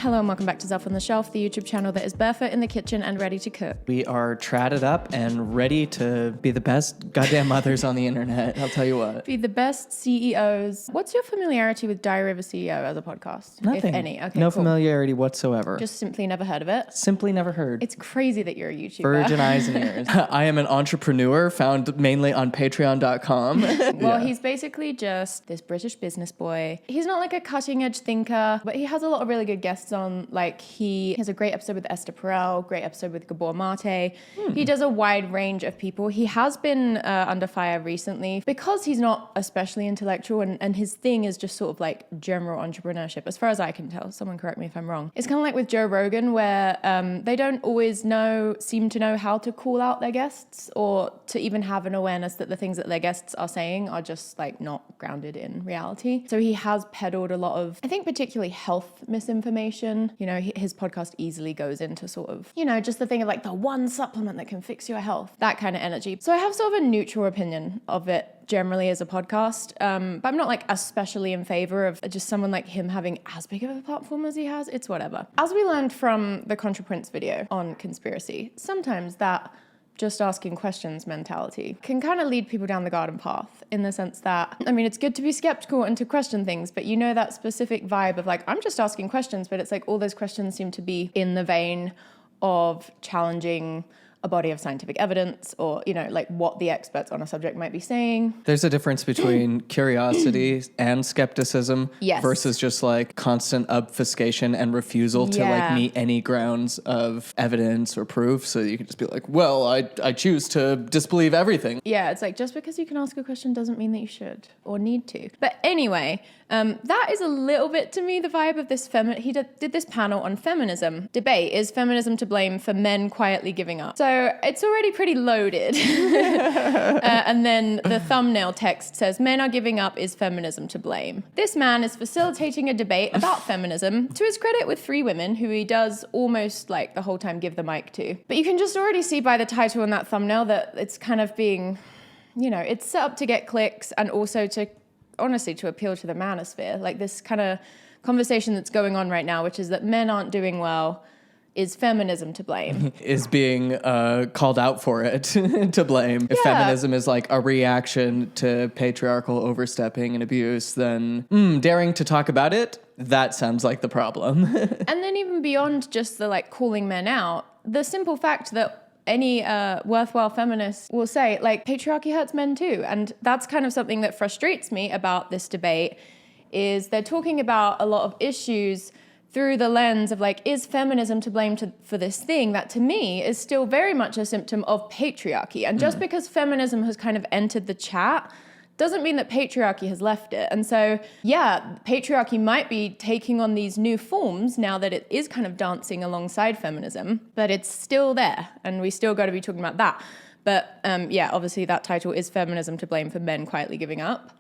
Hello and welcome back to Zelf on the Shelf, the YouTube channel that is barefoot in the kitchen and ready to cook. We are tratted up and ready to be the best goddamn mothers on the internet, I'll tell you what. Be the best CEOs. What's your familiarity with Diary of a CEO as a podcast? Nothing. If any. Okay, no cool. familiarity whatsoever. Just simply never heard of it? Simply never heard. It's crazy that you're a YouTuber. Virgin eyes and ears. I am an entrepreneur found mainly on patreon.com. Well, he's basically just this British business boy. He's not like a cutting edge thinker, but he has a lot of really good guests on. Like he has a great episode with Esther Perel, great episode with Gabor Mate. He does a wide range of people. He has been under fire recently because he's not especially intellectual and his thing is just sort of like general entrepreneurship, as far as I can tell. Someone correct me if I'm wrong. It's kind of like with Joe Rogan where they don't always seem to know how to call out their guests or to even have an awareness that the things that their guests are saying are just like not grounded in reality. So he has peddled a lot of, I think particularly health misinformation. You know, his podcast easily goes into sort of, you know, just the thing of like the one supplement that can fix your health, that kind of energy. So I have sort of a neutral opinion of it generally as a podcast, but I'm not like especially in favor of just someone like him having as big of a platform as he has. It's whatever. As we learned from the ContraPrince video on conspiracy, sometimes that just asking questions mentality can kind of lead people down the garden path in the sense that, I mean, it's good to be skeptical and to question things, but you know that specific vibe of like, I'm just asking questions, but it's like all those questions seem to be in the vein of challenging a body of scientific evidence or, you know, like what the experts on a subject might be saying. There's a difference between curiosity and skepticism versus just like constant obfuscation and refusal to like meet any grounds of evidence or proof. So you can just be like, well, I choose to disbelieve everything. Yeah, it's like just because you can ask a question doesn't mean that you should or need to. But anyway, that is a little bit to me the vibe of this he did this panel on feminism debate. Is feminism to blame for men quietly giving up? So it's already pretty loaded. And then the thumbnail text says, men are giving up, is feminism to blame? This man is facilitating a debate about feminism, to his credit, with 3 women who he does almost like the whole time give the mic to. But you can just already see by the title and that thumbnail that it's kind of being, you know, it's set up to get clicks and also to, honestly, to appeal to the manosphere. Like this kind of conversation that's going on right now, which is that men aren't doing well. Is feminism to blame? Is being called out for it to blame. If feminism is like a reaction to patriarchal overstepping and abuse, then daring to talk about it, that sounds like the problem. And then even beyond just the like calling men out, the simple fact that any worthwhile feminist will say, like, patriarchy hurts men too. And that's kind of something that frustrates me about this debate, is they're talking about a lot of issues through the lens of like, is feminism to blame for this thing that to me is still very much a symptom of patriarchy. And just because feminism has kind of entered the chat doesn't mean that patriarchy has left it. And so, yeah, patriarchy might be taking on these new forms now that it is kind of dancing alongside feminism, but it's still there and we still got to be talking about that. But yeah, obviously that title is feminism to blame for men quietly giving up.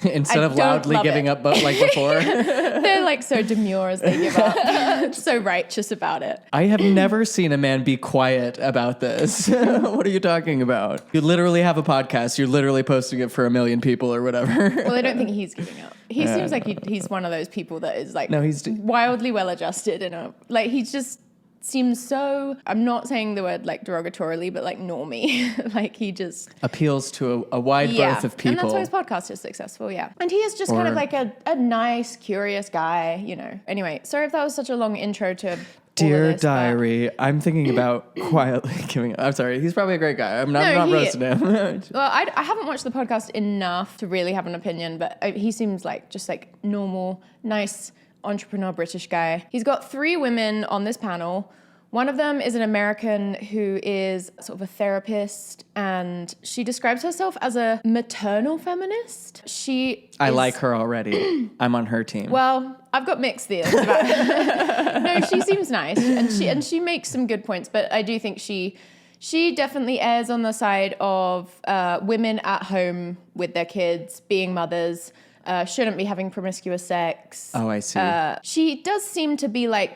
Instead of loudly giving up, but like before. They're like so demure as they give up. So righteous about it. I have never seen a man be quiet about this. What are you talking about? You literally have a podcast. You're literally posting it for 1 million people or whatever. Well, I don't think he's giving up. He seems like he's one of those people that is like he's wildly well adjusted and like he just seems so, I'm not saying the word like derogatorily, but like normie. Like he just appeals to a wide berth of people. And that's why his podcast is successful, And he is just kind of like a nice, curious guy, you know. Anyway, sorry if that was such a long intro to Dear this, Diary, I'm thinking about quietly giving up. I'm sorry, he's probably a great guy. I'm not roasting him. Well, I haven't watched the podcast enough to really have an opinion, but he seems like just like normal, nice, entrepreneur British guy. He's got 3 women on this panel. One of them is an American who is sort of a therapist, and she describes herself as a maternal feminist. I like her already. I'm on her team. Well, I've got mixed feelings about her. No, she seems nice, and she makes some good points, but I do think she definitely errs on the side of women at home with their kids, being mothers, shouldn't be having promiscuous sex. Oh, I see. She does seem to be like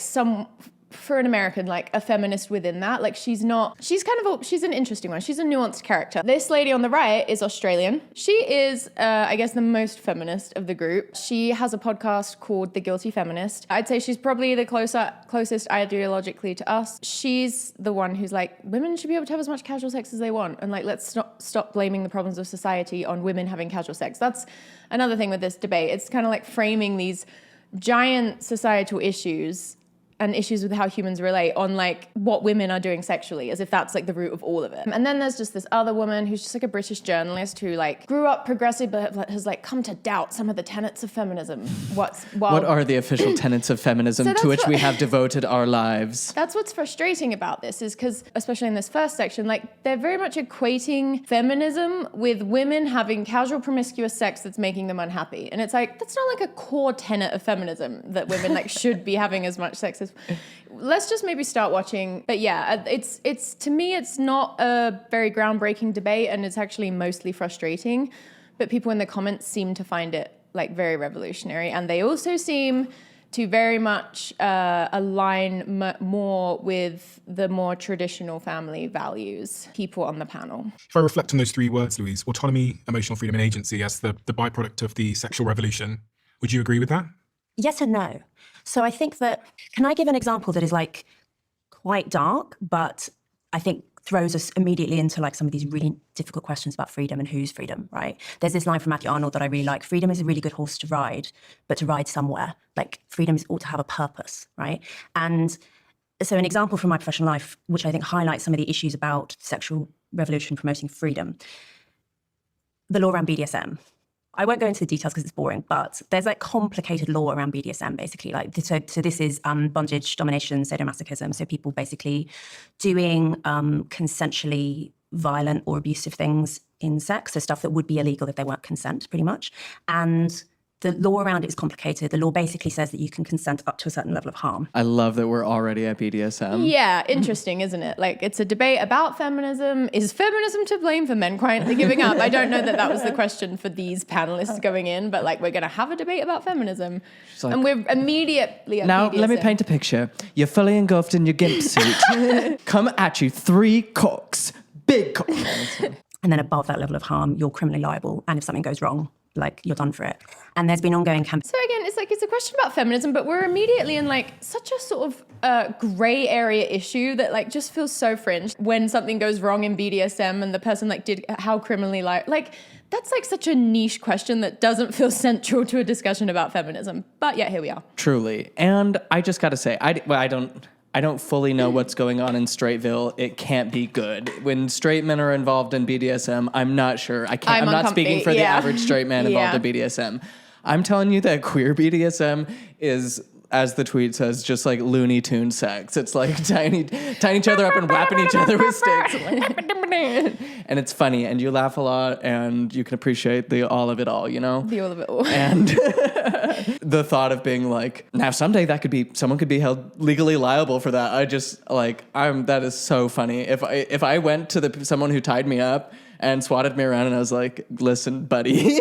for an American, like a feminist within that. Like she's an interesting one. She's a nuanced character. This lady on the right is Australian. She is, I guess, the most feminist of the group. She has a podcast called The Guilty Feminist. I'd say she's probably the closest ideologically to us. She's the one who's like, women should be able to have as much casual sex as they want. And like, let's stop blaming the problems of society on women having casual sex. That's another thing with this debate. It's kind of like framing these giant societal issues and issues with how humans relate on like what women are doing sexually, as if that's like the root of all of it. And then there's just this other woman who's just like a British journalist who like grew up progressive but has like come to doubt some of the tenets of feminism. What are the official tenets of feminism to which we have devoted our lives? That's what's frustrating about this, is because, especially in this first section, like they're very much equating feminism with women having casual promiscuous sex that's making them unhappy. And it's like, that's not like a core tenet of feminism, that women like should be having as much sex as. Let's just maybe start watching. But yeah, it's to me, it's not a very groundbreaking debate, and it's actually mostly frustrating. But people in the comments seem to find it like very revolutionary, and they also seem to very much align more with the more traditional family values, people on the panel. If I reflect on those three words, Louise, autonomy, emotional freedom, and agency as the byproduct of the sexual revolution, would you agree with that? Yes and no. So I think that, can I give an example that is like quite dark, but I think throws us immediately into like some of these really difficult questions about freedom and whose freedom, right? There's this line from Matthew Arnold that I really like. Freedom is a really good horse to ride, but to ride somewhere. Like freedom ought to have a purpose, right? And so an example from my professional life, which I think highlights some of the issues about sexual revolution promoting freedom, the law around BDSM. I won't go into the details because it's boring, but there's like complicated law around BDSM, basically. Like, so this is bondage, domination, sadomasochism. So people basically doing consensually violent or abusive things in sex. So stuff that would be illegal if they weren't consent, pretty much. And the law around it is complicated. The law basically says that you can consent up to a certain level of harm. I love that we're already at BDSM. Yeah, interesting, isn't it? Like, it's a debate about feminism. Is feminism to blame for men quietly giving up? I don't know that was the question for these panelists going in, but like, we're going to have a debate about feminism. Like, and we're immediately at now, BDSM. let me paint a picture. You're fully engulfed in your gimp suit. Come at you, 3 cocks. Big cocks. And then above that level of harm, you're criminally liable. And if something goes wrong, like you're done for it. And there's been ongoing campaigns. So again, it's like, it's a question about feminism, but we're immediately in like such a sort of gray area issue that like just feels so fringe when something goes wrong in BDSM and the person like did how criminally like that's like such a niche question that doesn't feel central to a discussion about feminism. But yeah, here we are. Truly. And I just got to say, I don't fully know what's going on in Straightville. It can't be good. When straight men are involved in BDSM, I'm not sure. I'm not speaking for the average straight man involved in BDSM. I'm telling you that queer BDSM is, as the tweet says, just like Looney Tune sex. It's like tying each other up and whapping each other with sticks. And it's funny, and you laugh a lot, and you can appreciate the all of it all, you know? The all of it all. And the thought of being like, now someday someone could be held legally liable for that. That is so funny. If I went to someone who tied me up and swatted me around and I was like, listen, buddy.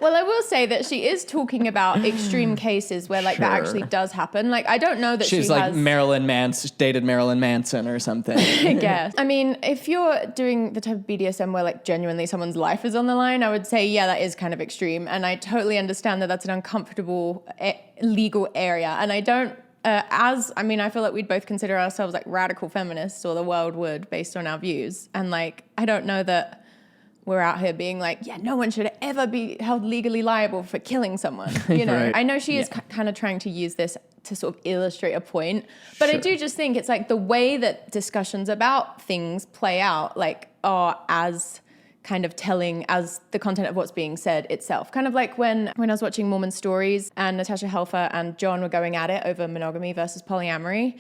Well, I will say that she is talking about extreme cases where like that actually does happen. Like, I don't know that she's like dated Marilyn Manson or something. I guess. I mean, if you're doing the type of BDSM where like genuinely someone's life is on the line, I would say, yeah, that is kind of extreme. And I totally understand that that's an uncomfortable legal area. And I don't, I feel like we'd both consider ourselves like radical feminists, or the world would, based on our views. And like, I don't know that we're out here being like, yeah, no one should ever be held legally liable for killing someone. You know, Right. I know she is kind of trying to use this to sort of illustrate a point, but I do just think it's like the way that discussions about things play out, like, are as kind of telling as the content of what's being said itself. Kind of like when I was watching Mormon Stories and Natasha Helfer and John were going at it over monogamy versus polyamory,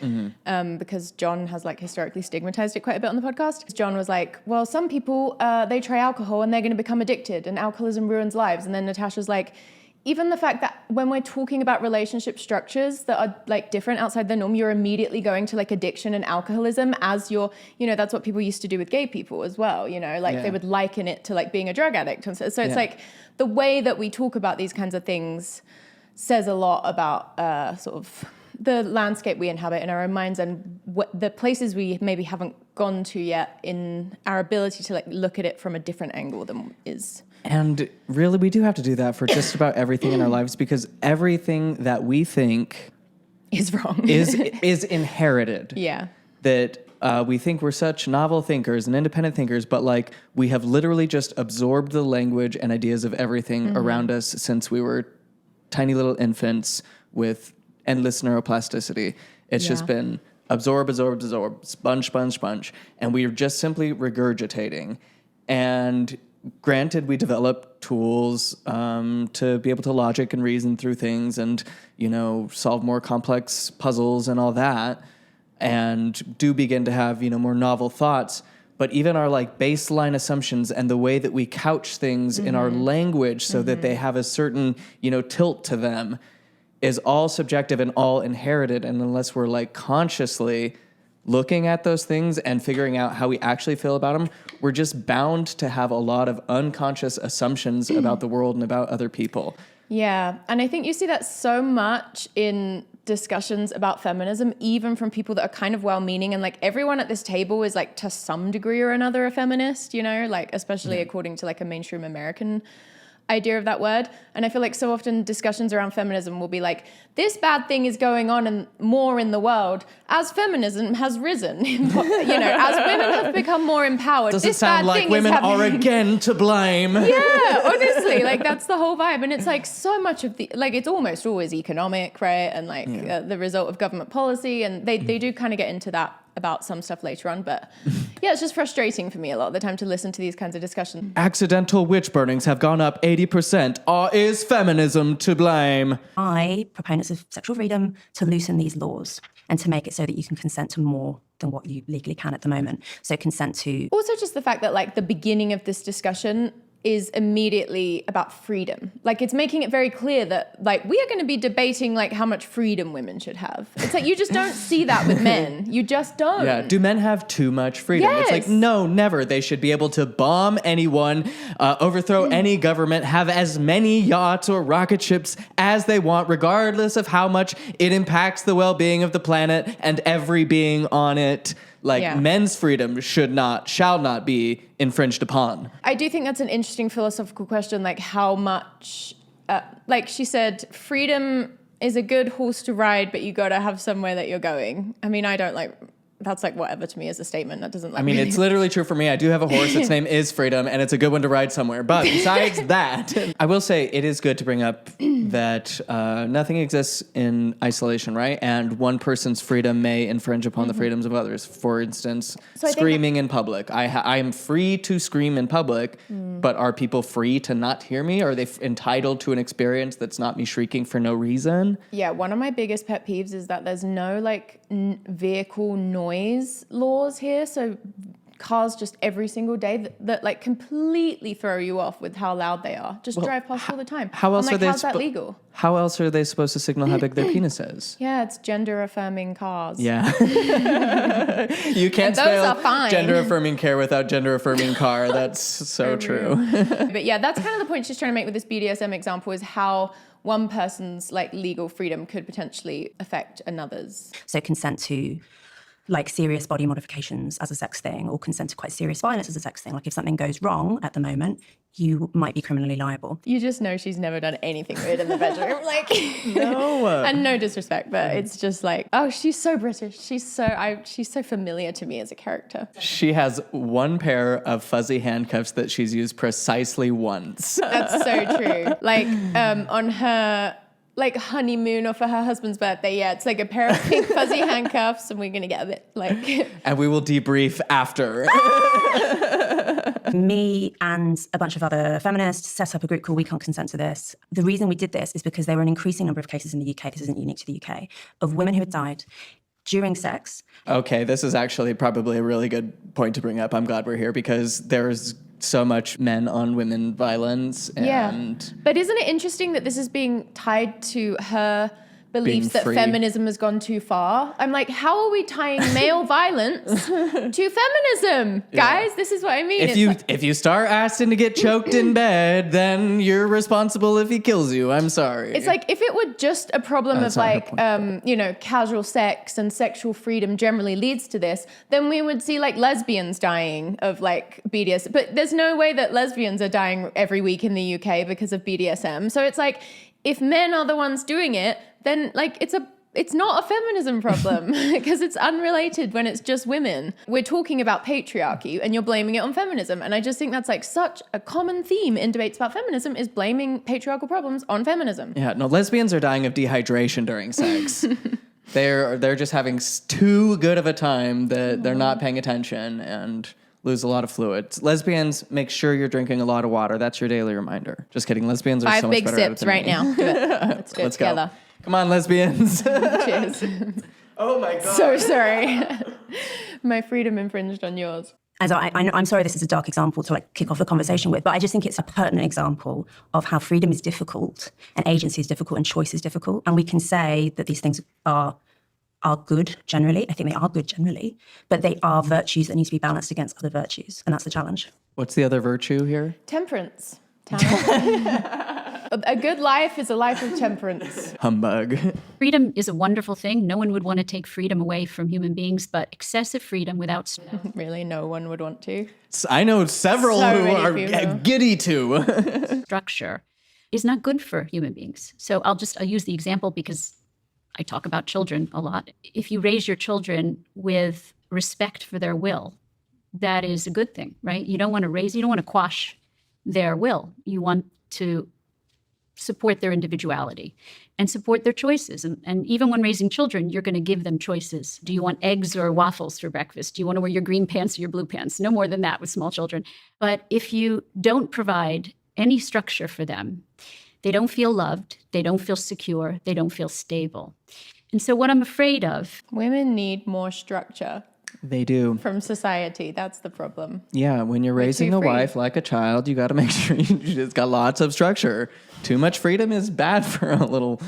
because John has like historically stigmatized it quite a bit on the podcast. John was like, well, some people, they try alcohol and they're going to become addicted and alcoholism ruins lives. And then Natasha's like, even the fact that when we're talking about relationship structures that are like different outside the norm, you're immediately going to like addiction and alcoholism as your, you know, that's what people used to do with gay people as well, you know, like they would liken it to like being a drug addict. And so it's like the way that we talk about these kinds of things says a lot about sort of the landscape we inhabit in our own minds and the places we maybe haven't gone to yet in our ability to like look at it from a different angle than is. And really, we do have to do that for just about everything in our lives, because everything that we think is wrong. is inherited. Yeah. That we think we're such novel thinkers and independent thinkers, but like we have literally just absorbed the language and ideas of everything around us since we were tiny little infants with endless neuroplasticity. It's just been absorb, sponge, and we are just simply regurgitating. And granted, we develop tools to be able to logic and reason through things and, you know, solve more complex puzzles and all that, and do begin to have, you know, more novel thoughts. But even our like baseline assumptions and the way that we couch things in our language so that they have a certain, you know, tilt to them is all subjective and all inherited. And unless we're like consciously looking at those things and figuring out how we actually feel about them, we're just bound to have a lot of unconscious assumptions about the world and about other people. Yeah. And I think you see that so much in discussions about feminism, even from people that are kind of well-meaning, and like everyone at this table is like to some degree or another a feminist, you know, like especially according to like a mainstream American idea of that word. And I feel like so often discussions around feminism will be like, this bad thing is going on and more in the world as feminism has risen. You know, as women have become more empowered. Does it sound like women are again to blame? Yeah, honestly, like that's the whole vibe. And it's like so much of the, like it's almost always economic, right? And like the result of government policy. And they do kind of get into that about some stuff later on. But yeah, it's just frustrating for me a lot of the time to listen to these kinds of discussions. Accidental witch burnings have gone up 80%. Is feminism to blame? Proponents of sexual freedom to loosen these laws and to make it so that you can consent to more than what you legally can at the moment. So consent to... Also just the fact that like the beginning of this discussion is immediately about freedom. Like it's making it very clear that like we are going to be debating like how much freedom women should have. It's like you just don't see that with men. You just don't. Yeah. Do men have too much freedom? Yes. It's like, no, never. They should be able to bomb anyone, overthrow any government, have as many yachts or rocket ships as they want, regardless of how much it impacts the well-being of the planet and every being on it. Like men's freedom shall not be infringed upon. I do think that's an interesting philosophical question, like how much, like she said, freedom is a good horse to ride, but you got to have somewhere that you're going. I mean, I don't like, that's like whatever to me as a statement. That doesn't like. I mean, it's literally true for me. I do have a horse. Its name is Freedom, and it's a good one to ride somewhere. But besides that, I will say it is good to bring up that nothing exists in isolation, right? And one person's freedom may infringe upon the freedoms of others. For instance, screaming in public. I am free to scream in public, but are people free to not hear me? Are they entitled to an experience that's not me shrieking for no reason? Yeah, one of my biggest pet peeves is that there's no like vehicle noise laws here, so cars just every single day that like completely throw you off with how loud they are. Just drive past all the time. How else like, are they? How's that legal? How else are they supposed to signal how big their penis is? Yeah, it's gender affirming cars. Yeah, you can't spell fine. gender affirming care without gender affirming car. That's so true. But yeah, that's kind of the point she's trying to make with this BDSM example, is how one person's like legal freedom could potentially affect another's. So consent to like serious body modifications as a sex thing, or consent to quite serious violence as a sex thing. Like if something goes wrong at the moment, you might be criminally liable. You just know she's never done anything weird in the bedroom. Like, no. And no disrespect, but it's just like, oh, she's so British. She's so familiar to me as a character. She has one pair of fuzzy handcuffs that she's used precisely once. That's so true. Like on her like honeymoon or for her husband's birthday, it's like a pair of pink fuzzy handcuffs, and we're gonna get a bit like and we will debrief after. Me and a bunch of other feminists set up a group called We Can't Consent to This. The reason we did this is because there were an increasing number of cases in the UK, this isn't unique to the UK, of women who had died during sex. Okay, this is actually probably a really good point to bring up. I'm glad we're here, because there's so much men on women violence. And But isn't it interesting that this is being tied to her believes that feminism has gone too far. I'm like, how are we tying male violence to feminism? Guys, this is what I mean. If you start asking to get choked in bed, then you're responsible if he kills you. I'm sorry. It's like, if it were just a problem of like, casual sex and sexual freedom generally leads to this, then we would see like lesbians dying of like BDSM. But there's no way that lesbians are dying every week in the UK because of BDSM. So it's like, if men are the ones doing it, then like it's not a feminism problem because it's unrelated when it's just women. We're talking about patriarchy and you're blaming it on feminism. And I just think that's like such a common theme in debates about feminism, is blaming patriarchal problems on feminism. Yeah, no, lesbians are dying of dehydration during sex. They're just having too good of a time that they're not paying attention and lose a lot of fluids. Lesbians, make sure you're drinking a lot of water. That's your daily reminder. Just kidding. Lesbians are so much better at it than me. 5 big sips right now. Do it. Let's do it together. Go. Come on, lesbians. Cheers. Oh my God. So sorry. My freedom infringed on yours. As I'm sorry this is a dark example to like kick off the conversation with, but I just think it's a pertinent example of how freedom is difficult and agency is difficult and choice is difficult. And we can say that these things are good generally. I think they are good generally, but they are virtues that need to be balanced against other virtues. And that's the challenge. What's the other virtue here? Temperance. A good life is a life of temperance. Humbug. Freedom is a wonderful thing. No one would want to take freedom away from human beings, but excessive freedom without... Really, no one would want to. I know several who are giddy to. Structure is not good for human beings. So I'll use the example because I talk about children a lot. If you raise your children with respect for their will, that is a good thing, right? You don't want to quash their will. You want to support their individuality and support their choices. And even when raising children, you're going to give them choices. Do you want eggs or waffles for breakfast? Do you want to wear your green pants or your blue pants? No more than that with small children. But if you don't provide any structure for them, they don't feel loved, they don't feel secure, they don't feel stable. And so what I'm afraid of... Women need more structure. They do. From society. That's the problem. Yeah, when you're raising a wife like a child, you got to make sure it's got lots of structure. Too much freedom is bad for a little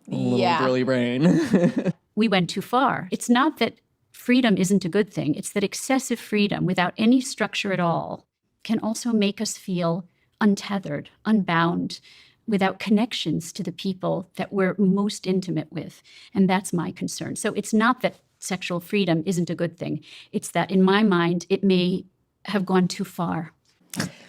girly brain. We went too far. It's not that freedom isn't a good thing. It's that excessive freedom without any structure at all can also make us feel untethered, unbound, without connections to the people that we're most intimate with. And that's my concern. So it's not that sexual freedom isn't a good thing. It's that, in my mind, it may have gone too far.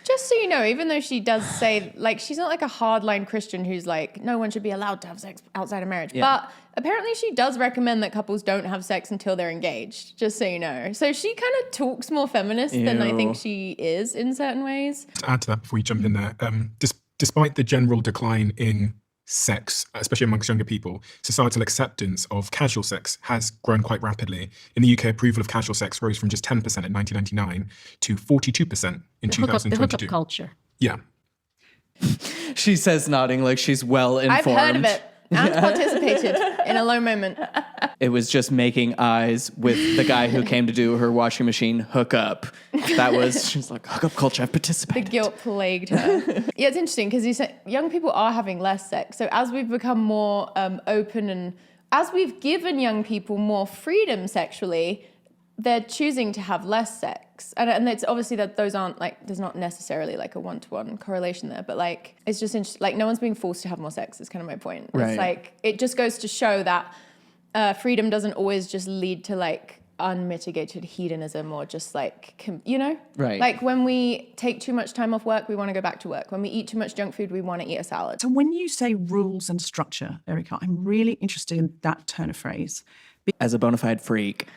Just so you know, even though she does say, like, she's not like a hardline Christian who's like, no one should be allowed to have sex outside of marriage. Yeah. But apparently she does recommend that couples don't have sex until they're engaged, just so you know. So she kind of talks more feminist than I think she is in certain ways. To add to that before you jump in there, despite the general decline in sex, especially amongst younger people, societal acceptance of casual sex has grown quite rapidly. In the UK, approval of casual sex rose from just 10% in 1999 to 42% in 2022. The hookup culture. Yeah. She says, nodding like she's well informed. I've heard of it and participated in a low moment. It was just making eyes with the guy who came to do her washing machine hookup. She's like, hookup culture, I've participated. The guilt plagued her. Yeah, it's interesting because you said young people are having less sex. So as we've become more open and as we've given young people more freedom sexually, they're choosing to have less sex. And it's obviously that those aren't like, there's not necessarily like a one-to-one correlation there, but like, it's just interesting. Like no one's being forced to have more sex is kind of my point. Right. It's like, it just goes to show that freedom doesn't always just lead to like unmitigated hedonism or just like, Right. Like when we take too much time off work, we want to go back to work. When we eat too much junk food, we want to eat a salad. So when you say rules and structure, Erica, I'm really interested in that turn of phrase. As a bona fide freak,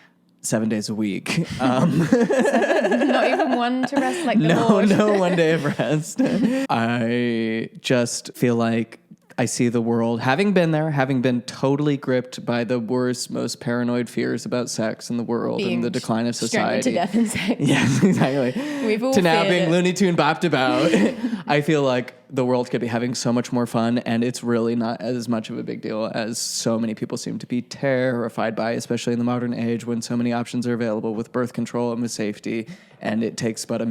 7 days a week. Not even one to rest like the Lord. No 1 day of rest. I just feel like I see the world, having been there, having been totally gripped by the worst, most paranoid fears about sex in the world and the decline of society. To death in sex. Yes, exactly. We've all to now being it. Looney Tune bopped about. I feel like the world could be having so much more fun, and it's really not as much of a big deal as so many people seem to be terrified by, especially in the modern age when so many options are available with birth control and with safety, and it takes but a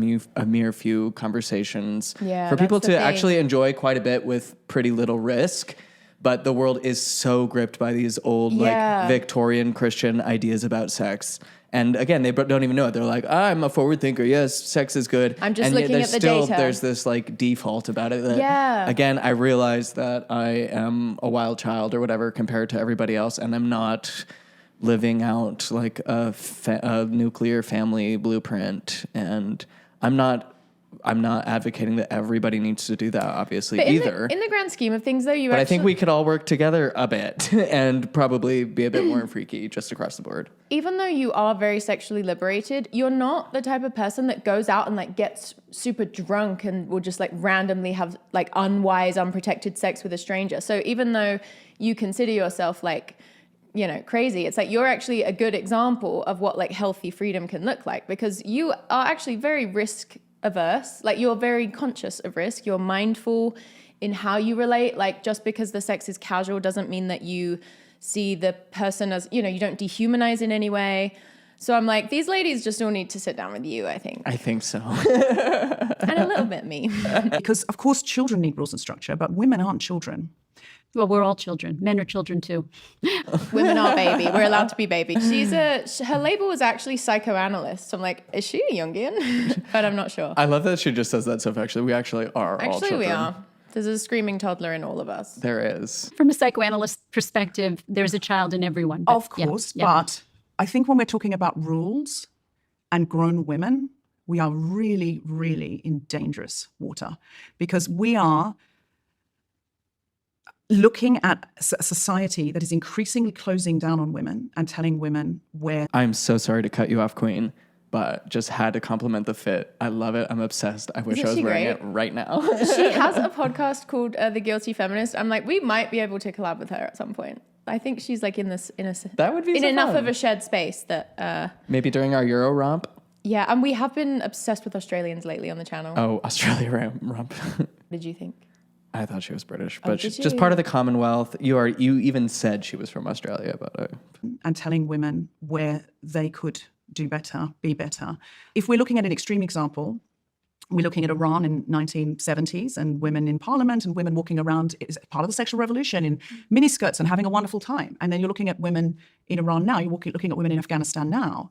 mere few conversations for people to actually enjoy quite a bit with pretty little risk. but the world is so gripped by these old like Victorian Christian ideas about sex. And again, they don't even know it. They're like, I'm a forward thinker. Yes, sex is good. I'm just looking at the data. There's this like default about it. That, again, I realize that I am a wild child or whatever compared to everybody else, and I'm not living out like a nuclear family blueprint. And I'm not advocating that everybody needs to do that, obviously, either. In the grand scheme of things, though, I think we could all work together a bit and probably be a bit more freaky just across the board. Even though you are very sexually liberated, you're not the type of person that goes out and like gets super drunk and will just like randomly have like unwise, unprotected sex with a stranger. So even though you consider yourself like, you know, crazy, it's like you're actually a good example of what like healthy freedom can look like, because you are actually very risk averse. Like you're very conscious of risk. You're mindful in how you relate. Like just because the sex is casual doesn't mean that you see the person as, you know, you don't dehumanize in any way. So I'm like, these ladies just all need to sit down with you, I think. I think so. And a little bit me. Because, of course, children need rules and structure, but women aren't children. Well, we're all children. Men are children too. Women are baby. We're allowed to be baby. Her label was actually psychoanalyst. I'm like, is she a Jungian? But I'm not sure. I love that she just says that so factually. We actually are all children. Actually, we are. There's a screaming toddler in all of us. There is. From a psychoanalyst perspective, there's a child in everyone. Of course, but I think when we're talking about rules and grown women, we are really, really in dangerous water, because we are looking at a society that is increasingly closing down on women and telling women where... I'm so sorry to cut you off, Queen, but just had to compliment the fit. I love it. I'm obsessed. I wish I was wearing it right now. She has a podcast called The Guilty Feminist. I'm like, we might be able to collab with her at some point. I think she's like in that would be in so enough fun. of a shared space that... maybe during our Euro romp? Yeah, and we have been obsessed with Australians lately on the channel. Oh, Australia romp. What did you think? I thought she was British, but she's just part of the Commonwealth. You even said she was from Australia, but and telling women where they could do better, be better. If we're looking at an extreme example, we're looking at Iran in 1970s and women in parliament and women walking around as part of the sexual revolution in miniskirts and having a wonderful time. And then you're looking at women in Iran now. You're looking at women in Afghanistan now.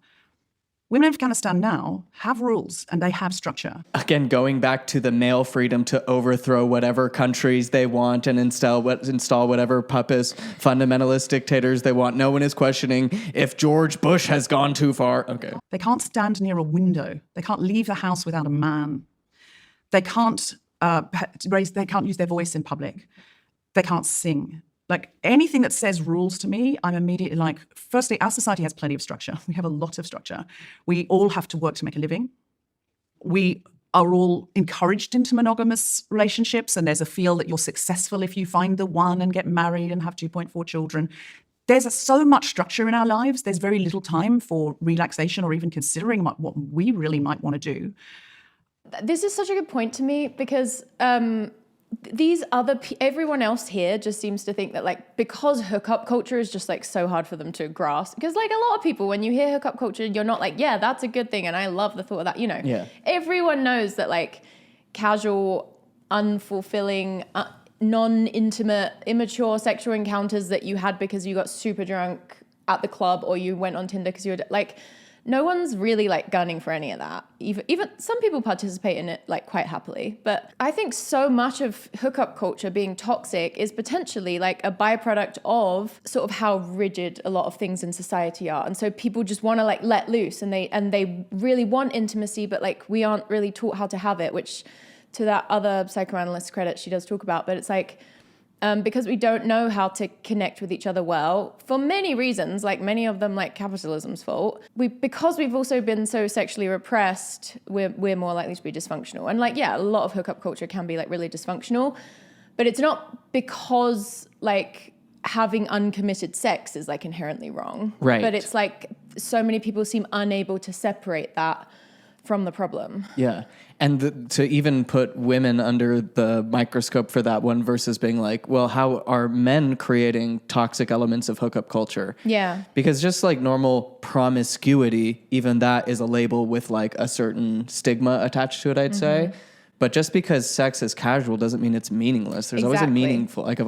Women in Afghanistan now have rules and they have structure. Again, going back to the male freedom to overthrow whatever countries they want and install whatever puppets, fundamentalist dictators they want. No one is questioning if George Bush has gone too far. Okay. They can't stand near a window. They can't leave the house without a man. They can't they can't use their voice in public. They can't sing. Like anything that says rules to me, I'm immediately like, firstly, our society has plenty of structure. We have a lot of structure. We all have to work to make a living. We are all encouraged into monogamous relationships, and there's a feel that you're successful if you find the one and get married and have 2.4 children. There's so much structure in our lives. There's very little time for relaxation or even considering what we really might want to do. This is such a good point to me, because everyone else here just seems to think that like, because hookup culture is just like so hard for them to grasp, because like a lot of people, when you hear hookup culture, you're not like, yeah, that's a good thing and I love the thought of that, you know. Everyone knows that like casual, unfulfilling, non-intimate, immature sexual encounters that you had because you got super drunk at the club or you went on Tinder because you were like, no one's really like gunning for any of that. Even some people participate in it like quite happily. But I think so much of hookup culture being toxic is potentially like a byproduct of sort of how rigid a lot of things in society are. And so people just want to like let loose and they really want intimacy, but like we aren't really taught how to have it, which to that other psychoanalyst credit she does talk about. But it's like, because we don't know how to connect with each other well, for many reasons, like many of them like capitalism's fault. Because we've also been so sexually repressed, we're more likely to be dysfunctional. And like, yeah, a lot of hookup culture can be like really dysfunctional, but it's not because like having uncommitted sex is like inherently wrong. Right. But it's like so many people seem unable to separate that from the problem. Yeah. And to even put women under the microscope for that one versus being like, well, how are men creating toxic elements of hookup culture? Yeah. Because just like normal promiscuity, even that is a label with like a certain stigma attached to it, I'd say. But just because sex is casual doesn't mean it's meaningless. There's always a meaningful, like,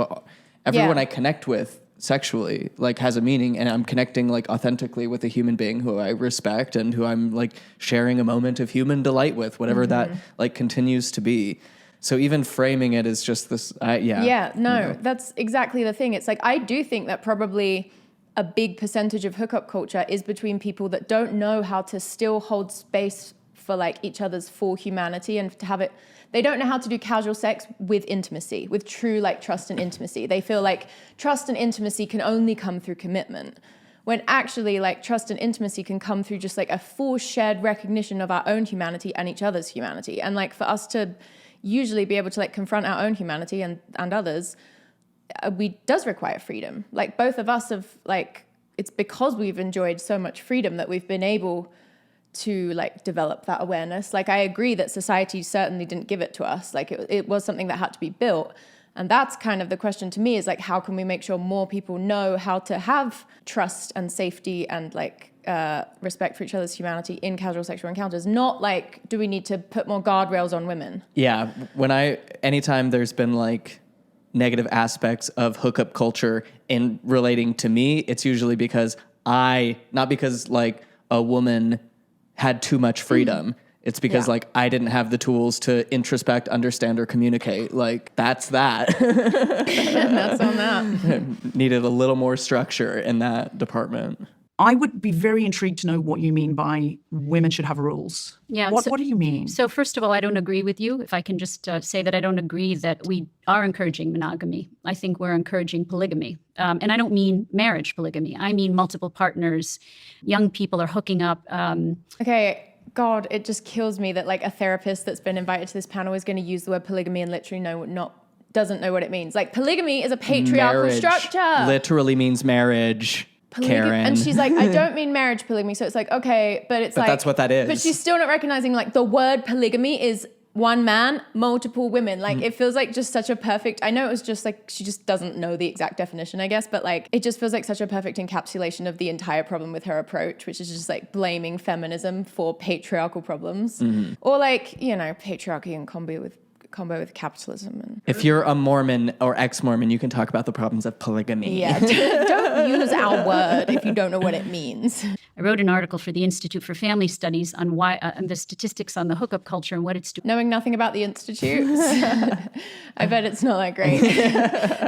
everyone I connect with sexually like has a meaning, and I'm connecting like authentically with a human being who I respect and who I'm like sharing a moment of human delight with, whatever that like continues to be. So even framing it as just this, that's exactly the thing. It's like, I do think that probably a big percentage of hookup culture is between people that don't know how to still hold space for like each other's full humanity, and to have it, they don't know how to do casual sex with intimacy, with true like trust and intimacy. They feel like trust and intimacy can only come through commitment, when actually like trust and intimacy can come through just like a full shared recognition of our own humanity and each other's humanity. And like for us to usually be able to like confront our own humanity and others, does require freedom. Like both of us have like, it's because we've enjoyed so much freedom that we've been able to like develop that awareness. Like I agree that society certainly didn't give it to us. Like it was something that had to be built. And that's kind of the question to me, is like, how can we make sure more people know how to have trust and safety and like respect for each other's humanity in casual sexual encounters? Not like, do we need to put more guardrails on women? Yeah. Anytime there's been like negative aspects of hookup culture in relating to me, it's usually because not because like a woman had too much freedom. It's because like I didn't have the tools to introspect, understand, or communicate. Like that's that. That's on that. Needed a little more structure in that department. I would be very intrigued to know what you mean by women should have rules. Yeah. What do you mean? So first of all, I don't agree with you. If I can just say that I don't agree that we are encouraging monogamy. I think we're encouraging polygamy. And I don't mean marriage polygamy. I mean multiple partners. Young people are hooking up. Okay. God, it just kills me that like a therapist that's been invited to this panel is going to use the word polygamy and literally doesn't know what it means. Like polygamy is a patriarchal structure. Literally means marriage. Karen. And she's like, I don't mean marriage polygamy. So it's like, okay, but it's like, that's what that is. But she's still not recognizing like the word polygamy is one man, multiple women. Like it feels like just such a perfect, I know it was just like, she just doesn't know the exact definition, I guess, but like, it just feels like such a perfect encapsulation of the entire problem with her approach, which is just like blaming feminism for patriarchal problems. Or like, you know, patriarchy in combo with capitalism. And if you're a Mormon or ex-Mormon, you can talk about the problems of polygamy. Yeah, don't use our word if you don't know what it means. I wrote an article for the Institute for Family Studies on why the statistics on the hookup culture and what it's doing. Knowing nothing about the Institute, I bet it's not that great.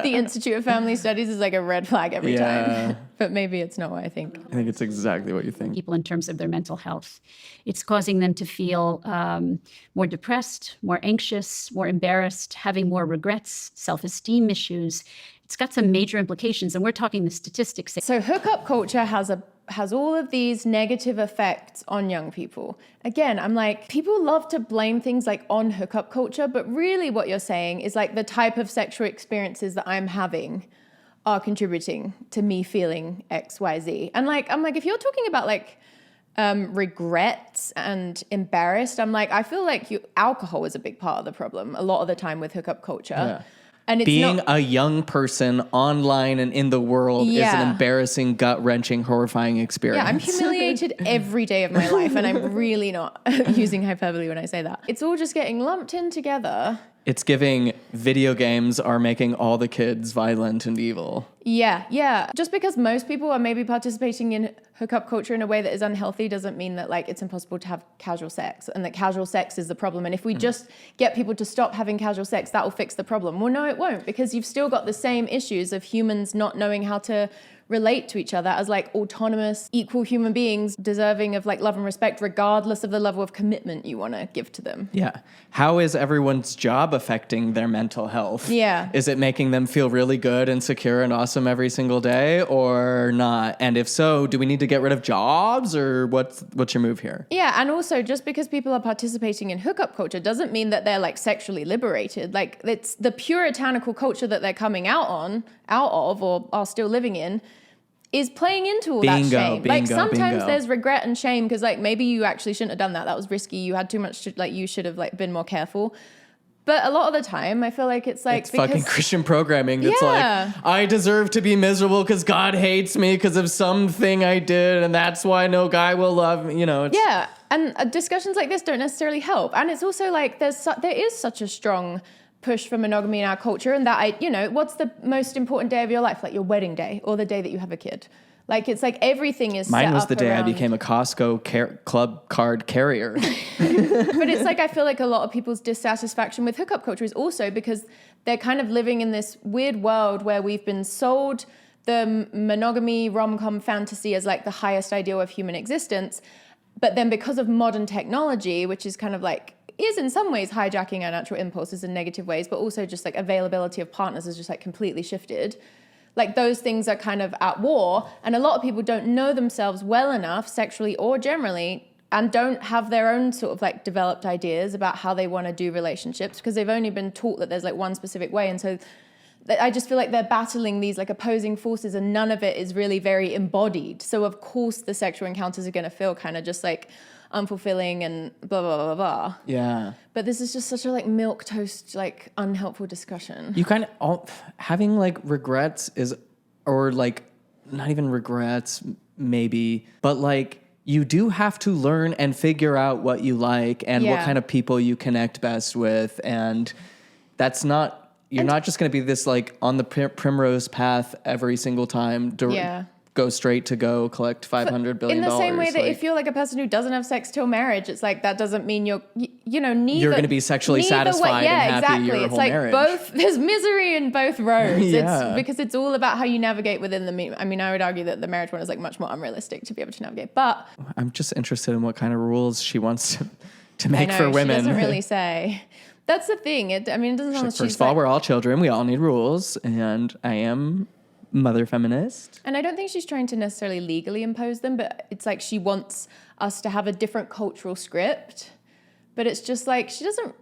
The Institute of Family Studies is like a red flag every time. But maybe it's not what I think. I think it's exactly what you think. People in terms of their mental health. It's causing them to feel more depressed, more anxious, more embarrassed, having more regrets, self-esteem issues. It's got some major implications, and we're talking the statistics. So hookup culture has all of these negative effects on young people. Again, I'm like, people love to blame things like on hookup culture, but really what you're saying is like the type of sexual experiences that I'm having are contributing to me feeling X, Y, Z. And like, I'm like, if you're talking about like regrets and embarrassed, I'm like, I feel like alcohol is a big part of the problem a lot of the time with hookup culture. Yeah. And it's being a young person online and in the world is an embarrassing, gut-wrenching, horrifying experience. Yeah, I'm humiliated every day of my life, and I'm really not using hyperbole when I say that. It's all just getting lumped in together. It's giving video games are making all the kids violent and evil. Yeah. Just because most people are maybe participating in hookup culture in a way that is unhealthy doesn't mean that like it's impossible to have casual sex and that casual sex is the problem. And if we just get people to stop having casual sex, that will fix the problem. Well, no, it won't, because you've still got the same issues of humans not knowing how to relate to each other as like autonomous, equal human beings deserving of like love and respect, regardless of the level of commitment you want to give to them. Yeah. How is everyone's job affecting their mental health? Yeah. Is it making them feel really good and secure and awesome every single day or not? And if so, do we need to get rid of jobs, or what's your move here? Yeah. And also, just because people are participating in hookup culture doesn't mean that they're like sexually liberated. Like it's the puritanical culture that they're coming out of or are still living in is playing into all that shame. Like sometimes there's regret and shame because like maybe you actually shouldn't have done that. That was risky. You had too much to, like you should have like been more careful. But a lot of the time I feel like it's like it's fucking Christian programming that's like, I deserve to be miserable because God hates me because of something I did, and that's why no guy will love me. You know, and discussions like this don't necessarily help. And it's also like there is such a strong push for monogamy in our culture, and that what's the most important day of your life? Like your wedding day or the day that you have a kid. Like, it's like everything is Mine set was up the day around... I became a Costco club card carrier. But it's like, I feel like a lot of people's dissatisfaction with hookup culture is also because they're kind of living in this weird world where we've been sold the monogamy rom-com fantasy as like the highest ideal of human existence. But then because of modern technology, which is kind of like, is in some ways hijacking our natural impulses in negative ways, but also just like availability of partners is just like completely shifted. Like those things are kind of at war, and a lot of people don't know themselves well enough, sexually or generally, and don't have their own sort of like developed ideas about how they want to do relationships because they've only been taught that there's like one specific way. And so I just feel like they're battling these like opposing forces, and none of it is really very embodied. So of course the sexual encounters are going to feel kind of just like unfulfilling and blah, blah, blah, blah. Yeah. But this is just such a like milquetoast, like unhelpful discussion. You kind of, having like regrets is, or like not even regrets maybe, but like you do have to learn and figure out what you like and what kind of people you connect best with. And that's not, you're not just going to be this like on the primrose path every single time. Go straight to go collect $500 billion. In the same way that if you're like a person who doesn't have sex till marriage, it's like that doesn't mean you're neither. You're going to be sexually satisfied and happy your whole marriage. Both, there's misery in both roads. It's because it's all about how you navigate within the. I mean, I would argue that the marriage one is like much more unrealistic to be able to navigate. But I'm just interested in what kind of rules she wants to make for women. She doesn't really say. That's the thing. It doesn't sound like First of all, we're all children. We all need rules, and I am mother feminist. And I don't think she's trying to necessarily legally impose them, but it's like she wants us to have a different cultural script. But it's just like she doesn't.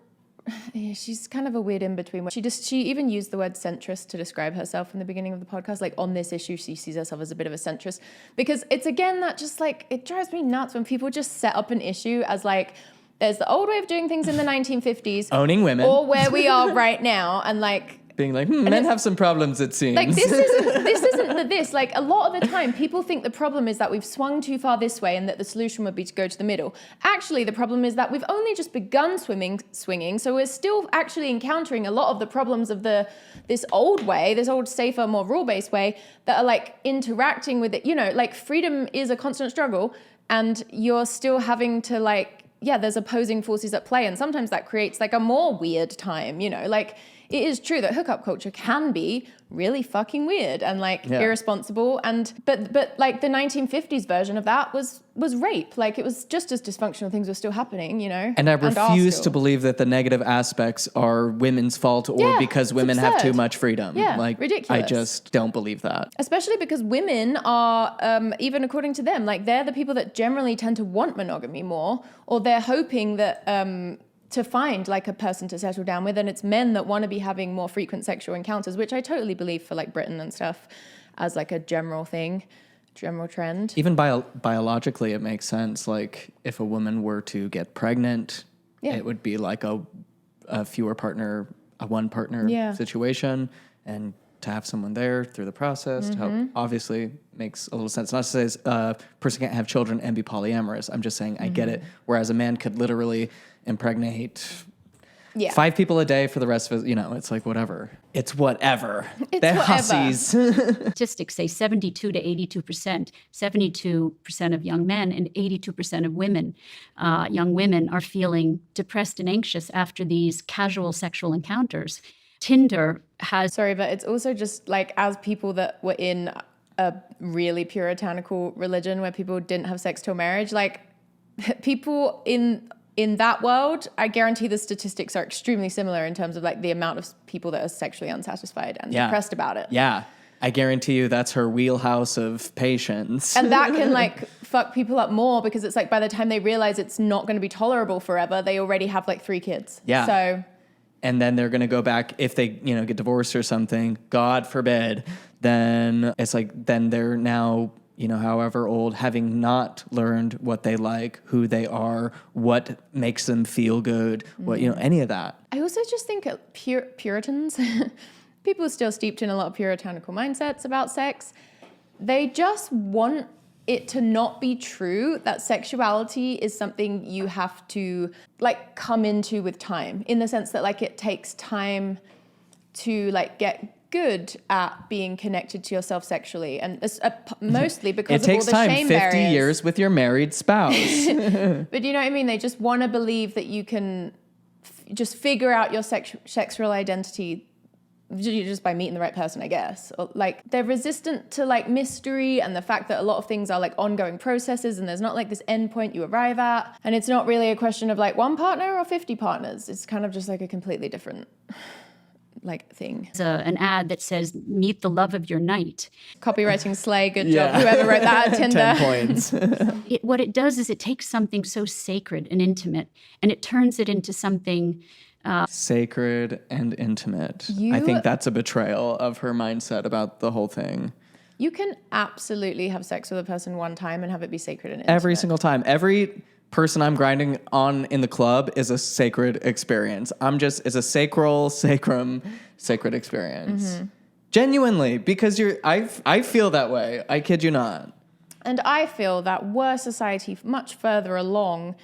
She's kind of a weird in between. She even used the word centrist to describe herself in the beginning of the podcast. Like on this issue, she sees herself as a bit of a centrist because it's again that just like it drives me nuts when people just set up an issue as like. There's the old way of doing things in the 1950s. Owning women. Or where we are right now. And like... Being like, men have some problems, it seems. Like, this isn't this. Like, a lot of the time, people think the problem is that we've swung too far this way and that the solution would be to go to the middle. Actually, the problem is that we've only just begun swinging, so we're still actually encountering a lot of the problems of this old way, this old, safer, more rule-based way that are, like, interacting with it. Like, freedom is a constant struggle, and you're still having to, like... Yeah, there's opposing forces at play, and sometimes that creates like a more weird time, Like it is true that hookup culture can be really fucking weird and like irresponsible, and but like the 1950s version of that was rape. Like it was just as dysfunctional things were still happening, And I refuse to believe that the negative aspects are women's fault or because women have too much freedom. Yeah, like ridiculous. I just don't believe that. Especially because women are, even according to them, like they're the people that generally tend to want monogamy more, or they're hoping that to find like a person to settle down with, and it's men that want to be having more frequent sexual encounters, which I totally believe for like Britain and stuff as like a general trend. Even biologically, it makes sense. Like if a woman were to get pregnant, it would be like a one partner situation, and to have someone there through the process to help obviously makes a little sense. Not to say a person can't have children and be polyamorous. I'm just saying I get it. Whereas a man could literally impregnate 5 people a day for the rest of his, it's like whatever. It's whatever. They're hussies. Statistics say 72 to 82%, 72% of young men and 82% of women, young women are feeling depressed and anxious after these casual sexual encounters. Tinder has... Sorry, but it's also just like as people that were in a really puritanical religion where people didn't have sex till marriage, like people in that world, I guarantee the statistics are extremely similar in terms of like the amount of people that are sexually unsatisfied and depressed about it. Yeah. I guarantee you that's her wheelhouse of patience. And that can like fuck people up more because it's like by the time they realize it's not going to be tolerable forever, they already have like 3 kids. Yeah. So... And then they're going to go back if they, get divorced or something, God forbid, then it's like, then they're now, however old, having not learned what they like, who they are, what makes them feel good, what, any of that. I also just think Puritans, people are still steeped in a lot of puritanical mindsets about sex. They just want it to not be true that sexuality is something you have to like come into with time, in the sense that like it takes time to like get good at being connected to yourself sexually, and mostly because of all the shame barriers. It takes time, 50 years with your married spouse. But you know what I mean? They just want to believe that you can just figure out your sexual identity just by meeting the right person, I guess. Or, like, they're resistant to like mystery and the fact that a lot of things are like ongoing processes and there's not like this end point you arrive at. And it's not really a question of like one partner or 50 partners. It's kind of just like a completely different like thing. There's an ad that says, meet the love of your night. Copywriting slay, good job. Whoever wrote that at Tinder. 10 points. What it does is it takes something so sacred and intimate and it turns it into something sacred and intimate. I think that's a betrayal of her mindset about the whole thing. You can absolutely have sex with a person one time and have it be sacred and intimate. Every single time. Every person I'm grinding on in the club is a sacred experience. It's a sacrum, sacred experience. Mm-hmm. Genuinely, because I feel that way. I kid you not. And I feel that were society much further along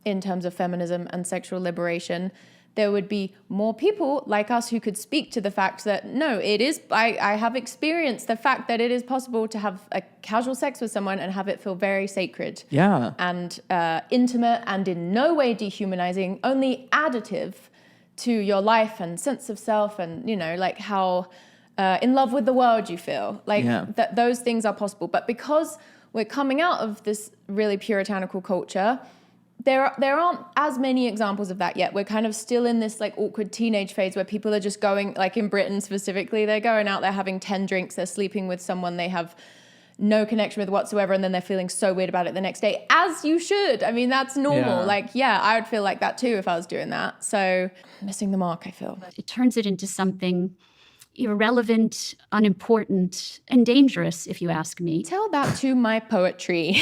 in terms of feminism and sexual liberation, there would be more people like us who could speak to the fact that, no, it is, I have experienced the fact that it is possible to have a casual sex with someone and have it feel very sacred. Yeah. And intimate and in no way dehumanizing, only additive to your life and sense of self and, you know, like how in love with the world you feel. Like that those things are possible. But because we're coming out of this really puritanical culture, there aren't as many examples of that yet. We're kind of still in this like awkward teenage phase where people are just going, like in Britain specifically, they're going out, they're having 10 drinks, they're sleeping with someone they have no connection with whatsoever, and then they're feeling so weird about it the next day, as you should. I mean, that's normal. I would feel like that too if I was doing that. So missing the mark, I feel. It turns it into something irrelevant, unimportant, and dangerous, if you ask me. Tell that to my poetry.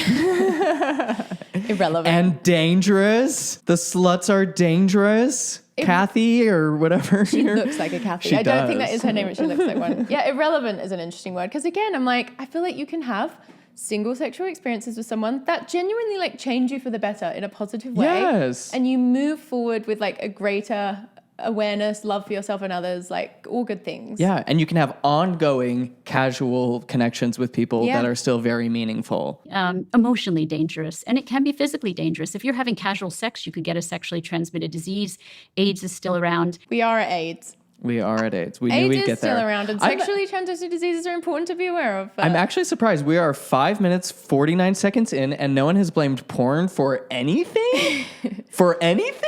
Irrelevant. And dangerous. The sluts are dangerous. Kathy or whatever. She looks like a Kathy. I don't think that is her name, but she looks like one. Yeah, irrelevant is an interesting word. Because again, I'm like, I feel like you can have single sexual experiences with someone that genuinely like change you for the better in a positive way. Yes. And you move forward with like a greater awareness, love for yourself and others, like all good things. Yeah, and you can have ongoing casual connections with people that are still very meaningful. Emotionally dangerous, and it can be physically dangerous. If you're having casual sex, you could get a sexually transmitted disease. AIDS is still around. We are at AIDS. We are at AIDS. We knew we'd get there. AIDS is still around, and sexually transmitted diseases are important to be aware of. I'm actually surprised. We are 5 minutes, 49 seconds in, and no one has blamed porn for anything? For anything?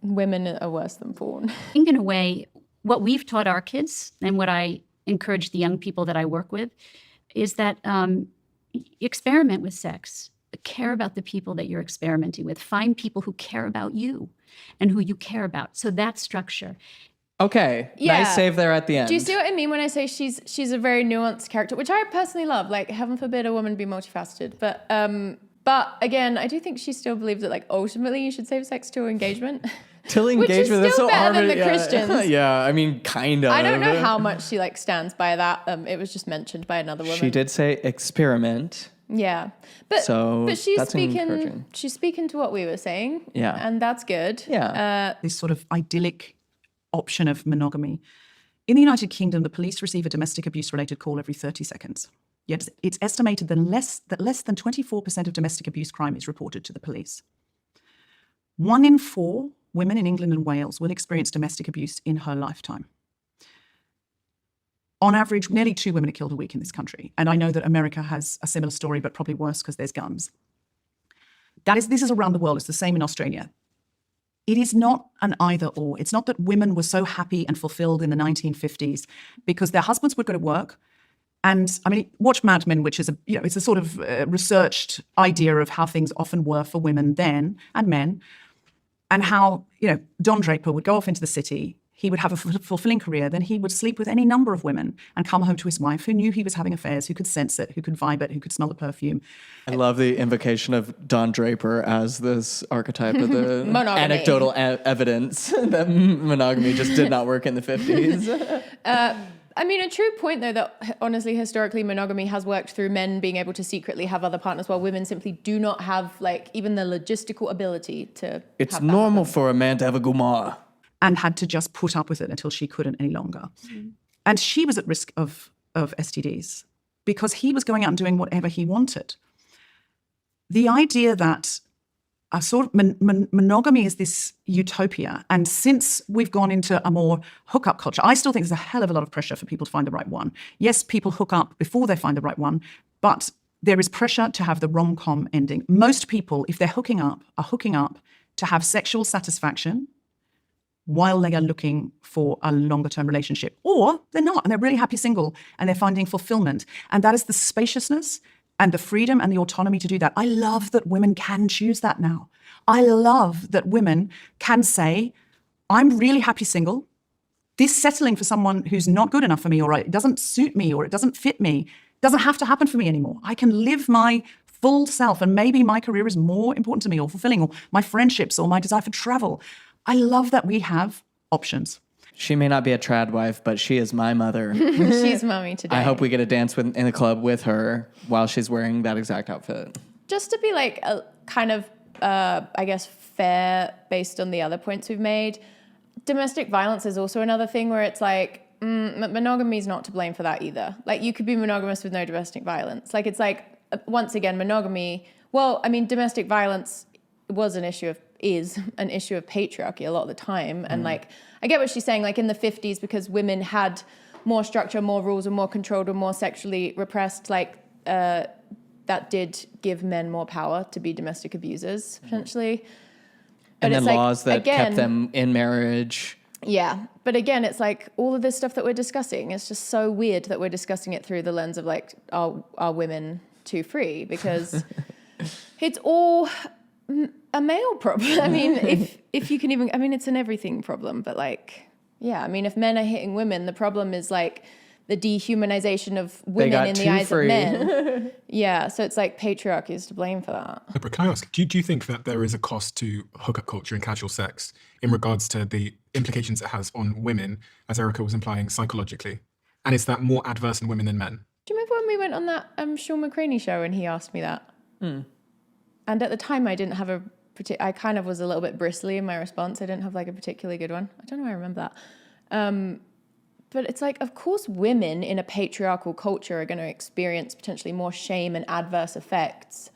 Women are worse than porn. I think in a way, what we've taught our kids and what I encourage the young people that I work with is that experiment with sex. Care about the people that you're experimenting with. Find people who care about you and who you care about. So that structure. Okay. Yeah. Nice save there at the end. Do you see what I mean when I say she's a very nuanced character, which I personally love. Like, heaven forbid a woman be multifaceted. But again, I do think she still believes that like ultimately you should save sex till engagement. Till engagement, which is still better than the yeah. Christians. Yeah, I mean, kind of. I don't know how much she like stands by that. It was just mentioned by another woman. She did say experiment. Yeah, but she's that's speaking. encouraging. She's speaking to what we were saying. Yeah, and that's good. Yeah, this sort of idyllic option of monogamy. In the United Kingdom, the police receive a domestic abuse-related call every 30 seconds. Yet it's estimated that less than 24% of domestic abuse crime is reported to the police. 1 in 4 women in England and Wales will experience domestic abuse in her lifetime. On average, nearly 2 women are killed a week in this country. And I know that America has a similar story, but probably worse because there's guns. This is around the world. It's the same in Australia. It is not an either or. It's not that women were so happy and fulfilled in the 1950s because their husbands would go to work. And I mean, watch Mad Men, which is it's a sort of researched idea of how things often were for women then and men, and how Don Draper would go off into the city. He would have a fulfilling career. Then he would sleep with any number of women and come home to his wife who knew he was having affairs, who could sense it, who could vibe it, who could smell the perfume. I love the invocation of Don Draper as this archetype of the anecdotal evidence that monogamy just did not work in the 50s. I mean, a true point, though, that honestly, historically, monogamy has worked through men being able to secretly have other partners while women simply do not have, like, even the logistical ability to It's have that normal happen. for a man to have a gumar. And had to just put up with it until she couldn't any longer. And she was at risk of STDs because he was going out and doing whatever he wanted. The idea that a sort of monogamy is this utopia. And since we've gone into a more hookup culture, I still think there's a hell of a lot of pressure for people to find the right one. Yes, people hook up before they find the right one, but there is pressure to have the rom-com ending. Most people, if they're hooking up, are hooking up to have sexual satisfaction while they are looking for a longer-term relationship. Or they're not, and they're really happy single, and they're finding fulfillment. And that is the spaciousness and the freedom and the autonomy to do that. I love that women can choose that now. I love that women can say, I'm really happy single. This settling for someone who's not good enough for me, or it doesn't suit me, or it doesn't fit me, doesn't have to happen for me anymore. I can live my full self, and maybe my career is more important to me, or fulfilling, or my friendships, or my desire for travel. I love that we have options. She may not be a trad wife, but she is my mother. She's mommy today. I hope we get a dance in the club with her while she's wearing that exact outfit. Just to be like a kind of, I guess, fair based on the other points we've made, domestic violence is also another thing where it's like, monogamy is not to blame for that either. Like, you could be monogamous with no domestic violence. Like, it's like, once again, monogamy, well, I mean, domestic violence is an issue of patriarchy a lot of the time. And like, I get what she's saying, like in the 50s, because women had more structure, more rules, and more controlled, or more sexually repressed, like that did give men more power to be domestic abusers, potentially. But And then it's laws like, that kept them in marriage. Yeah. But again, it's like all of this stuff that we're discussing, it's just so weird that we're discussing it through the lens of like, are women too free? Because it's all a male problem. I mean, if you can even, I mean, it's an everything problem, but like, yeah, I mean, if men are hitting women, the problem is like the dehumanization of women in the eyes of men. Yeah, so it's like patriarchy is to blame for that. But can I ask, do you think that there is a cost to hookup culture and casual sex in regards to the implications it has on women, as Erica was implying, psychologically? And is that more adverse in women than men? Do you remember when we went on that Sean McCraney show and he asked me that? And at the time, I didn't have I kind of was a little bit bristly in my response. I didn't have like a particularly good one. I don't know why I remember that. But it's like, of course, women in a patriarchal culture are going to experience potentially more shame and adverse effects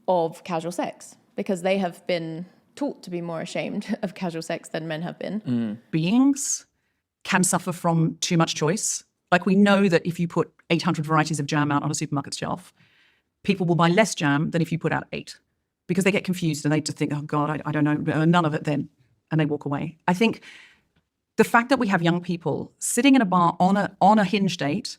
of casual sex because they have been taught to be more ashamed of casual sex than men have been. Beings can suffer from too much choice. Like, we know that if you put 800 varieties of jam out on a supermarket shelf, people will buy less jam than if you put out 8 because they get confused and they just think, oh God, I don't know, none of it then. And they walk away. I think the fact that we have young people sitting in a bar on a Hinge date,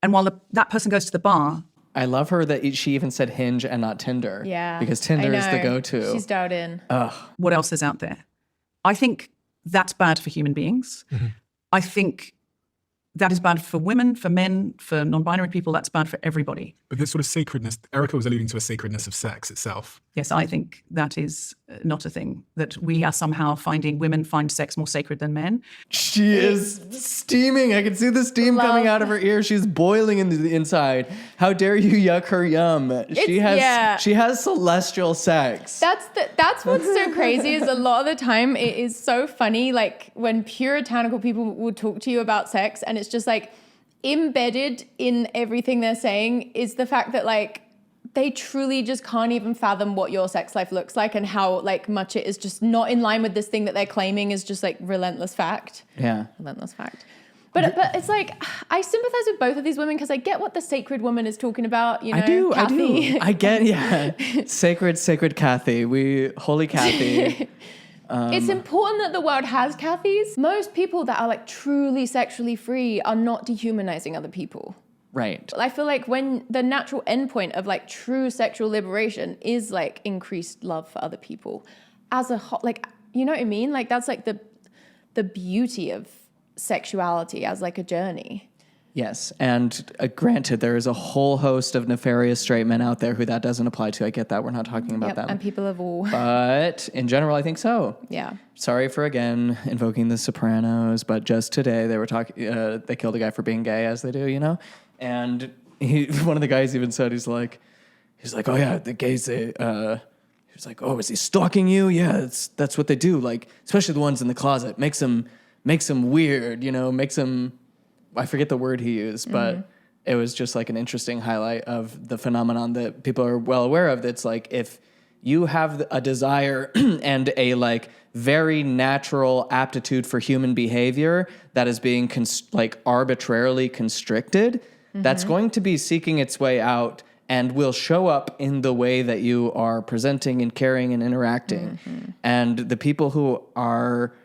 and while that person goes to the bar. I love her that she even said Hinge and not Tinder. Yeah. Because Tinder is the go-to. She's dialed in. What else is out there? I think that's bad for human beings. Mm-hmm. I think that is bad for women, for men, for non-binary people. That's bad for everybody. But this sort of sacredness, Erica was alluding to a sacredness of sex itself. Yes, I think that is not a thing, that we are somehow finding women find sex more sacred than men. She is steaming. I can see the steam coming out of her ear. She's boiling in the inside. How dare you yuck her yum? She has celestial sex. That's what's so crazy is a lot of the time it is so funny, like when puritanical people will talk to you about sex and it's just like embedded in everything they're saying is the fact that like they truly just can't even fathom what your sex life looks like and how like much it is just not in line with this thing that they're claiming is just like relentless fact. Yeah. Relentless fact. But it's like, I sympathize with both of these women because I get what the sacred woman is talking about, you know, I do. I get, yeah. Sacred Kathy. Holy Kathy. It's important that the world has Kathys. Most people that are like truly sexually free are not dehumanizing other people. Right. I feel like when the natural endpoint of like true sexual liberation is like increased love for other people as a like, you know what I mean? Like that's like the beauty of sexuality as like a journey. Yes, and granted, there is a whole host of nefarious straight men out there who that doesn't apply to. I get that. We're not talking about them. And people of all. But in general, I think so. Yeah. Sorry for, again, invoking The Sopranos, but just today they were talking, they killed a guy for being gay, as they do, you know? And one of the guys even said, he's like, oh yeah, the gays, he was like, oh, is he stalking you? Yeah, that's what they do. Like, especially the ones in the closet. Makes them weird, you know, makes them... I forget the word he used, but it was just like an interesting highlight of the phenomenon that people are well aware of. That's like, if you have a desire and a like very natural aptitude for human behavior that is being like arbitrarily constricted, that's going to be seeking its way out and will show up in the way that you are presenting and caring and interacting. And the people who are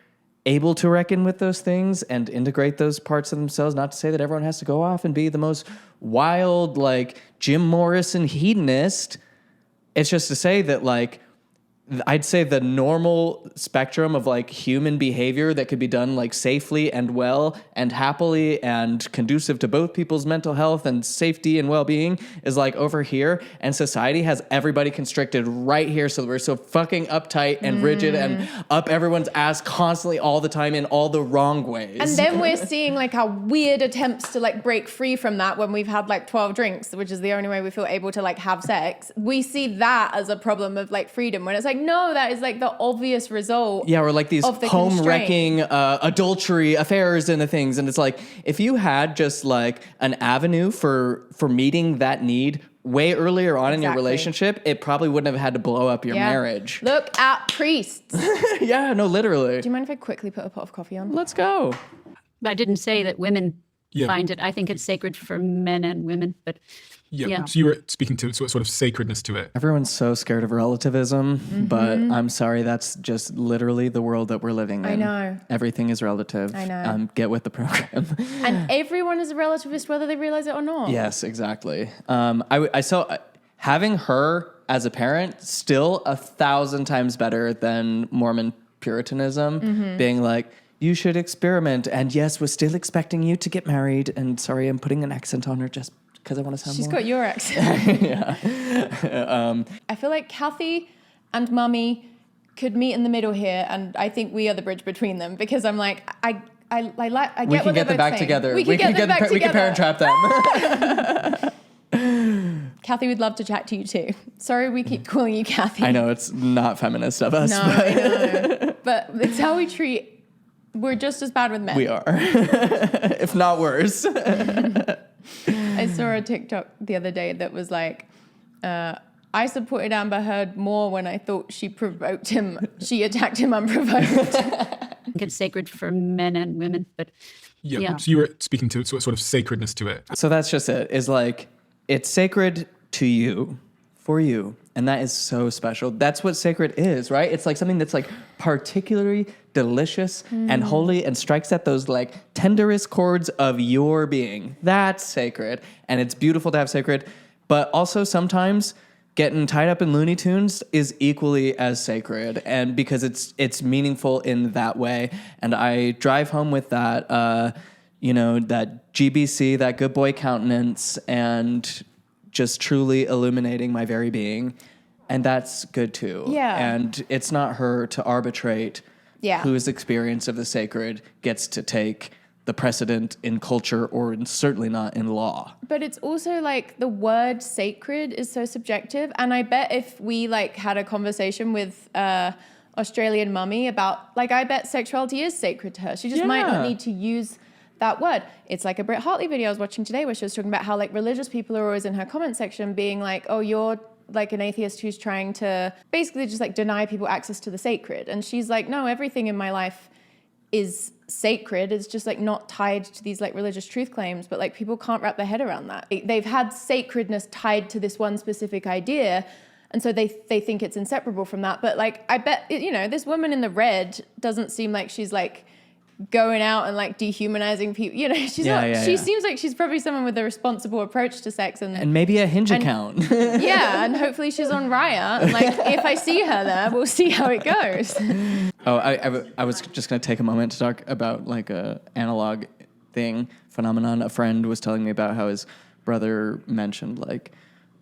able to reckon with those things and integrate those parts of themselves, not to say that everyone has to go off and be the most wild, like Jim Morrison hedonist. It's just to say that, like, I'd say the normal spectrum of like human behavior that could be done like safely and well and happily and conducive to both people's mental health and safety and well-being is like over here, and society has everybody constricted right here. So we're so fucking uptight and rigid and up everyone's ass constantly all the time in all the wrong ways. And then we're seeing like our weird attempts to like break free from that when we've had like 12 drinks, which is the only way we feel able to like have sex. We see that as a problem of like freedom, when it's like, no, that is like the obvious result. Yeah, or like these of the home-wrecking adultery affairs and the things. And it's like, if you had just like an avenue for meeting that need way earlier on in your relationship, it probably wouldn't have had to blow up your marriage. Look at priests. Yeah, no, literally. Do you mind if I quickly put a pot of coffee on? Let's go. I didn't say that women Yeah. find it. I think it's sacred for men and women, but Yeah. So you were speaking to sort of sacredness to it. Everyone's so scared of relativism, but I'm sorry, that's just literally the world that we're living in. I know. Everything is relative. I know. Get with the program. And everyone is a relativist, whether they realize it or not. Yes, exactly. I saw having her as a parent still 1,000 times better than Mormon Puritanism, being like, you should experiment. And yes, we're still expecting you to get married. And sorry, I'm putting an accent on her just because I want to sound She's more. got your accent. Yeah. I feel like Kathy and Mummy could meet in the middle here, and I think we are the bridge between them, because I'm like, I get We what can they're get them both back saying. together. We can get them back We can together. parent trap them. Kathy would love to chat to you too. Sorry we keep calling you Kathy. I know it's not feminist of us. No, but I know. But it's how we treat. We're just as bad with men. we are, if not worse. I saw a TikTok the other day that was like, I supported Amber Heard more when I thought she provoked him. She attacked him unprovoked. I think it's sacred for men and women, but Yeah. So you were speaking to sort of sacredness to it. So that's just it. Is like, it's sacred to you, for you. And that is so special. That's what sacred is, right? It's like something that's like particularly delicious and holy and strikes at those like tenderest chords of your being. That's sacred. And it's beautiful to have sacred. But also sometimes getting tied up in Looney Tunes is equally as sacred, and because it's meaningful in that way. And I drive home with that, that GBC, that good boy countenance, and just truly illuminating my very being. And that's good too. Yeah. And it's not her to arbitrate Yeah. whose experience of the sacred gets to take the precedent in culture, or certainly not in law. But it's also like the word sacred is so subjective. And I bet if we like had a conversation with Australian Mummy about, like, I bet sexuality is sacred to her. She just might not need to use that word. It's like a Britt Hartley video I was watching today where she was talking about how like religious people are always in her comment section being like, oh, you're like an atheist who's trying to basically just like deny people access to the sacred. And she's like, no, everything in my life is sacred. It's just like not tied to these like religious truth claims, but like people can't wrap their head around that. They've had sacredness tied to this one specific idea, and so they think it's inseparable from that. But like, I bet, this woman in the red doesn't seem like she's like going out and like dehumanizing people. She's not. She seems like she's probably someone with a responsible approach to sex and maybe a Hinge account. Yeah, and hopefully she's on Raya. And like, if I see her there, we'll see how it goes. Oh, I was just going to take a moment to talk about like a analog phenomenon. A friend was telling me about how his brother mentioned, like,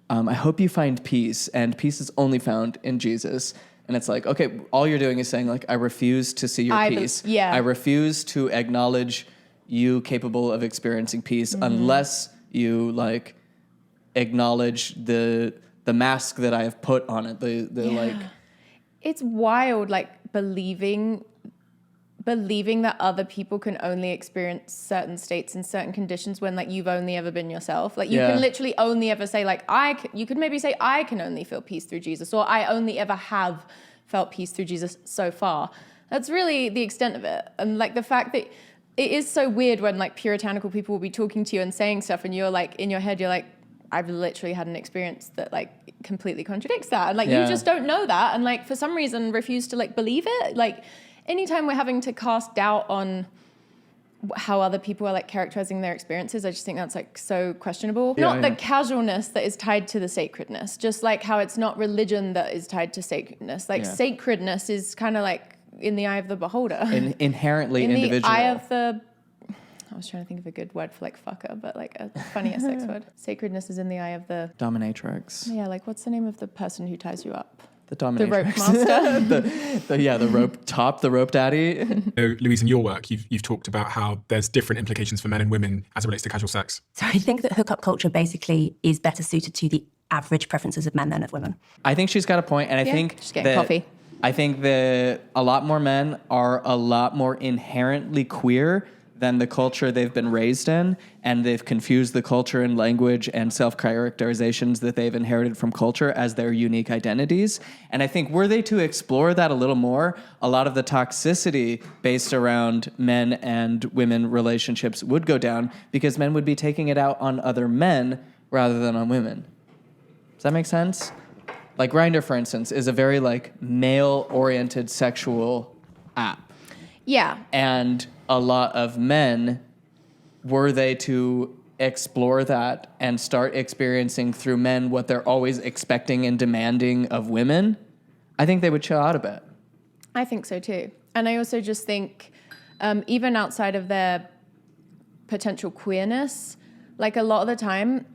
I hope you find peace, and peace is only found in Jesus. And it's like, okay, all you're doing is saying, like, I refuse to see your peace. I refuse to acknowledge you capable of experiencing peace unless you, like, acknowledge the mask that I have put on it. Like, it's wild, like, believing that other people can only experience certain states in certain conditions when, like, you've only ever been yourself. Like, you can literally only ever say, like, you could maybe say, I can only feel peace through Jesus, or I only ever have felt peace through Jesus so far. That's really the extent of it. And, like, the fact that it is so weird when, like, puritanical people will be talking to you and saying stuff, and you're, like, in your head, you're like, I've literally had an experience that, like, completely contradicts that. And, like, you just don't know that. And, like, for some reason refuse to, like, believe it. Like, anytime we're having to cast doubt on how other people are, like, characterizing their experiences, I just think that's, like, so questionable. Not the casualness that is tied to the sacredness, just like how it's not religion that is tied to sacredness. Like, sacredness is kind of like in the eye of the beholder. Inherently in individual. The eye of the... I was trying to think of a good word for, like, fucker, but, like, a funnier sex word. Sacredness is in the eye of the... dominatrix. Yeah, like, what's the name of the person who ties you up? The dominatrix. The rope master. the rope top, the rope daddy. So, Louise, in your work, you've talked about how there's different implications for men and women as it relates to casual sex. So I think that hookup culture basically is better suited to the average preferences of men than of women. I think she's got a point, and I think just getting coffee. I think that a lot more men are a lot more inherently queer than the culture they've been raised in, and they've confused the culture and language and self-characterizations that they've inherited from culture as their unique identities. And I think were they to explore that a little more, a lot of the toxicity based around men and women relationships would go down, because men would be taking it out on other men rather than on women. Does that make sense? Like, Grindr, for instance, is a very, like, male-oriented sexual app. Yeah. And a lot of men, were they to explore that and start experiencing through men what they're always expecting and demanding of women, I think they would chill out a bit. I think so too. And I also just think, even outside of their potential queerness, like, a lot of the time,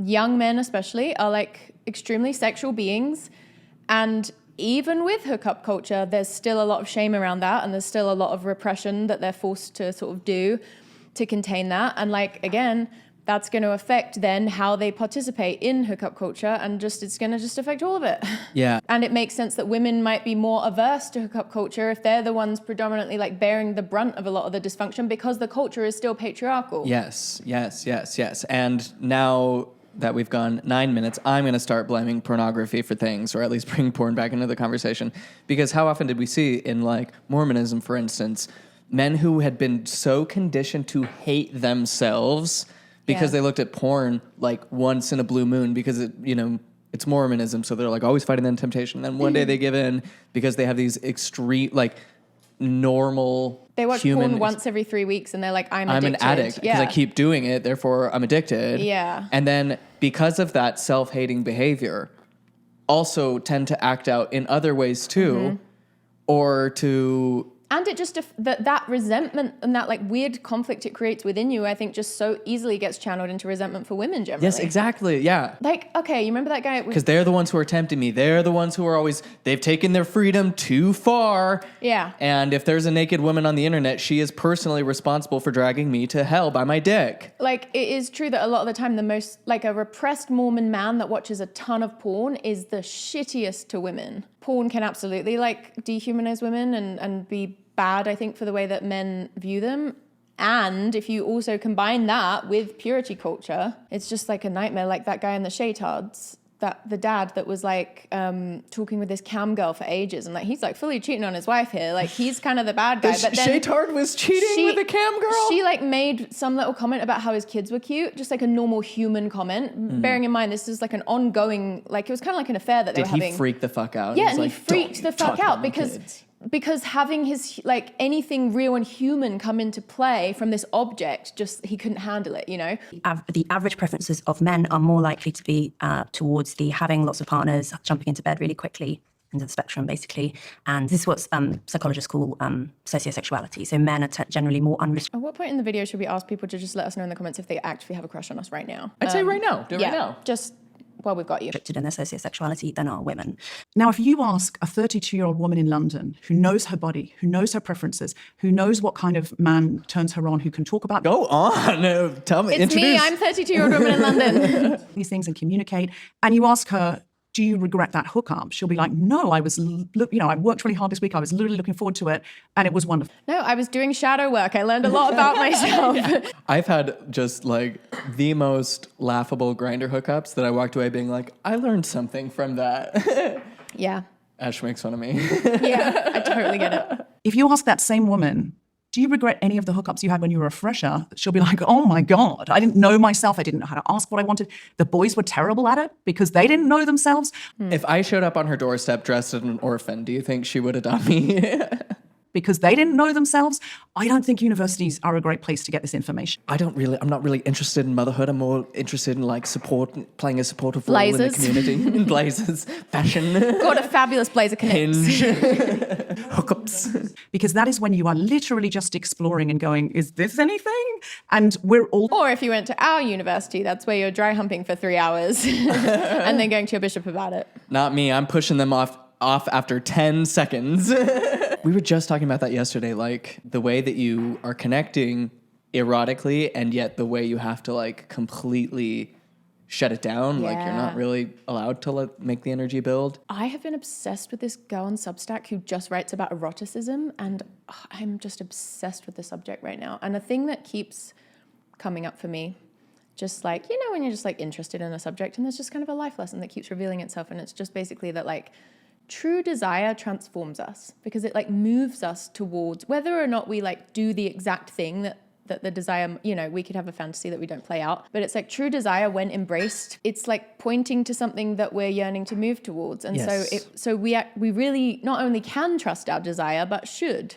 young men especially are, like, extremely sexual beings, and even with hookup culture, there's still a lot of shame around that, and there's still a lot of repression that they're forced to sort of do to contain that. And, like, again, that's going to affect then how they participate in hookup culture, and it's going to just affect all of it. Yeah. And it makes sense that women might be more averse to hookup culture if they're the ones predominantly, like, bearing the brunt of a lot of the dysfunction, because the culture is still patriarchal. Yes. And now that we've gone 9 minutes, I'm going to start blaming pornography for things, or at least bring porn back into the conversation. Because how often did we see in, like, Mormonism, for instance, men who had been so conditioned to hate themselves because they looked at porn, like, once in a blue moon, because it's Mormonism, so they're, like, always fighting that temptation. And then one day they give in because they have these extreme, like, normal... They watch porn once every 3 weeks, and they're like, I'm addicted. I'm an addict because I keep doing it, therefore I'm addicted. Yeah. And then because of that self-hating behavior, also tend to act out in other ways too, or to... And it just, that resentment and that, like, weird conflict it creates within you, I think just so easily gets channeled into resentment for women generally. Yes, exactly, yeah. Like, okay, you remember that guy? Because they're the ones who are tempting me. They're the ones who are always, they've taken their freedom too far. Yeah. And if there's a naked woman on the internet, she is personally responsible for dragging me to hell by my dick. Like, it is true that a lot of the time the most, like, a repressed Mormon man that watches a ton of porn is the shittiest to women. Porn can absolutely, like, dehumanize women and be bad, I think, for the way that men view them. And if you also combine that with purity culture, it's just like a nightmare. Like that guy in the Shaytards, the dad that was, like, talking with this cam girl for ages, and, like, he's, like, fully cheating on his wife here. Like, he's kind of the bad guy. But then Shaytard was cheating with a cam girl? She, like, made some little comment about how his kids were cute, just like a normal human comment. Bearing in mind, this is, like, an ongoing, like, it was kind of like an affair that they were having. Did he freak the fuck out? Yeah, and he freaked the fuck out because having his, like, anything real and human come into play from this object, just, he couldn't handle it, you know? The average preferences of men are more likely to be towards the having lots of partners, jumping into bed really quickly, end of the spectrum, basically. And this is what psychologists call sociosexuality. So men are generally more unrestricted. At what point in the video should we ask people to just let us know in the comments if they actually have a crush on us right now? I'd say right now. Do it right now. Just while we've got you. In their sociosexuality than are women. Now, if you ask a 32-year-old woman in London who knows her body, who knows her preferences, who knows what kind of man turns her on, who can talk about Go on. Tell me. It's introduce. me. I'm 32-year-old woman in London. these things and communicate, and you ask her, do you regret that hookup? She'll be like, no, I worked really hard this week. I was literally looking forward to it, and it was wonderful. No, I was doing shadow work. I learned a lot about myself. I've had just like the most laughable grinder hookups that I walked away being like, I learned something from that. Yeah. Ash makes fun of me. Yeah, I totally get it. If you ask that same woman, do you regret any of the hookups you had when you were a fresher? She'll be like, oh my God, I didn't know myself. I didn't know how to ask what I wanted. The boys were terrible at it because they didn't know themselves. If I showed up on her doorstep dressed as an orphan, do you think she would adopt me? Because they didn't know themselves. I don't think universities are a great place to get this information. I'm not really interested in motherhood. I'm more interested in like playing a supportive role in the Blazers. community. In blazers, fashion, Got a fabulous blazer connects. hinge, hookups. Because that is when you are literally just exploring and going, is this anything? And we're all... Or if you went to our university, that's where you're dry humping for 3 hours and then going to your bishop about it. Not me. I'm pushing them off after 10 seconds. We were just talking about that yesterday, like the way that you are connecting erotically and yet the way you have to like completely shut it down. Like you're not really allowed to make the energy build. I have been obsessed with this girl on Substack who just writes about eroticism, and I'm just obsessed with the subject right now. And a thing that keeps coming up for me, just like, you know, when you're just like interested in a subject and there's just kind of a life lesson that keeps revealing itself, and it's just basically that like true desire transforms us because it like moves us towards whether or not we like do the exact thing that the desire, you know, we could have a fantasy that we don't play out, but it's like true desire when embraced, it's like pointing to something that we're yearning to move towards. And yes. so we really not only can trust our desire, but should.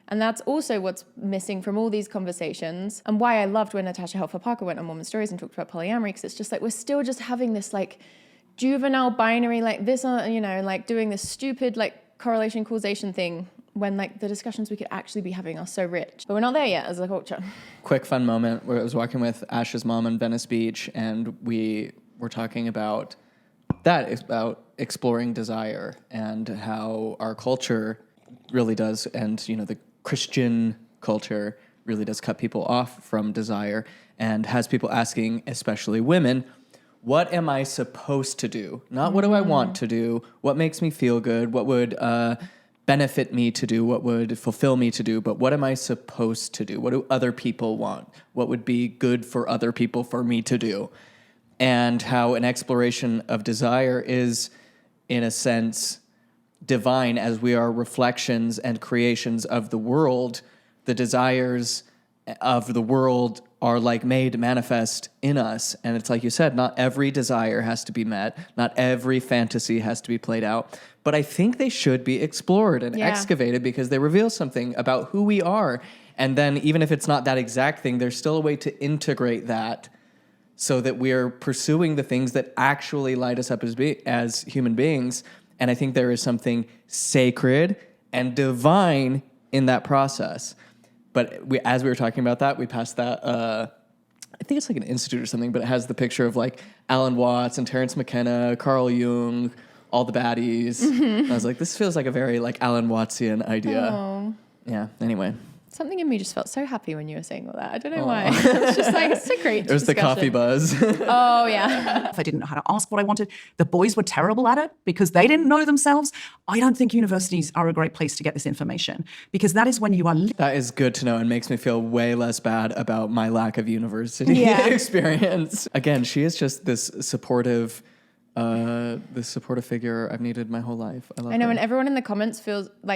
And that's also what's missing from all these conversations, and why I loved when Natasha Helfer-Parker went on Woman Stories and talked about polyamory, because it's just like we're still just having this like juvenile binary, like this, you know, like doing this stupid like correlation causation thing when like the discussions we could actually be having are so rich. But we're not there yet as a culture. Quick fun moment where I was walking with Ash's mom in Venice Beach, and we were talking about exploring desire and how our culture really does, and you know, the Christian culture really does cut people off from desire and has people asking, especially women, what am I supposed to do? Not what do I want to do? What makes me feel good? What would benefit me to do? What would fulfill me to do? But what am I supposed to do? What do other people want? What would be good for other people for me to do? And how an exploration of desire is, in a sense, divine, as we are reflections and creations of the world. The desires of the world are like made manifest in us. And it's like you said, not every desire has to be met. Not every fantasy has to be played out. But I think they should be explored and excavated because they reveal something about who we are. And then even if it's not that exact thing, there's still a way to integrate that so that we're pursuing the things that actually light us up as human beings. And I think there is something sacred and divine in that process. But as we were talking about that, we passed that, I think it's like an institute or something, but it has the picture of like Alan Watts and Terence McKenna, Carl Jung, all the baddies. Mm-hmm. I was like, this feels like a very like Alan Wattsian idea. Oh. Yeah, anyway. Something in me just felt so happy when you were saying all that. I don't know why. It's just like, it's so great. It was the coffee buzz. Oh, yeah. If I didn't know how to ask what I wanted, the boys were terrible at it because they didn't know themselves. I don't think universities are a great place to get this information because that is when you are... That is good to know and makes me feel way less bad about my lack of university experience. Again, she is just this supportive figure I've needed my whole life. I know, her. And everyone in the comments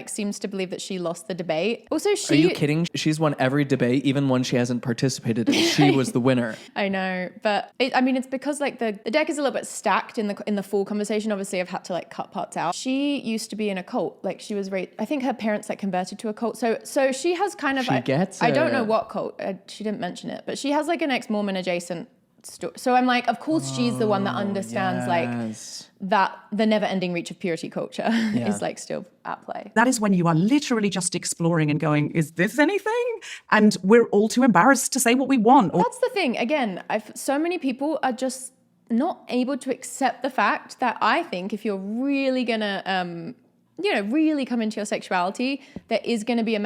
seems to believe that she lost the debate. Also, Are you kidding? She's won every debate, even one she hasn't participated in. She was the winner. I know, but it's because like the deck is a little bit stacked in the full conversation. Obviously, I've had to like cut parts out. She used to be in a cult. Like she was raised. I think her parents like converted to a cult. So she has kind of. She gets I don't it. know what cult. She didn't mention it, but she has like an ex-Mormon adjacent So I'm like, of course she's the one that understands like that the never-ending reach of purity culture is like still at play. That is when you are literally just exploring and going, is this anything? And we're all too embarrassed to say what we want. That's the thing. Again, so many people are just not able to accept the fact that I think if you're really gonna, really come into your sexuality, there is gonna be an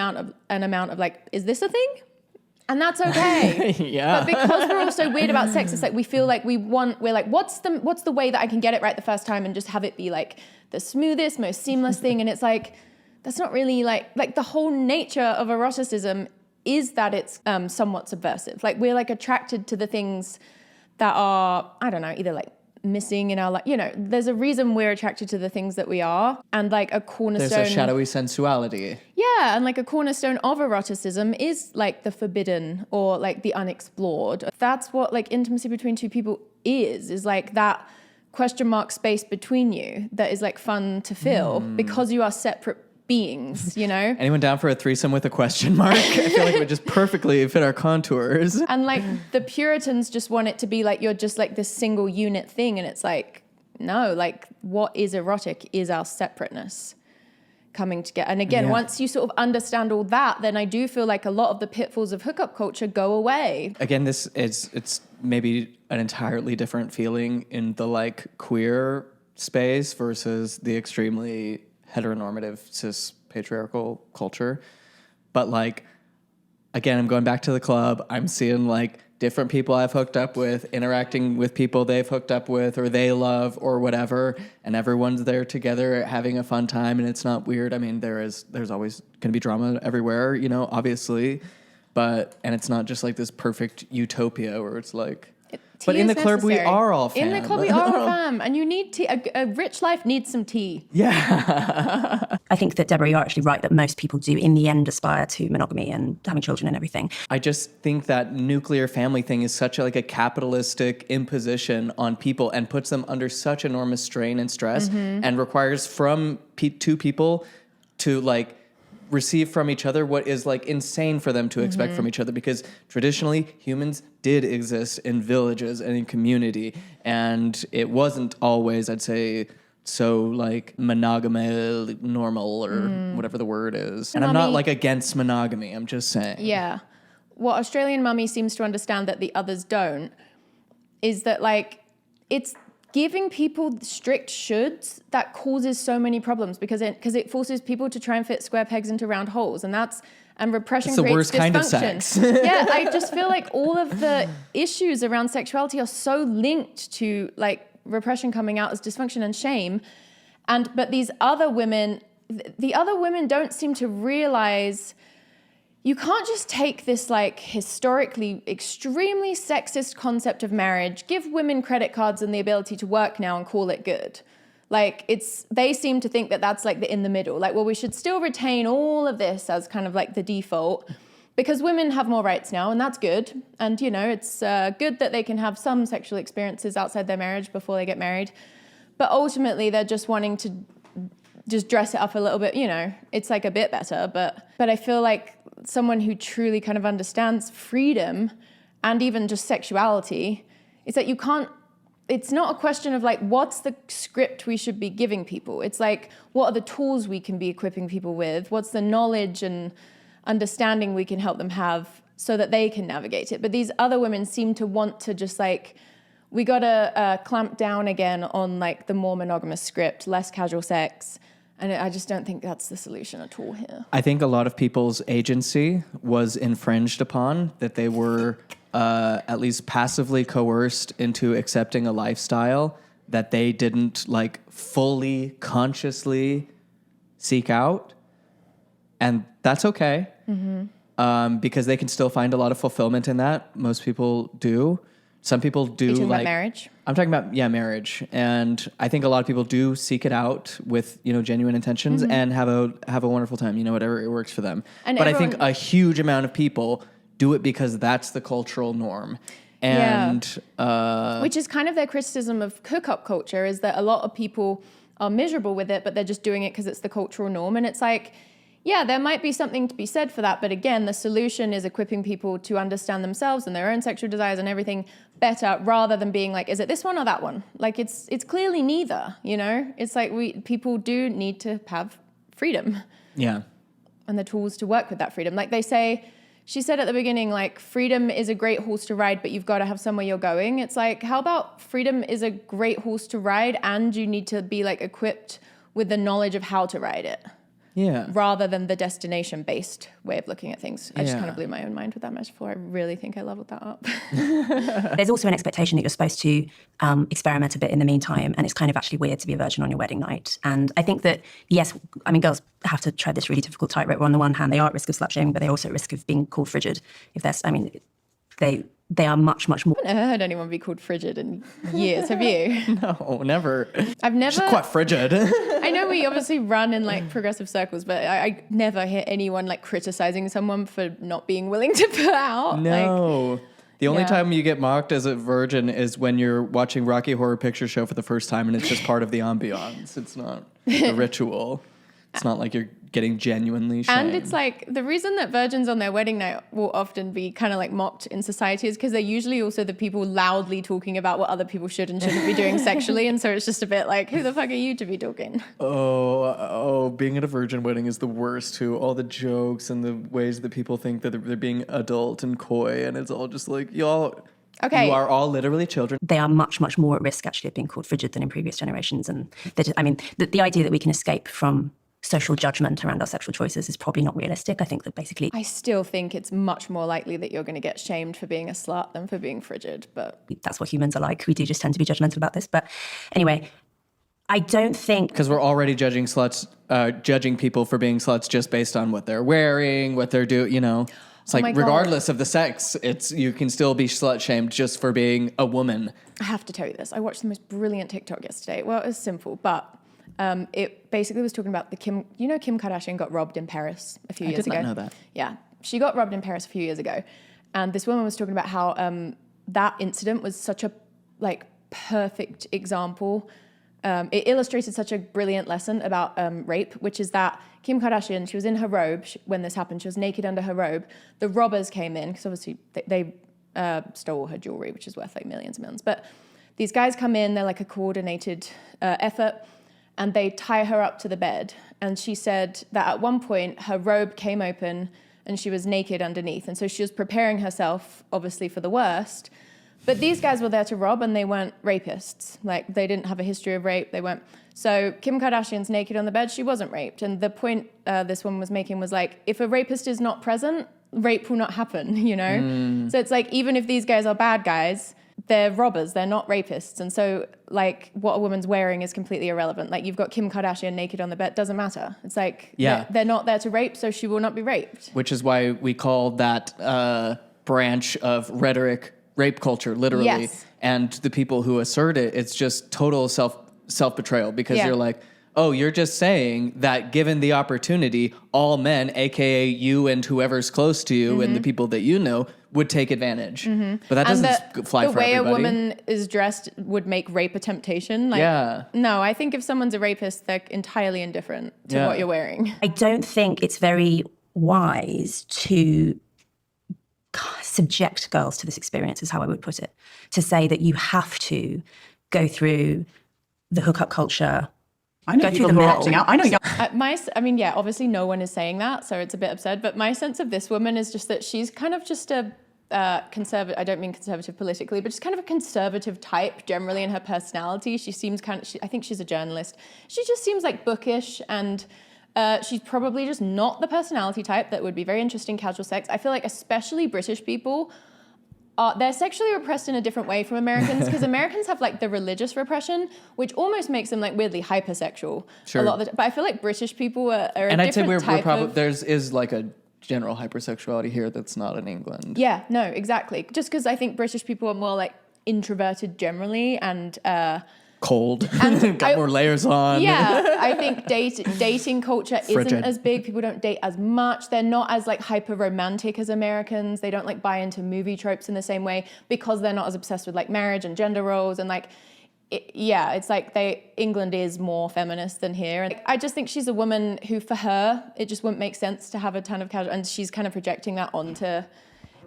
amount of like, is this a thing? And that's okay. Yeah. But because we're all so weird about sex, it's like we feel like we're like, what's the way that I can get it right the first time and just have it be like the smoothest, most seamless thing? And it's like, that's not really like the whole nature of eroticism is that it's somewhat subversive. Like we're like attracted to the things that are, I don't know, either like missing in our life. There's a reason we're attracted to the things that we are, and like a cornerstone. There's a shadowy sensuality. Yeah, and like a cornerstone of eroticism is like the forbidden or like the unexplored. That's what like intimacy between two people is like that question mark space between you that is like fun to fill because you are separate beings, Anyone down for a threesome with a question mark? I feel like it would just perfectly fit our contours. And like the Puritans just want it to be like you're just like this single unit thing, and it's like, no, like what is erotic is our separateness coming together. And again, once you sort of understand all that, then I do feel like a lot of the pitfalls of hookup culture go away. Again, it's maybe an entirely different feeling in the like queer space versus the extremely heteronormative cis patriarchal culture. But like, again, I'm going back to the club. I'm seeing like different people I've hooked up with interacting with people they've hooked up with or they love or whatever, and everyone's there together having a fun time, and it's not weird. I mean, there's always going to be drama everywhere, obviously, and it's not just like this perfect utopia where it's like, but in the club, we are all fam. In the club, we are all fam. And you need tea. A rich life needs some tea. Yeah. I think that, Deborah, you're actually right that most people do in the end aspire to monogamy and having children and everything. I just think that nuclear family thing is such a capitalistic imposition on people and puts them under such enormous strain and stress and requires from two people to like receive from each other what is like insane for them to expect from each other, because traditionally humans did exist in villages and in community, and it wasn't always, I'd say, so like monogamy normal or whatever the word is. And I'm not like against monogamy, I'm just saying. Yeah. What Australian mummy seems to understand that the others don't is that like it's giving people strict shoulds that causes so many problems because it forces people to try and fit square pegs into round holes, and repression it's the creates worst dysfunction. kind of sex. Yeah, I just feel like all of the issues around sexuality are so linked to like repression coming out as dysfunction and shame, but the other women don't seem to realize. You can't just take this like historically extremely sexist concept of marriage, give women credit cards and the ability to work now and call it good. Like they seem to think that that's like the in the middle. Like, well, we should still retain all of this as kind of like the default because women have more rights now, and that's good. And, it's good that they can have some sexual experiences outside their marriage before they get married. But ultimately, they're just wanting to just dress it up a little bit, it's like a bit better. But I feel like someone who truly kind of understands freedom and even just sexuality is that it's not a question of like, what's the script we should be giving people? It's like, what are the tools we can be equipping people with? What's the knowledge and understanding we can help them have so that they can navigate it? But these other women seem to want to just like, we gotta clamp down again on like the more monogamous script, less casual sex. And I just don't think that's the solution at all here. I think a lot of people's agency was infringed upon, that they were at least passively coerced into accepting a lifestyle that they didn't like fully consciously seek out. And that's okay, because they can still find a lot of fulfillment in that. Most people do. Some people do. You're talking about marriage? I'm talking about, marriage. And I think a lot of people do seek it out with, genuine intentions and have a wonderful time, whatever works for them. But I think a huge amount of people do it because that's the cultural norm. And which is kind of their criticism of hookup culture, is that a lot of people are miserable with it, but they're just doing it because it's the cultural norm. And it's like, Yeah, there might be something to be said for that. But again, the solution is equipping people to understand themselves and their own sexual desires and everything better, rather than being like, is it this one or that one? Like, it's clearly neither, you know? It's like people do need to have freedom. Yeah. And the tools to work with that freedom. Like she said at the beginning, like, freedom is a great horse to ride, but you've got to have somewhere you're going. It's like, how about freedom is a great horse to ride and you need to be like equipped with the knowledge of how to ride it? Yeah. Rather than the destination-based way of looking at things. I just Yeah. kind of blew my own mind with that metaphor. I really think I leveled that up. There's also an expectation that you're supposed to experiment a bit in the meantime, and it's kind of actually weird to be a virgin on your wedding night. And I think that, yes, I mean, girls have to tread this really difficult tightrope. On the one hand, they are at risk of slut shaming, but they're also at risk of being called frigid. If there's, I mean, they are much, much more. I haven't heard anyone be called frigid in years, have you? No, never. I've never. She's quite frigid. I know we obviously run in like progressive circles, but I never hear anyone like criticizing someone for not being willing to put out. No. Like, the only yeah. time you get mocked as a virgin is when you're watching Rocky Horror Picture Show for the first time and it's just part of the ambiance. It's not a ritual. It's not like you're getting genuinely shamed. And it's like the reason that virgins on their wedding night will often be kind of like mocked in society is because they're usually also the people loudly talking about what other people should and shouldn't be doing sexually. And so it's just a bit like, who the fuck are you to be talking? Oh, being at a virgin wedding is the worst too. All the jokes and the ways that people think that they're being adult and coy, and it's all just like, y'all, okay, you are all literally children. They are much, much more at risk actually of being called frigid than in previous generations. And the idea that we can escape from social judgment around our sexual choices is probably not realistic. I think that basically I still think it's much more likely that you're going to get shamed for being a slut than for being frigid, but that's what humans are like. We do just tend to be judgmental about this. But anyway, I don't think... Because we're already judging people for being sluts just based on what they're wearing, what they're doing, you know. It's like, regardless of the sex, you can still be slut shamed just for being a woman. I have to tell you this. I watched the most brilliant TikTok yesterday. Well, it was simple, but it basically was talking about Kim Kardashian got robbed in Paris a few years ago. I did not know that. Yeah. She got robbed in Paris a few years ago. And this woman was talking about how that incident was such a like perfect example. It illustrated such a brilliant lesson about rape, which is that Kim Kardashian, she was in her robe when this happened. She was naked under her robe. The robbers came in because obviously they stole her jewelry, which is worth like millions and millions. But these guys come in, they're like a coordinated effort, and they tie her up to the bed. And she said that at one point her robe came open and she was naked underneath. And so she was preparing herself, obviously, for the worst. But these guys were there to rob and they weren't rapists. Like, they didn't have a history of rape. They weren't. So Kim Kardashian's naked on the bed. She wasn't raped. And the point this woman was making was like, if a rapist is not present, rape will not happen, you know? So it's like, even if these guys are bad guys, they're robbers, they're not rapists. And so, like, what a woman's wearing is completely irrelevant. Like, you've got Kim Kardashian naked on the bed, doesn't matter. It's like, they're not there to rape, so she will not be raped. Which is why we call that branch of rhetoric rape culture, literally. Yes. And the people who assert it, it's just total self-betrayal, because you're like, oh, you're just saying that given the opportunity, all men, aka you and whoever's close to you and the people that you know, would take advantage. But that doesn't fly for everybody. The way a woman is dressed would make rape a temptation. Like, no, I think if someone's a rapist, they're entirely indifferent to what you're wearing. I don't think it's very wise to subject girls to this experience, is how I would put it. To say that you have to go through the hookup culture. I know people who are opting out. I know. Obviously no one is saying that, so it's a bit absurd. But my sense of this woman is just that she's kind of just a conservative. I don't mean conservative politically, but just kind of a conservative type generally in her personality. She seems I think she's a journalist. She just seems like bookish, and she's probably just not the personality type that would be very interested in casual sex. I feel like especially British people, they're sexually repressed in a different way from Americans, because Americans have like the religious repression, which almost makes them like weirdly hypersexual. Sure. A lot of the time. But I feel like British people are and a I'd say different type of... there's like a general hypersexuality here that's not in England. Yeah, no, exactly. Just because I think British people are more like introverted generally and... cold, and got more layers on. Yeah, I think dating culture Frigid. isn't as big. People don't date as much. They're not as like hyper romantic as Americans. They don't like buy into movie tropes in the same way, because they're not as obsessed with like marriage and gender roles. And like it's like England is more feminist than here. And I just think she's a woman who, for her, it just wouldn't make sense to have a ton of casual, and she's kind of projecting that onto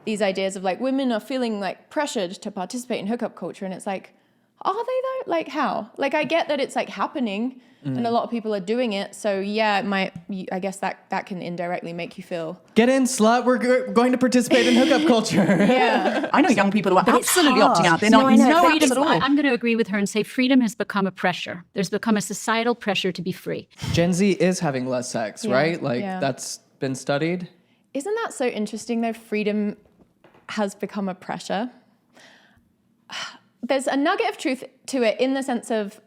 these ideas of like women are feeling like pressured to participate in hookup culture. And it's like, are they though? Like how? Like I get that it's like happening and a lot of people are doing it. So yeah, I guess that can indirectly make you feel. Get in, slut. We're going to participate in hookup culture. Yeah. I know young people who are absolutely opting out. They're not freedom at all. I'm going to agree with her and say freedom has become a pressure. There's become a societal pressure to be free. Gen Z is having less sex, right? Like that's been studied. Isn't that so interesting though? Freedom has become a pressure. There's a nugget of truth to it in the sense of,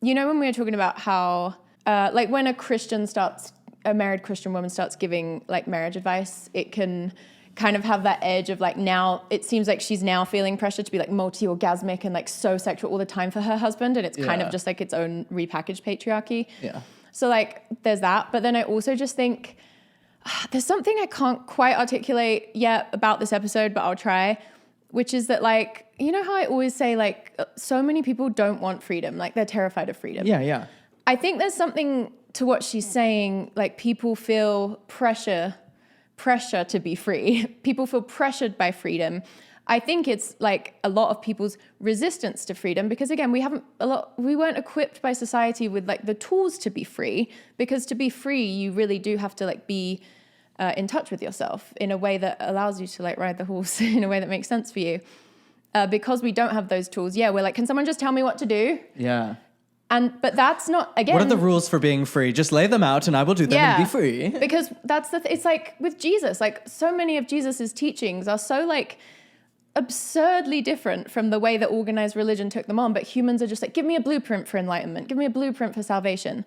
you know, when we were talking about how, like when a married Christian woman starts giving like marriage advice, it can kind of have that edge of like now, it seems like she's now feeling pressure to be like multi-orgasmic and like so sexual all the time for her husband. And it's kind of just like its own repackaged patriarchy. Yeah. So like there's that. But then I also just think there's something I can't quite articulate yet about this episode, but I'll try, which is that like, you know how I always say like so many people don't want freedom, like they're terrified of freedom. Yeah. I think there's something to what she's saying, like people feel pressure to be free. People feel pressured by freedom. I think it's like a lot of people's resistance to freedom because again, we weren't equipped by society with like the tools to be free, because to be free, you really do have to like be in touch with yourself in a way that allows you to like ride the horse in a way that makes sense for you. Because we don't have those tools. Yeah, we're like, can someone just tell me what to do? Yeah. But that's not, again. What are the rules for being free? Just lay them out and I will do them and be free. Because that's it's like with Jesus, like so many of Jesus's teachings are so like absurdly different from the way that organized religion took them on. But humans are just like, give me a blueprint for enlightenment. Give me a blueprint for salvation.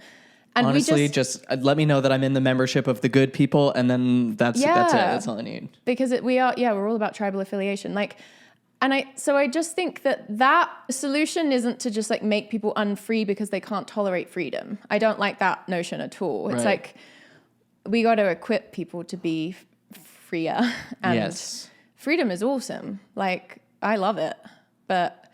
And honestly, just let me know that I'm in the membership of the good people, and then that's it. That's all I need. Because we're all about tribal affiliation. Like, so I just think that solution isn't to just like make people unfree because they can't tolerate freedom. I don't like that notion at all. It's like we got to equip people to be freer, and freedom is awesome. Like I love it, but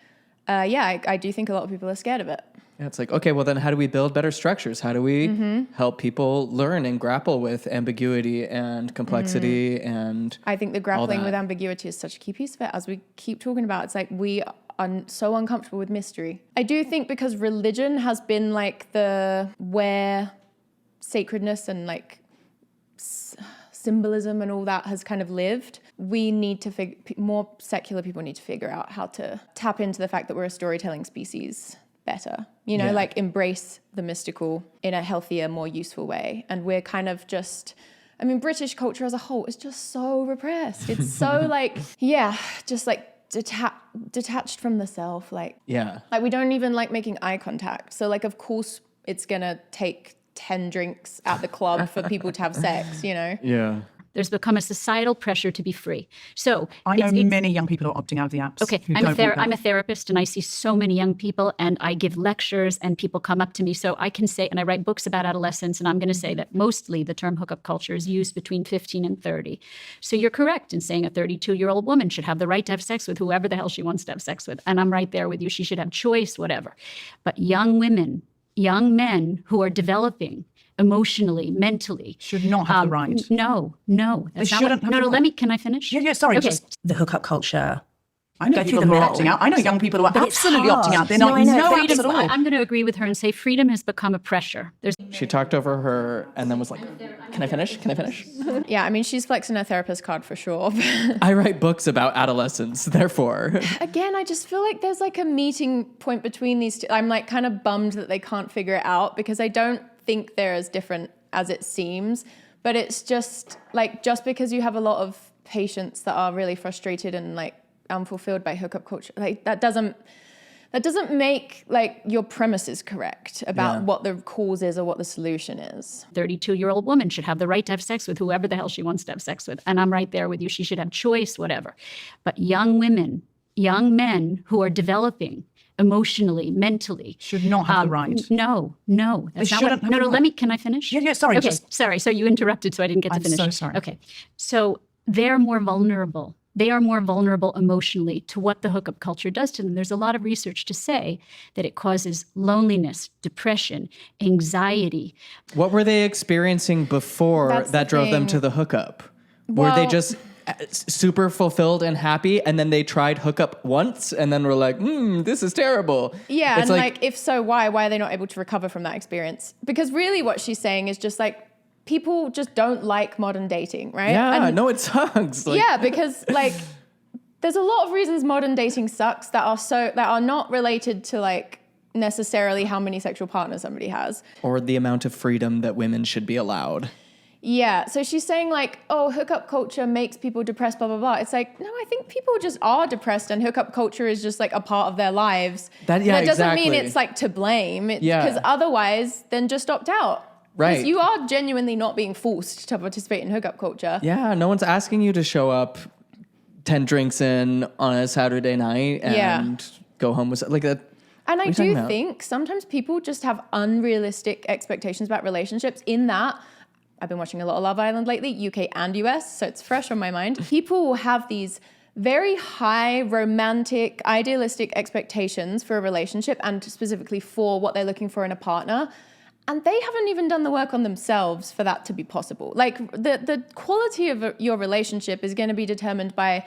I do think a lot of people are scared of it. Yeah, it's like, okay, well then how do we build better structures? How do we help people learn and grapple with ambiguity and complexity and I think the grappling with ambiguity is such a key piece of it. As we keep talking about, it's like we are so uncomfortable with mystery. I do think because religion has been like where sacredness and like symbolism and all that has kind of lived, we need to more secular people need to figure out how to tap into the fact that we're a storytelling species better, like embrace the mystical in a healthier, more useful way. And we're kind of British culture as a whole is just so repressed. It's so like, just like detached from the self. Like we don't even like making eye contact. So like, of course it's going to take 10 drinks at the club for people to have sex, Yeah. There's become a societal pressure to be free. So I know many young people who are opting out of the apps. Okay, I'm a therapist and I see so many young people and I give lectures and people come up to me. So I can say, and I write books about adolescence, and I'm going to say that mostly the term hookup culture is used between 15 and 30. So you're correct in saying a 32-year-old woman should have the right to have sex with whoever the hell she wants to have sex with. And I'm right there with you. She should have choice, whatever. But young women, young men who are developing emotionally, mentally. Should not have the right. No. They shouldn't have the right. Can I finish? Yeah, sorry. Okay. The hookup culture. I know people who are opting out. I know young people who are absolutely opting out. They're not freedom at all. I'm going to agree with her and say freedom has become a pressure. She talked over her and then was like, can I finish? Yeah, she's flexing her therapist card for sure. I write books about adolescence, therefore. Again, I just feel like there's like a meeting point between these two. I'm like kind of bummed that they can't figure it out because I don't think they're as different as it seems. But it's just like, just because you have a lot of patients that are really frustrated and like unfulfilled by hookup culture, like that doesn't make like your premises correct about what the cause is or what the solution is. 32-year-old woman should have the right to have sex with whoever the hell she wants to have sex with. And I'm right there with you. She should have choice, whatever. But young women, young men who are developing emotionally, mentally. Should not have the right. No. They shouldn't have the right. Can I finish? Yeah, sorry. Sorry. So you interrupted, so I didn't get to finish. I'm so sorry. Okay. So they're more vulnerable they are more vulnerable emotionally to what the hookup culture does to them. There's a lot of research to say that it causes loneliness, depression, anxiety. What were they experiencing before that drove them to the hookup? Were they just super fulfilled and happy, and then they tried hookup once and then were like, this is terrible? Yeah, it's and like if so, why are they not able to recover from that experience? Because really what she's saying is just like, people just don't like modern dating, right? Yeah, no, it sucks. Yeah, because like there's a lot of reasons modern dating sucks that are not related to like necessarily how many sexual partners somebody has. Or the amount of freedom that women should be allowed. Yeah, so she's saying like, oh, hookup culture makes people depressed, blah, blah, blah. It's like, no, I think people just are depressed and hookup culture is just like a part of their lives. That doesn't mean it's like to blame. Because otherwise, then just opt out. Right. Because you are genuinely not being forced to participate in hookup culture. Yeah, no one's asking you to show up 10 drinks in on a Saturday night and go home with like that. And I do think sometimes people just have unrealistic expectations about relationships in that. I've been watching a lot of Love Island lately, UK and US, so it's fresh on my mind. People will have these very high romantic, idealistic expectations for a relationship and specifically for what they're looking for in a partner. And they haven't even done the work on themselves for that to be possible. Like the quality of your relationship is going to be determined by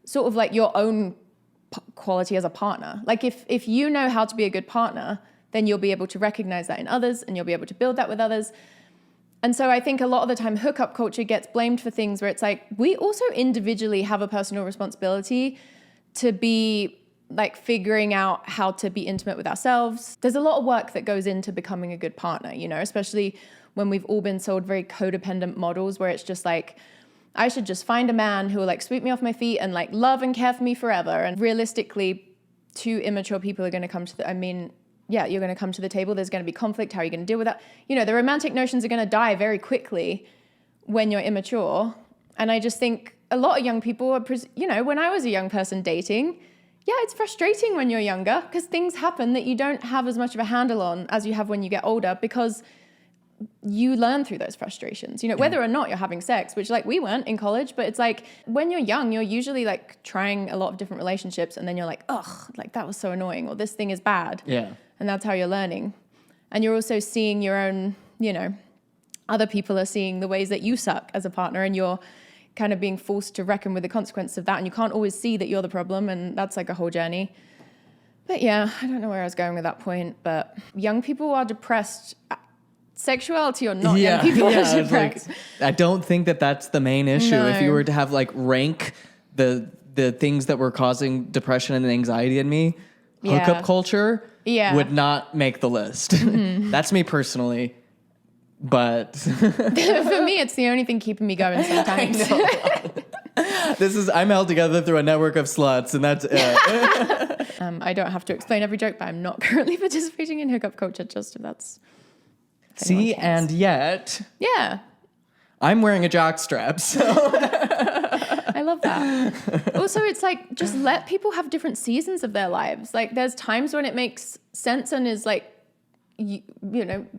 sort of like your own quality as a partner. Like if you know how to be a good partner, then you'll be able to recognize that in others and you'll be able to build that with others. And so I think a lot of the time hookup culture gets blamed for things where it's like, we also individually have a personal responsibility to be like figuring out how to be intimate with ourselves. There's a lot of work that goes into becoming a good partner, you know, especially when we've all been sold very codependent models where it's just like, I should just find a man who will like sweep me off my feet and like love and care for me forever. And realistically, two immature people are going to come to you're going to come to the table. There's going to be conflict. How are you going to deal with that? You know, the romantic notions are going to die very quickly when you're immature. And I just think a lot of young people are, when I was a young person dating, it's frustrating when you're younger because things happen that you don't have as much of a handle on as you have when you get older because you learn through those frustrations, whether or not you're having sex, which like we weren't in college, but it's like when you're young, you're usually like trying a lot of different relationships and then you're like, ugh, like that was so annoying or this thing is bad. Yeah. And that's how you're learning. And you're also seeing your own, other people are seeing the ways that you suck as a partner and you're kind of being forced to reckon with the consequences of that. And you can't always see that you're the problem. And that's like a whole journey. But yeah, I don't know where I was going with that point, but young people are depressed. Sexuality or not, young people are depressed. Like, I don't think that that's the main issue. No. If you were to have like rank the things that were causing depression and anxiety in me, hookup culture would not make the list. Mm-hmm. That's me personally. But for me, it's the only thing keeping me going sometimes. I'm held together through a network of sluts, and that's it. I don't have to explain every joke, but I'm not currently participating in hookup culture, just if that's... See, and yet... Yeah. I'm wearing a jockstrap, so... I love that. Also, it's like, just let people have different seasons of their lives. Like, there's times when it makes sense and is like,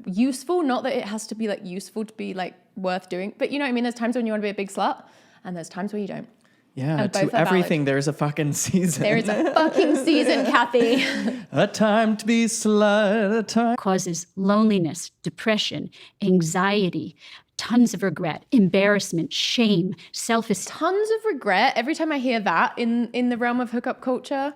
useful. Not that it has to be like useful to be like worth doing, but you know what I mean? There's times when you want to be a big slut and there's times where you don't. Yeah, to everything, there's a fucking season. There is a fucking season, Kathy. A time to be slut, a time. Causes loneliness, depression, anxiety, tons of regret, embarrassment, shame, self-esteem. Tons of regret. Every time I hear that in the realm of hookup culture,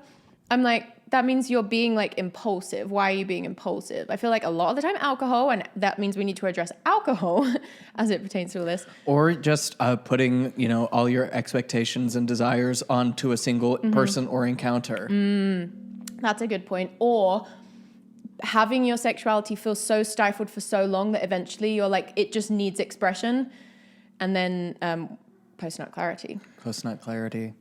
I'm like, that means you're being like impulsive. Why are you being impulsive? I feel like a lot of the time alcohol, and that means we need to address alcohol as it pertains to all this. Or just putting, all your expectations and desires onto a single person or encounter. That's a good point. Or having your sexuality feel so stifled for so long that eventually you're like, it just needs expression. And then postnut clarity. Postnut clarity.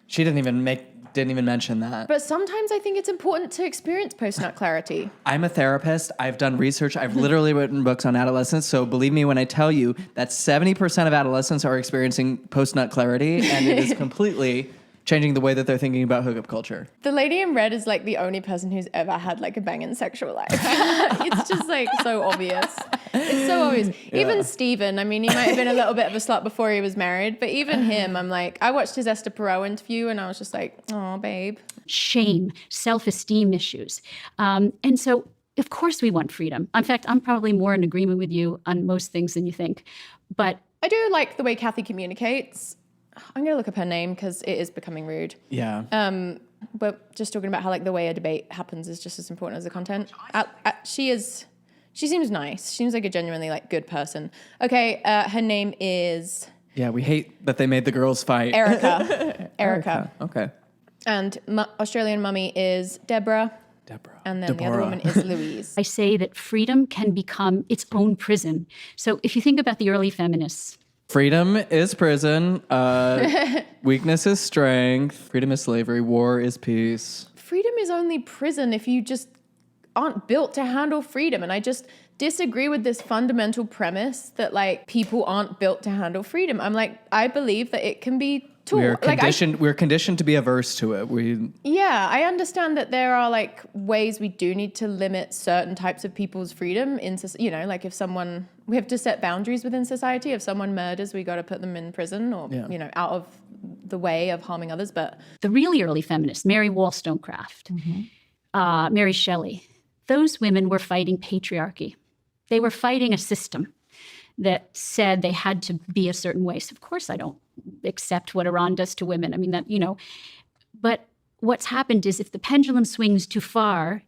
She didn't even mention that. But sometimes I think it's important to experience postnut clarity. I'm a therapist. I've done research. I've literally written books on adolescence. So believe me when I tell you that 70% of adolescents are experiencing postnut clarity, and it is completely changing the way that they're thinking about hookup culture. The lady in red is like the only person who's ever had like a banging sexual life. It's just like so obvious. It's so obvious. Even Stephen, I mean, he might have been a little bit of a slut before he was married, but even him, I'm like, I watched his Esther Perel interview and I was just like, oh, babe. Shame, self-esteem issues. And so, of course, we want freedom. In fact, I'm probably more in agreement with you on most things than you think. But I do like the way Kathy communicates. I'm going to look up her name because it is becoming rude. Yeah. But just talking about how like the way a debate happens is just as important as the content. She seems nice. She seems like a genuinely like good person. Okay, her name is... Yeah, we hate that they made the girls fight. Erica. Okay. And Australian mummy is Deborah. And then the other woman is Louise. I say that freedom can become its own prison. So if you think about the early feminists, freedom is prison. Weakness is strength. Freedom is slavery. War is peace. Freedom is only prison if you just aren't built to handle freedom. And I just disagree with this fundamental premise that like people aren't built to handle freedom. I'm like, I believe that it can be taught. We're conditioned to be averse to it. Yeah, I understand that there are like ways we do need to limit certain types of people's freedom in, you know, like if someone, we have to set boundaries within society. If someone murders, we got to put them in prison or, you know, out of the way of harming others. But the really early feminists, Mary Wollstonecraft, Mary Shelley, those women were fighting patriarchy. They were fighting a system that said they had to be a certain way. So of course I don't accept what Iran does to women. I mean, that, you know, but what's happened is if the pendulum swings too far,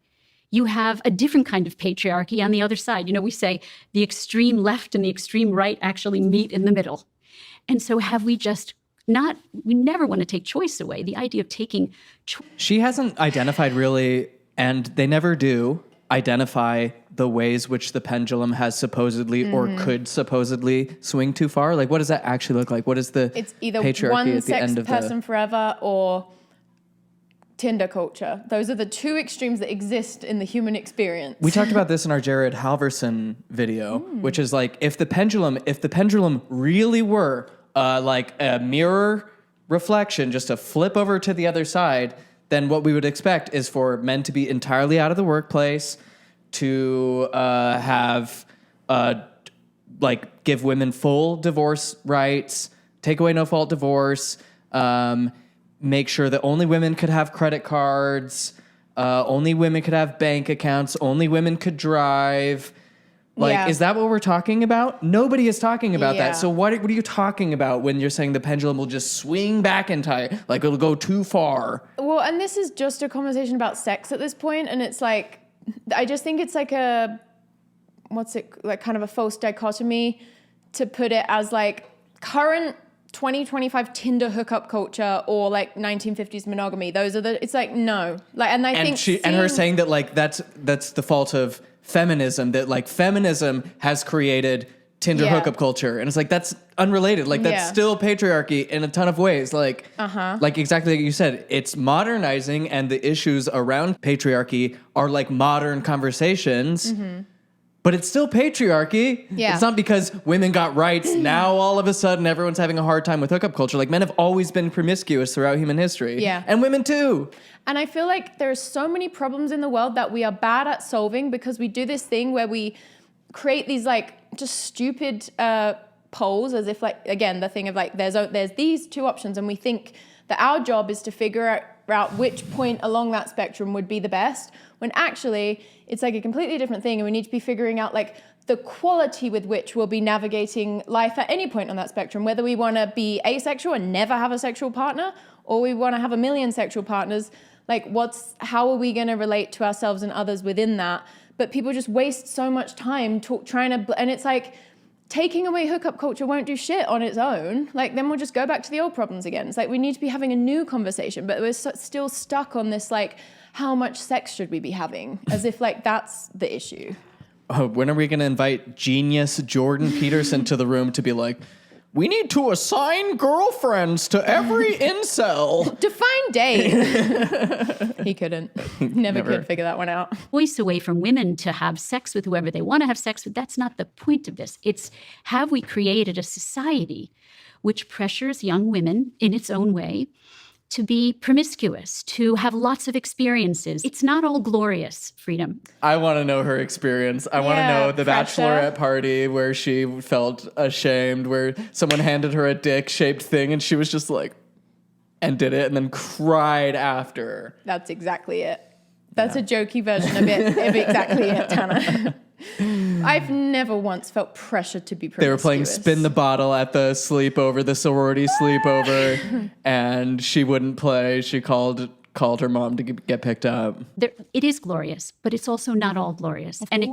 you have a different kind of patriarchy on the other side. You know, we say the extreme left and the extreme right actually meet in the middle. And so have we just we never want to take choice away. The idea of taking choice. She hasn't identified really, and they never do, identify the ways which the pendulum has supposedly or could supposedly swing too far. Like, what does that actually look like? What is the It's either patriarchy one at the sex end of person forever or Tinder culture. Those are the two extremes that exist in the human experience. We talked about this in our Jared Halverson video, which is like, if the pendulum really were like a mirror reflection, just to flip over to the other side, then what we would expect is for men to be entirely out of the workplace, to have like give women full divorce rights, take away no-fault divorce, make sure that only women could have credit cards, only women could have bank accounts, only women could drive. Like, is that what we're talking about? Nobody is talking about that. So what are you talking about when you're saying the pendulum will just swing back in time? Like, it'll go too far. Well, and this is just a conversation about sex at this point, and it's like, I just think it's like kind of a false dichotomy to put it as like current 2025 Tinder hookup culture or like 1950s monogamy. Those are it's like, no. Like, and I think her saying that like that's the fault of feminism, that like feminism has created Tinder hookup culture, and it's like, that's unrelated. Like, that's still patriarchy in a ton of ways. Like, like exactly like you said, it's modernizing, and the issues around patriarchy are like modern conversations. But it's still patriarchy. It's not because women got rights, now all of a sudden everyone's having a hard time with hookup culture. Like, men have always been promiscuous throughout human history. And women too. And I feel like there's so many problems in the world that we are bad at solving because we do this thing where we create these like just stupid polls, as if like, again, the thing of like, there's these two options, and we think that our job is to figure out which point along that spectrum would be the best, when actually it's like a completely different thing, and we need to be figuring out like the quality with which we'll be navigating life at any point on that spectrum, whether we want to be asexual and never have a sexual partner, or we want to have a million sexual partners. Like, how are we going to relate to ourselves and others within that? But people just waste so much time trying to, and it's like, taking away hookup culture won't do shit on its own. Like, then we'll just go back to the old problems again. It's like, we need to be having a new conversation, but we're still stuck on this, like, how much sex should we be having? As if, like, that's the issue. Oh, when are we going to invite genius Jordan Peterson to the room to be like, we need to assign girlfriends to every incel. Define date. He couldn't. Never could figure that one out. Voice away from women to have sex with whoever they want to have sex with. That's not the point of this. It's, have we created a society which pressures young women in its own way to be promiscuous, to have lots of experiences. It's not all glorious freedom. I want to know her experience. I want to know the bachelorette party where she felt ashamed, where someone handed her a dick-shaped thing and she was just like, and did it and then cried after. That's exactly it. That's a jokey version of exactly it, Tana. I've never once felt pressure to be promiscuous. They were playing Spin the Bottle at the sleepover, the sorority sleepover, and she wouldn't play. She called her mom to get picked up. It is glorious, but it's also not all glorious. And it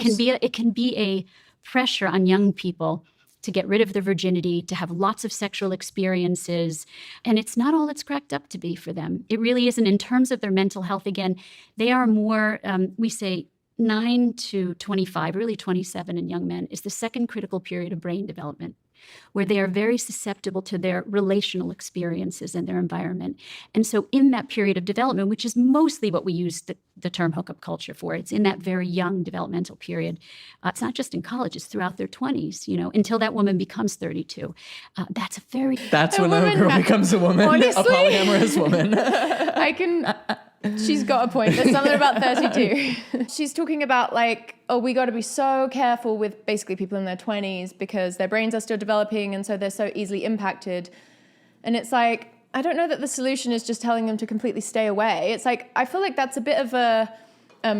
can be a pressure on young people to get rid of their virginity, to have lots of sexual experiences. And it's not all it's cracked up to be for them. It really isn't. In terms of their mental health, again, they are more, we say 9 to 25, really 27 in young men, is the second critical period of brain development, where they are very susceptible to their relational experiences and their environment. And so in that period of development, which is mostly what we use the term hookup culture for, it's in that very young developmental period. It's not just in college, it's throughout their 20s, until that woman becomes 32. That's when a girl becomes a woman, honestly, a polyamorous woman. She's got a point. There's something about 32. She's talking about we got to be so careful with basically people in their 20s because their brains are still developing and so they're so easily impacted. And it's like, I don't know that the solution is just telling them to completely stay away. It's like, I feel like that's a bit of a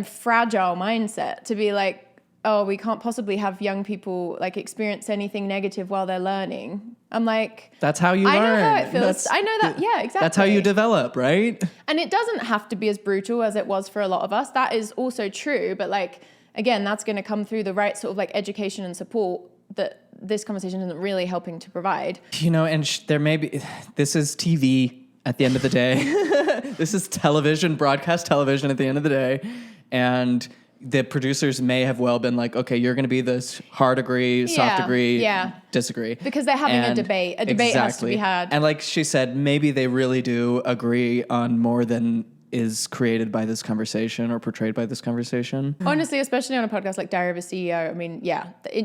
fragile mindset to be like, oh, we can't possibly have young people experience anything negative while they're learning. I'm like, that's how you learn. I know how it feels. I know that. Yeah, exactly. That's how you develop, right? And it doesn't have to be as brutal as it was for a lot of us. That is also true. But again, that's going to come through the right sort of education and support that this conversation isn't really helping to provide. And there may be, this is TV at the end of the day. This is television, broadcast television at the end of the day. And the producers may have well been like, okay, you're going to be this hard agree, soft agree, disagree. Because they're having a debate. A debate has to be had. And like she said, maybe they really do agree on more than is created by this conversation or portrayed by this conversation. Honestly, especially on a podcast like Diary of a CEO, I mean,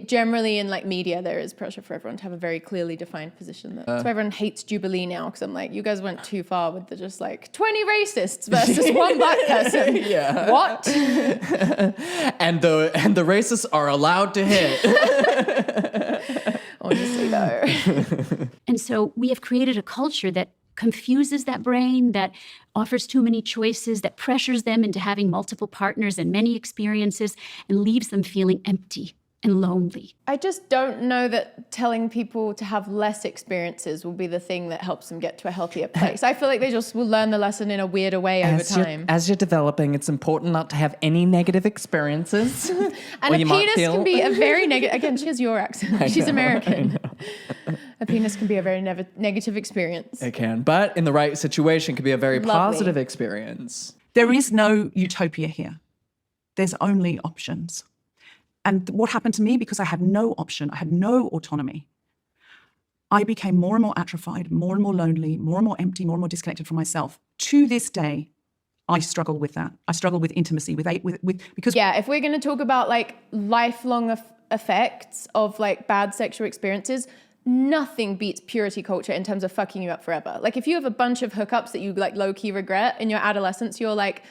generally in media, there is pressure for everyone to have a very clearly defined position. That's why everyone hates Jubilee now, because I'm like, you guys went too far with the just 20 racists versus one black person. Yeah. What? and the racists are allowed to hit. Honestly, though. And so we have created a culture that confuses that brain, that offers too many choices, that pressures them into having multiple partners and many experiences and leaves them feeling empty and lonely. I just don't know that telling people to have less experiences will be the thing that helps them get to a healthier place. I feel like they just will learn the lesson in a weirder way over time. As you're developing, it's important not to have any negative experiences. And a penis can be a very negative... Again, she has your accent. She's American. A penis can be a very negative experience. It can, but in the right situation, can be a very positive experience. There is no utopia here. There's only options. And what happened to me, because I had no option, I had no autonomy, I became more and more atrophied, more and more lonely, more and more empty, more and more disconnected from myself. To this day, I struggle with that. I struggle with intimacy, because... Yeah, if we're going to talk about lifelong effects of bad sexual experiences, nothing beats purity culture in terms of fucking you up forever. If you have a bunch of hookups that you low-key regret in your adolescence, you're like,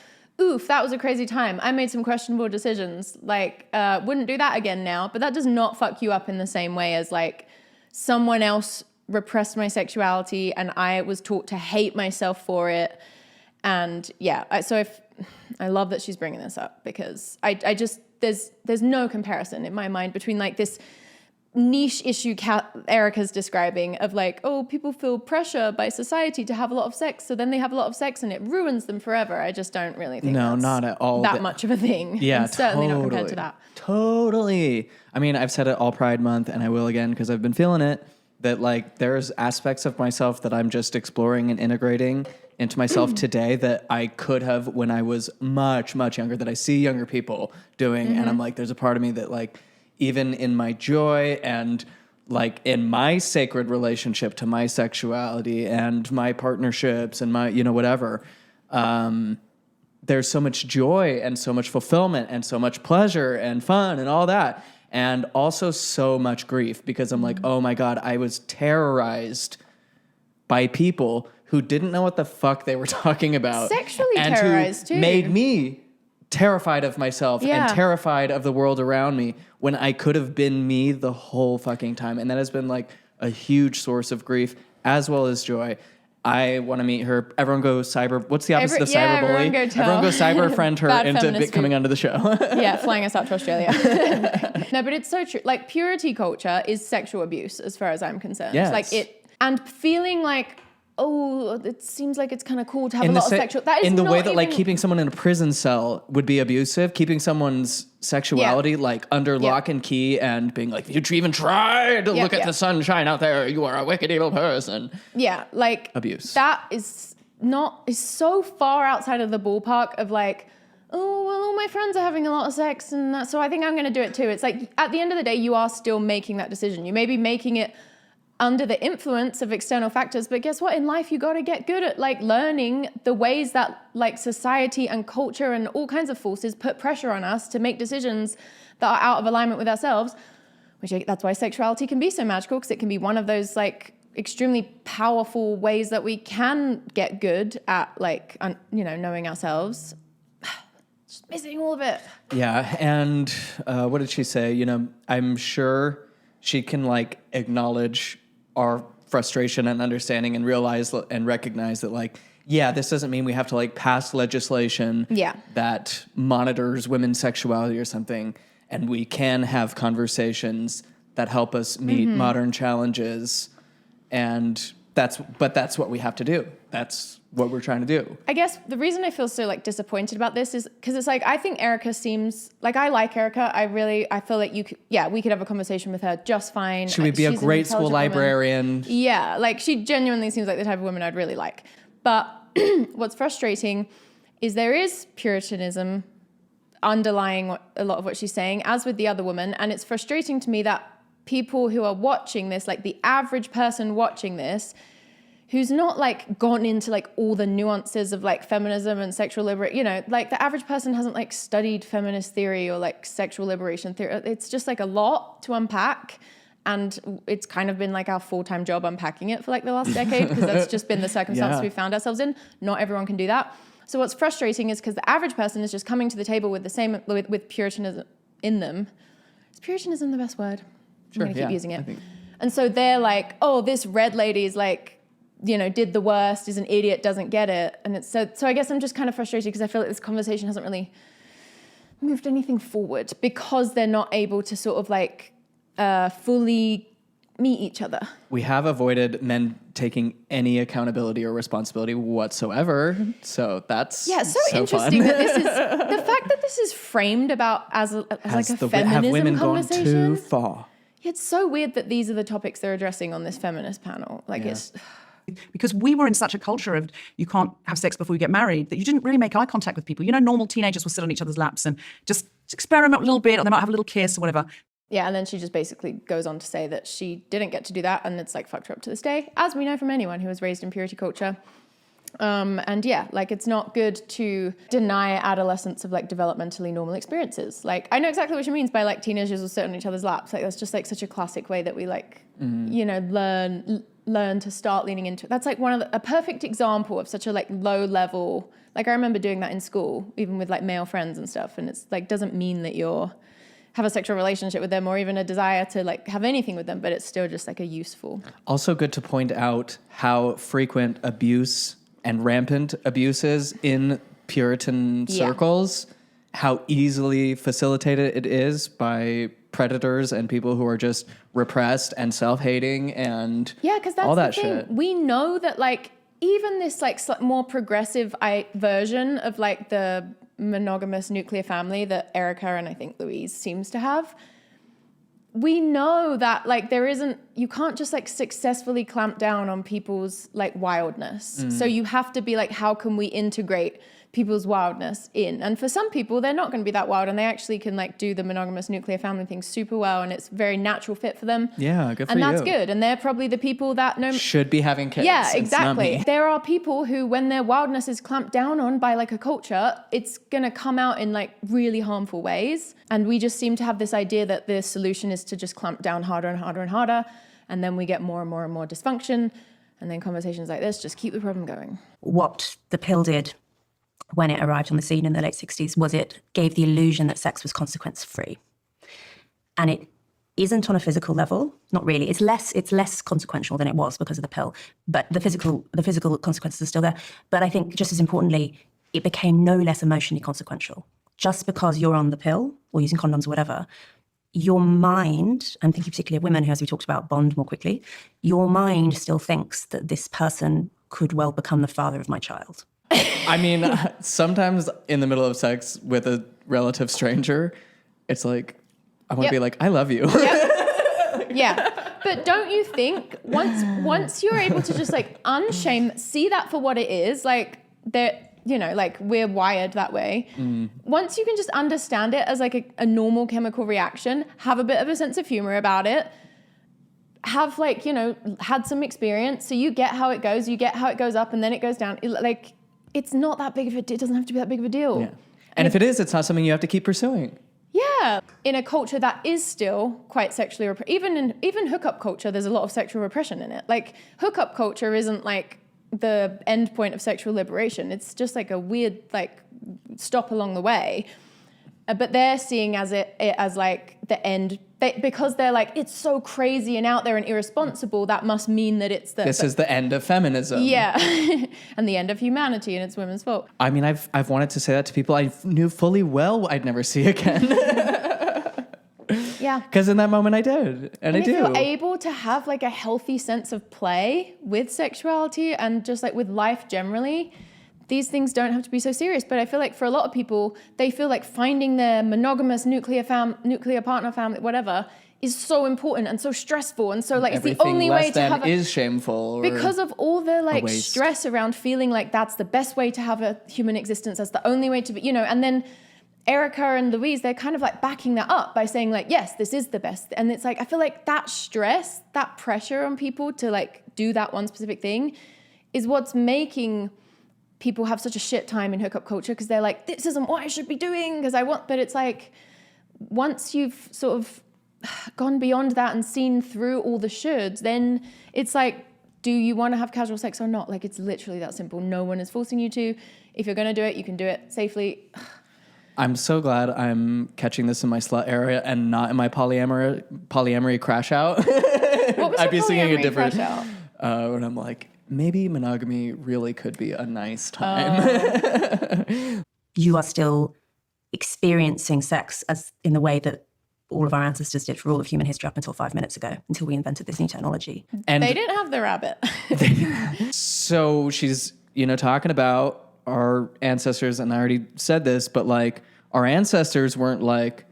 oof, that was a crazy time. I made some questionable decisions. Wouldn't do that again now. But that does not fuck you up in the same way as someone else repressed my sexuality and I was taught to hate myself for it. And I love that she's bringing this up, because I just, there's no comparison in my mind between this niche issue Erica's describing of people feel pressure by society to have a lot of sex, so then they have a lot of sex and it ruins them forever. I just don't really think not at all that much of a thing. Yeah, and certainly not compared to that. Totally. I mean, I've said it all Pride Month, and I will again because I've been feeling it, that there's aspects of myself that I'm just exploring and integrating into myself today that I could have when I was much, much younger, that I see younger people doing. And I'm there's a part of me that even in my joy and in my sacred relationship to my sexuality and my partnerships and my, whatever, there's so much joy and so much fulfillment and so much pleasure and fun and all that. And also so much grief, because I'm oh my God, I was terrorized by people who didn't know what the fuck they were talking about. Sexually and terrorized, who too. made me terrified of myself and terrified of the world around me when I could have been me the whole fucking time. And that has been like a huge source of grief as well as joy. I want to meet her. Everyone go cyber. What's the opposite of cyberbully? Everyone go cyber friend her into coming onto the show. Yeah, flying us out to Australia. No, but it's so true. Like purity culture is sexual abuse as far as I'm concerned. Yes. Like it, and feeling like, oh, it seems like it's kind of cool to have a lot of sexual. That is in the not way that even, like keeping someone in a prison cell would be abusive. Keeping someone's sexuality like under lock and key and being like, if you even try to look at the sunshine out there, you are a wicked evil person. Yeah, like abuse. That is so far outside of the ballpark of like, oh, well, all my friends are having a lot of sex and that, so I think I'm going to do it too. It's like at the end of the day, you are still making that decision. You may be making it under the influence of external factors, but guess what? In life, you got to get good at like learning the ways that like society and culture and all kinds of forces put pressure on us to make decisions that are out of alignment with ourselves. That's why sexuality can be so magical, because it can be one of those like extremely powerful ways that we can get good at like knowing ourselves. Just missing all of it. Yeah, and what did she say? I'm sure she can like acknowledge our frustration and understanding and realize and recognize that like, yeah, this doesn't mean we have to like pass legislation that monitors women's sexuality or something. And we can have conversations that help us meet modern challenges. And that's what we have to do. That's what we're trying to do. I guess the reason I feel so like disappointed about this is because it's like, I think Erica seems like, I like Erica. I feel like we could have a conversation with her just fine. She would be a great school librarian. Woman. Yeah. Like she genuinely seems like the type of woman I'd really like. But what's frustrating is there is puritanism underlying a lot of what she's saying, as with the other woman. And it's frustrating to me that people who are watching this, like the average person watching this, who's not like gone into like all the nuances of like feminism and sexual liberation, like the average person hasn't like studied feminist theory or like sexual liberation theory. It's just like a lot to unpack. And it's kind of been like our full-time job unpacking it for like the last decade, because that's just been the circumstance we found ourselves in. Not everyone can do that. So what's frustrating is because the average person is just coming to the table with the same, with puritanism in them. Is puritanism the best word? Sure, I'm going to keep using it. And so they're like, oh, this red lady is like, did the worst, is an idiot, doesn't get it. And it's so I guess I'm just kind of frustrated because I feel like this conversation hasn't really moved anything forward because they're not able to sort of like fully meet each other. We have avoided men taking any accountability or responsibility whatsoever. So that's so interesting fun. that this is the fact that this is framed about as like a feminism have women conversation. Gone too far? It's so weird that these are the topics they're addressing on this feminist panel. Like it's because we were in such a culture of you can't have sex before you get married that you didn't really make eye contact with people. Normal teenagers will sit on each other's laps and just experiment a little bit, or they might have a little kiss or whatever. Yeah, and then she just basically goes on to say that she didn't get to do that, and it's like fucked her up to this day, as we know from anyone who was raised in purity culture. And yeah, like it's not good to deny adolescents of like developmentally normal experiences. Like I know exactly what she means by like teenagers will sit on each other's laps. Like that's just like such a classic way that we like, learn to start leaning into it. That's like a perfect example of such a like low level. Like I remember doing that in school, even with like male friends and stuff. And it's like, doesn't mean that have a sexual relationship with them or even a desire to like have anything with them, but it's still just like a useful. Also good to point out how frequent abuse and rampant abuse is in Puritan circles, how easily facilitated it is by predators and people who are just repressed and self-hating and because that's all that the thing. shit. We know that like even this like more progressive version of like the monogamous nuclear family that Erica and I think Louise seems to have, we know that like you can't just like successfully clamp down on people's like wildness. So you have to be like, how can we integrate people's wildness in? And for some people, they're not going to be that wild and they actually can like do the monogamous nuclear family thing super well and it's a very natural fit for them. Yeah, good for you. And that's good. And they're probably the people that should be having kids. Yeah, exactly. There are people who, when their wildness is clamped down on by like a culture, it's going to come out in like really harmful ways. And we just seem to have this idea that the solution is to just clamp down harder and harder and harder. And then we get more and more and more dysfunction. And then conversations like this just keep the problem going. What the pill did when it arrived on the scene in the late 60s was it gave the illusion that sex was consequence-free. And it isn't on a physical level, not really. It's less consequential than it was because of the pill, but the physical consequences are still there. But I think just as importantly, it became no less emotionally consequential. Just because you're on the pill or using condoms or whatever, your mind, I'm thinking particularly of women who, as we talked about, bond more quickly, your mind still thinks that this person could well become the father of my child. I mean, sometimes in the middle of sex with a relative stranger, it's like, I want to be like, I love you. Yeah. But don't you think once you're able to just like unshame, see that for what it is, like that, you know, like we're wired that way. Once you can just understand it as like a normal chemical reaction, have a bit of a sense of humor about it, have like, you know, had some experience. So you get how it goes, you get how it goes up and then it goes down. Like, it's not that big of a deal. It doesn't have to be that big of a deal. Yeah. And if it is, it's not something you have to keep pursuing. Yeah. In a culture that is still quite sexually even hookup culture, there's a lot of sexual repression in it. Like hookup culture isn't like the end point of sexual liberation. It's just like a weird like stop along the way. But they're seeing it as like the end, because they're like, it's so crazy and out there and irresponsible, that must mean that it's This is the end of feminism. Yeah. And the end of humanity and it's women's fault. I mean, I've wanted to say that to people I knew fully well I'd never see again. Yeah. Because in that moment I did. And I if do. you're able to have like a healthy sense of play with sexuality and just like with life generally, these things don't have to be so serious. But I feel like for a lot of people, they feel like finding their monogamous nuclear partner, family, whatever, is so important and so stressful. And so like it's the only way to have is shameful. Because of all the like stress around feeling like that's the best way to have a human existence, that's the only way to be, you know, and then Erica and Louise, they're kind of like backing that up by saying like, yes, this is the best. And it's like, I feel like that stress, that pressure on people to like do that one specific thing is what's making people have such a shit time in hookup culture, because they're like, this isn't what I should be doing because I want, but it's like, once you've sort of gone beyond that and seen through all the shoulds, then it's like, do you want to have casual sex or not? Like, it's literally that simple. No one is forcing you to. If you're going to do it, you can do it safely. I'm so glad I'm catching this in my slut area and not in my polyamory crash out. What was I'd be singing a different crash out? when I'm like, maybe monogamy really could be a nice time. You are still experiencing sex as in the way that all of our ancestors did for all of human history up until 5 minutes ago, until we invented this new technology. And they didn't have the rabbit. So she's, you know, talking about our ancestors, and I already said this, but like our ancestors weren't like,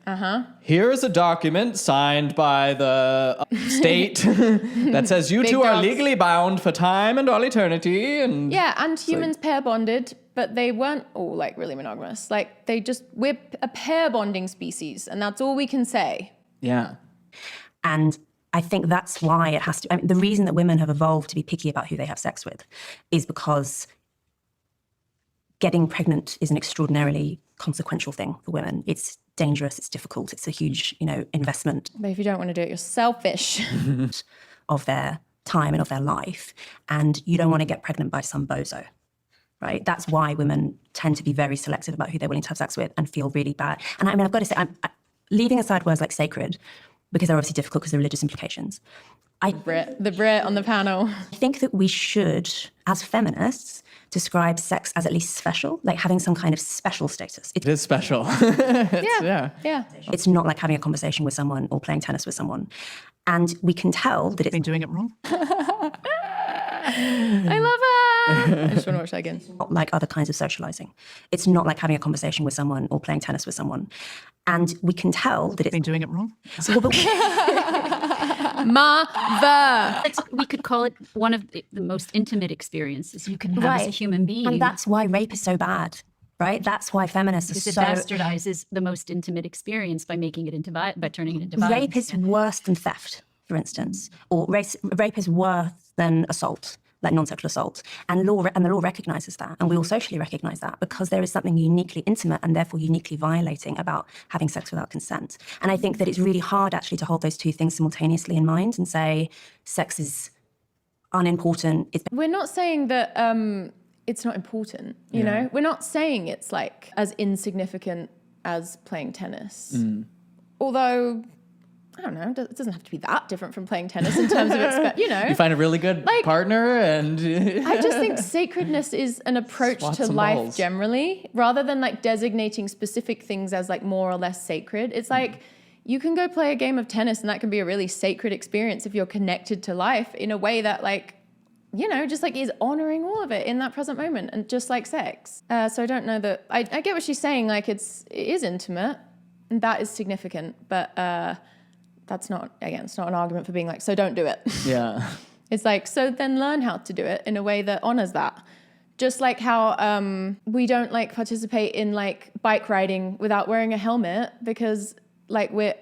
here's a document signed by the state that says you two are legally bound for time and all eternity. And yeah, and humans pair bonded, but they weren't all like really monogamous. Like we're a pair bonding species, and that's all we can say. Yeah. And I think that's why it has to, I mean, the reason that women have evolved to be picky about who they have sex with is because getting pregnant is an extraordinarily consequential thing for women. It's dangerous, it's difficult, it's a huge, you know, investment. But if you don't want to do it, you're selfish. Of their time and of their life. And you don't want to get pregnant by some bozo, right? That's why women tend to be very selective about who they're willing to have sex with and feel really bad. And I mean, I've got to say, I'm leaving aside words like sacred, because they're obviously difficult because of religious implications. The Brit on the panel. I think that we should, as feminists, describe sex as at least special, like having some kind of special status. It is special. Yeah. It's not like having a conversation with someone or playing tennis with someone. And we can tell that it's Been doing it wrong. I love it. I just want to watch that again. not like other kinds of socializing. It's not like having a conversation with someone or playing tennis with someone. And we can tell that it's Been doing it wrong. Mother. We could call it one of the most intimate experiences you can have as a human being. And that's why rape is so bad, right? That's why feminists because are it so... bastardizes the most intimate experience by making it into by turning it into violence. Rape is worse than theft, for instance, or rape is worse than assault, like non-sexual assault. And the law recognises that, and we all socially recognise that, because there is something uniquely intimate and therefore uniquely violating about having sex without consent. And I think that it's really hard actually to hold those two things simultaneously in mind and say sex is unimportant. We're not saying that it's not important, you know? We're not saying it's like as insignificant as playing tennis. Although, I don't know, it doesn't have to be that different from playing tennis in terms of its, you know. You find a really good partner and... I just think sacredness is an approach to life generally, rather than like designating specific things as like more or less sacred. It's like, you can go play a game of tennis and that can be a really sacred experience if you're connected to life in a way that like, you know, just like is honoring all of it in that present moment, and just like sex. So I don't know that, I get what she's saying, like it is intimate and that is significant, but that's not, again, it's not an argument for being like, so don't do it. Yeah. It's like, so then learn how to do it in a way that honors that. Just like how we don't like participate in like bike riding without wearing a helmet, because like we're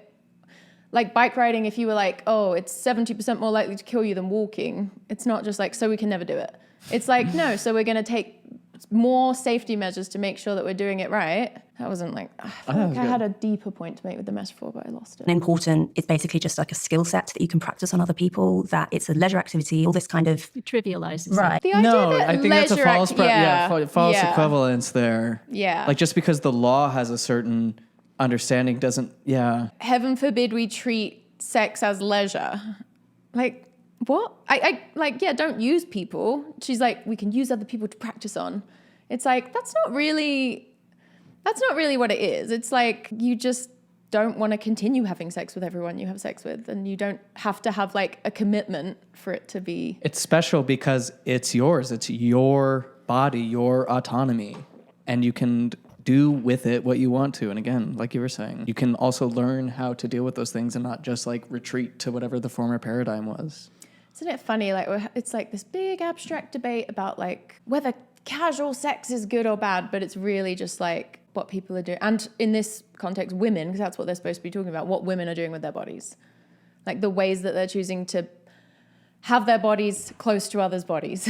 like bike riding, if you were like, oh, it's 70% more likely to kill you than walking, it's not just like, so we can never do it. It's like, no, so we're going to take more safety measures to make sure that we're doing it right. That wasn't like, I feel like I had a deeper point to make with the metaphor, but I lost it. Important, it's basically just like a skill set that you can practice on other people, that it's a leisure activity, all this kind of... It trivializes Right. it. The idea No, that I think that's a false, false Yeah. equivalence there. Yeah. Like just because the law has a certain understanding doesn't, Heaven forbid we treat sex as leisure. Like, what? I like, yeah, don't use people. She's like, we can use other people to practice on. It's like, that's not really what it is. It's like, you just don't want to continue having sex with everyone you have sex with, and you don't have to have like a commitment for it to be. It's special because it's yours. It's your body, your autonomy, and you can do with it what you want to. And again, like you were saying, you can also learn how to deal with those things and not just like retreat to whatever the former paradigm was. Isn't it funny? Like, it's like this big abstract debate about like whether casual sex is good or bad, but it's really just like what people are doing. And in this context, women, because that's what they're supposed to be talking about, what women are doing with their bodies. Like the ways that they're choosing to have their bodies close to others' bodies.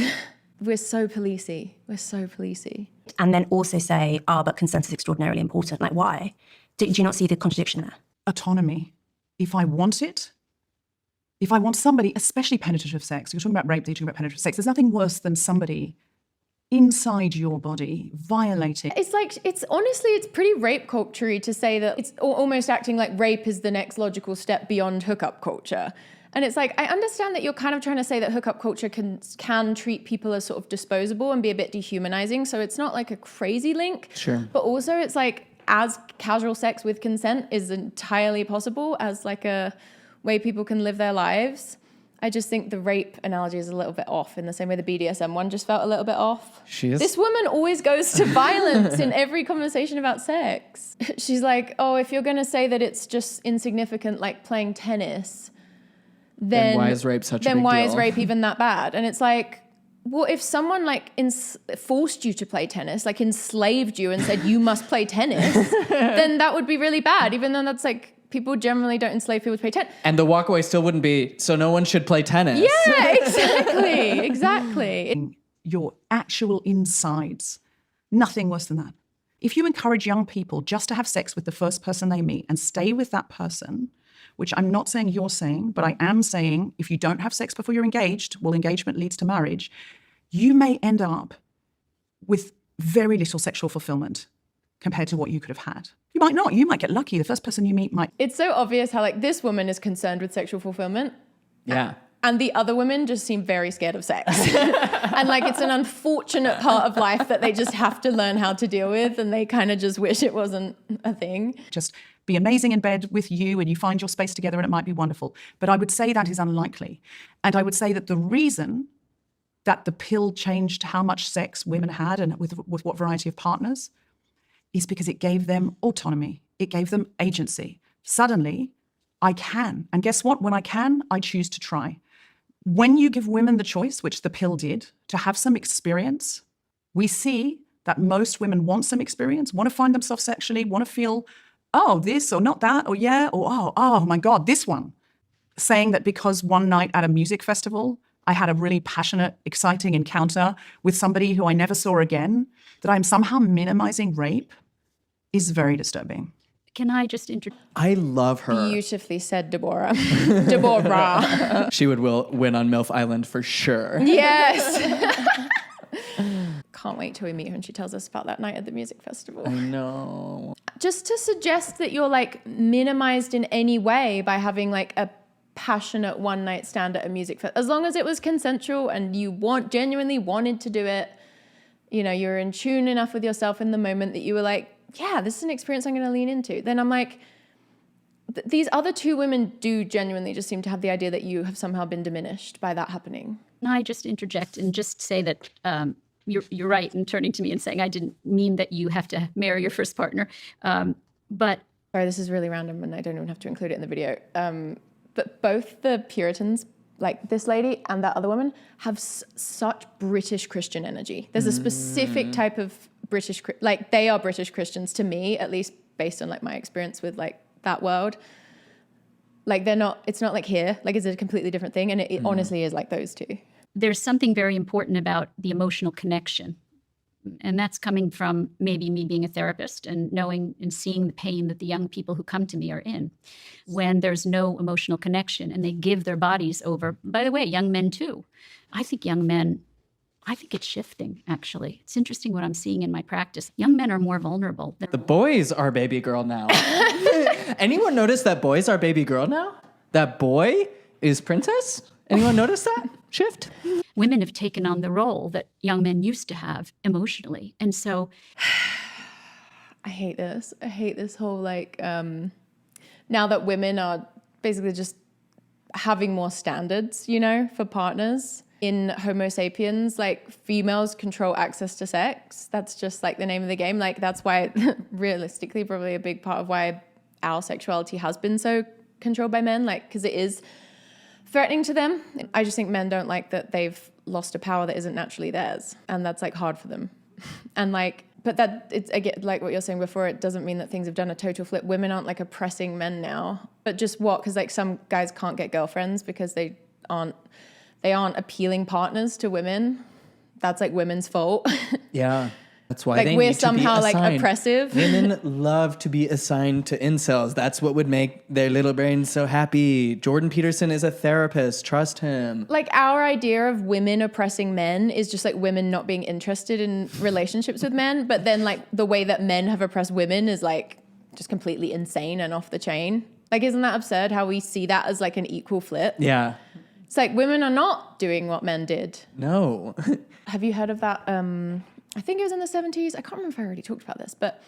We're so policey. We're so policey. And then also say, but consent is extraordinarily important. Like, why? Did you not see the contradiction there? Autonomy. If I want it, if I want somebody, especially penetrative sex, you're talking about rape, you're talking about penetrative sex, there's nothing worse than somebody inside your body violating. It's like, it's pretty rape culture-y to say that it's almost acting like rape is the next logical step beyond hookup culture. And it's like, I understand that you're kind of trying to say that hookup culture can treat people as sort of disposable and be a bit dehumanizing. So it's not like a crazy link. Sure. But also it's like, as casual sex with consent is entirely possible as like a way people can live their lives. I just think the rape analogy is a little bit off, in the same way the BDSM one just felt a little bit off. This woman always goes to violence in every conversation about sex. She's like, oh, if you're going to say that it's just insignificant like playing tennis, then why is rape such a big deal? Then why is rape even that bad? And it's like, well, if someone like forced you to play tennis, like enslaved you and said you must play tennis, then that would be really bad, even though that's like, people generally don't enslave people to play tennis. And the walkaway still wouldn't be, so no one should play tennis. Yeah, exactly. Your actual insides. Nothing worse than that. If you encourage young people just to have sex with the first person they meet and stay with that person, which I'm not saying you're saying, but I am saying if you don't have sex before you're engaged, well, engagement leads to marriage, you may end up with very little sexual fulfillment compared to what you could have had. You might not. You might get lucky. The first person you meet might. It's so obvious how like this woman is concerned with sexual fulfillment. Yeah. And the other women just seem very scared of sex. And like it's an unfortunate part of life that they just have to learn how to deal with, and they kind of just wish it wasn't a thing. Just be amazing in bed with you and you find your space together and it might be wonderful. But I would say that is unlikely. And I would say that the reason that the pill changed how much sex women had and with what variety of partners is because it gave them autonomy. It gave them agency. Suddenly, I can. And guess what? When I can, I choose to try. When you give women the choice, which the pill did, to have some experience, we see that most women want some experience, want to find themselves sexually, want to feel, oh, this or not that, or yeah, or oh my God, this one. Saying that because one night at a music festival, I had a really passionate, exciting encounter with somebody who I never saw again, that I'm somehow minimizing rape is very disturbing. Can I just I love her. Beautifully said, Deborah. Deborah. She would win on MILF Island for sure. Yes. Can't wait till we meet her and she tells us about that night at the music festival. I know. Just to suggest that you're like minimized in any way by having like a passionate one night stand at a music festival, as long as it was consensual and you genuinely wanted to do it, you know, you're in tune enough with yourself in the moment that you were like, yeah, this is an experience I'm going to lean into. Then I'm like, these other two women do genuinely just seem to have the idea that you have somehow been diminished by that happening. Can I just interject and just say that you're right in turning to me and saying I didn't mean that you have to marry your first partner. But sorry, this is really random and I don't even have to include it in the video. But both the Puritans, like this lady and that other woman, have such British Christian energy. There's a specific type of British, like they are British Christians to me, at least based on like my experience with like that world. Like it's not like here, like it's a completely different thing. And it honestly is like those two. There's something very important about the emotional connection. And that's coming from maybe me being a therapist and knowing and seeing the pain that the young people who come to me are in when there's no emotional connection and they give their bodies over. By the way, young men too. I think it's shifting, actually. It's interesting what I'm seeing in my practice. Young men are more vulnerable. The boys are baby girl now. Anyone notice that boys are baby girl now? That boy is princess? Anyone notice that shift? Women have taken on the role that young men used to have emotionally. And so I hate this. I hate this whole like, now that women are basically just having more standards, you know, for partners. In Homo sapiens, like females control access to sex. That's just like the name of the game. Like that's why realistically, probably a big part of why our sexuality has been so controlled by men, like, because it is threatening to them. I just think men don't like that they've lost a power that isn't naturally theirs. And that's like hard for them. And like, but that it's again, like what you're saying before, it doesn't mean that things have done a total flip. Women aren't like oppressing men now, but just what? Because like some guys can't get girlfriends because they aren't appealing partners to women. That's like women's fault. Yeah. That's why like they we're need to somehow be like assigned. oppressive. Women love to be assigned to incels. That's what would make their little brains so happy. Jordan Peterson is a therapist. Trust him. Like our idea of women oppressing men is just like women not being interested in relationships with men. But then like the way that men have oppressed women is like just completely insane and off the chain. Like, isn't that absurd how we see that as like an equal flip? Yeah. It's like women are not doing what men did. No. Have you heard of that? I think it was in the 70s. I can't remember if I already talked about this, but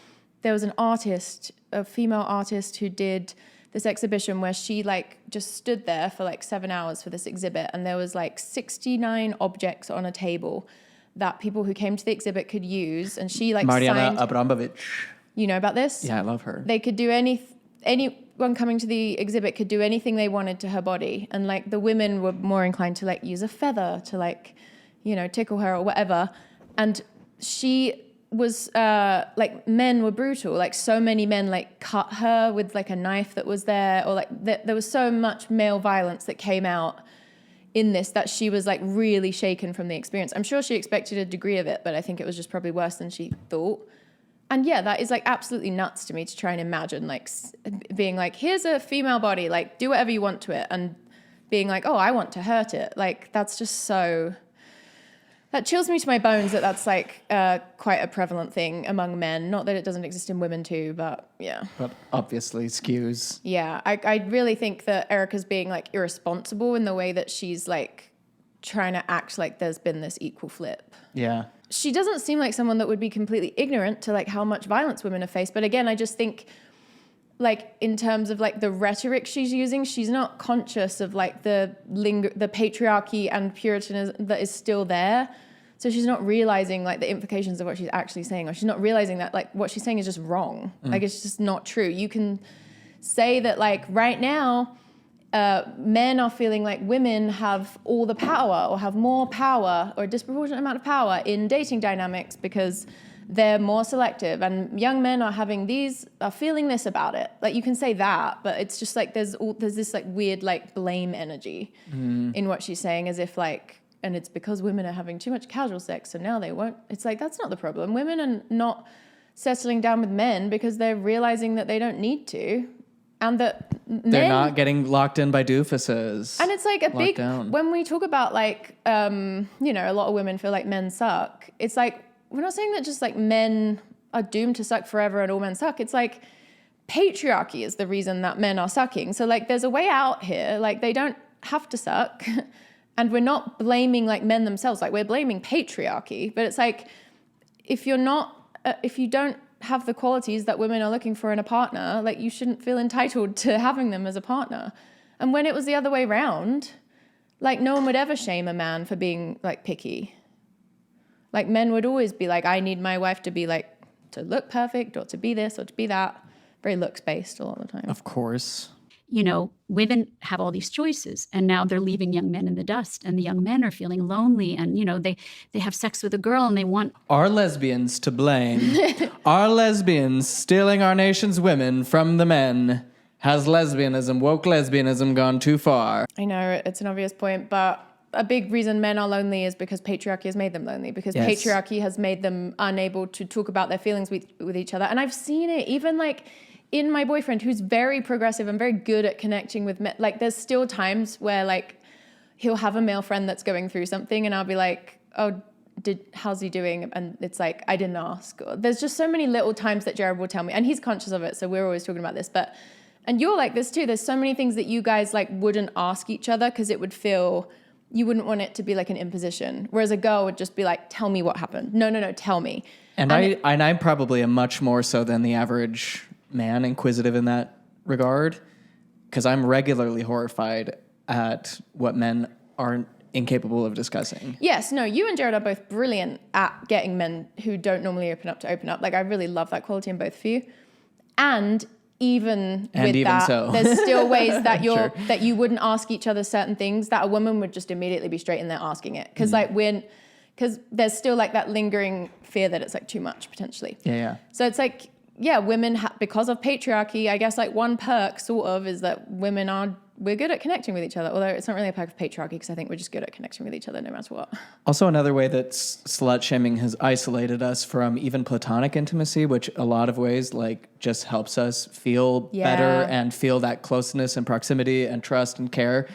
there was an artist, a female artist who did this exhibition where she like just stood there for like 7 hours for this exhibit. And there was like 69 objects on a table that people who came to the exhibit could use. And she like Mariana signed... Abramovich. You know about this? Yeah, I love her. They could do anyone coming to the exhibit could do anything they wanted to her body. And like the women were more inclined to like use a feather to like, you know, tickle her or whatever. And she was like men were brutal. Like so many men like cut her with like a knife that was there, or like there was so much male violence that came out in this that she was like really shaken from the experience. I'm sure she expected a degree of it, but I think it was just probably worse than she thought. And yeah, that is like absolutely nuts to me to try and imagine like being like, here's a female body, like do whatever you want to it, and being like, oh, I want to hurt it. Like that's just so... That chills me to my bones that that's like quite a prevalent thing among men. Not that it doesn't exist in women too, but yeah. But obviously skews. Yeah, I really think that Erica's being like irresponsible in the way that she's like trying to act like there's been this equal flip. Yeah. She doesn't seem like someone that would be completely ignorant to like how much violence women have faced. But again, I just think like in terms of like the rhetoric she's using, she's not conscious of like the patriarchy and puritanism that is still there. So she's not realizing like the implications of what she's actually saying, or she's not realizing that like what she's saying is just wrong. Like it's just not true. You can say that like right now, men are feeling like women have all the power or have more power or a disproportionate amount of power in dating dynamics because they're more selective, and young men are feeling this about it. Like you can say that, but it's just like there's this like weird like blame energy in what she's saying, as if like, and it's because women are having too much casual sex, so now they won't. It's like that's not the problem. Women are not settling down with men because they're realizing that they don't need to. And that they're not getting locked in by doofuses. And it's like a big, down. when we talk about like, you know, a lot of women feel like men suck. It's like, we're not saying that just like men are doomed to suck forever and all men suck. It's like patriarchy is the reason that men are sucking. So like there's a way out here. Like they don't have to suck. And we're not blaming like men themselves. Like we're blaming patriarchy. But it's like, if you don't have the qualities that women are looking for in a partner, like you shouldn't feel entitled to having them as a partner. And when it was the other way around, like no one would ever shame a man for being like picky. Like men would always be like, I need my wife to be like, to look perfect or to be this or to be that. Very looks based a lot of the time. Of course. You know, women have all these choices and now they're leaving young men in the dust and the young men are feeling lonely and, you know, they have sex with a girl and they want... Are lesbians to blame? Are lesbians stealing our nation's women from the men? Has lesbianism, woke lesbianism, gone too far? I know it's an obvious point, but a big reason men are lonely is because patriarchy has made them lonely, because patriarchy has made them unable to talk about their feelings with each other. And I've seen it even like... in my boyfriend, who's very progressive and very good at connecting with men, like there's still times where like he'll have a male friend that's going through something and I'll be like, oh, how's he doing? And it's like, I didn't ask. Or, there's just so many little times that Jared will tell me, and he's conscious of it, so we're always talking about this. But, and you're like this too, there's so many things that you guys like wouldn't ask each other because it would feel, you wouldn't want it to be like an imposition. Whereas a girl would just be like, tell me what happened. No, tell me. And I'm probably a much more so than the average man inquisitive in that regard, because I'm regularly horrified at what men are incapable of discussing. Yes, no, you and Jared are both brilliant at getting men who don't normally open up to open up. Like I really love that quality in both of you. And even that, so. There's still ways that Sure. that you wouldn't ask each other certain things that a woman would just immediately be straight in there asking it. Because because there's still like that lingering fear that it's like too much potentially. Yeah. So it's like, yeah, women, because of patriarchy, I guess like one perk sort of is that we're good at connecting with each other. Although it's not really a perk of patriarchy because I think we're just good at connecting with each other no matter what. Also, another way that slut shaming has isolated us from even platonic intimacy, which a lot of ways like just helps us feel better and feel that closeness and proximity and trust and care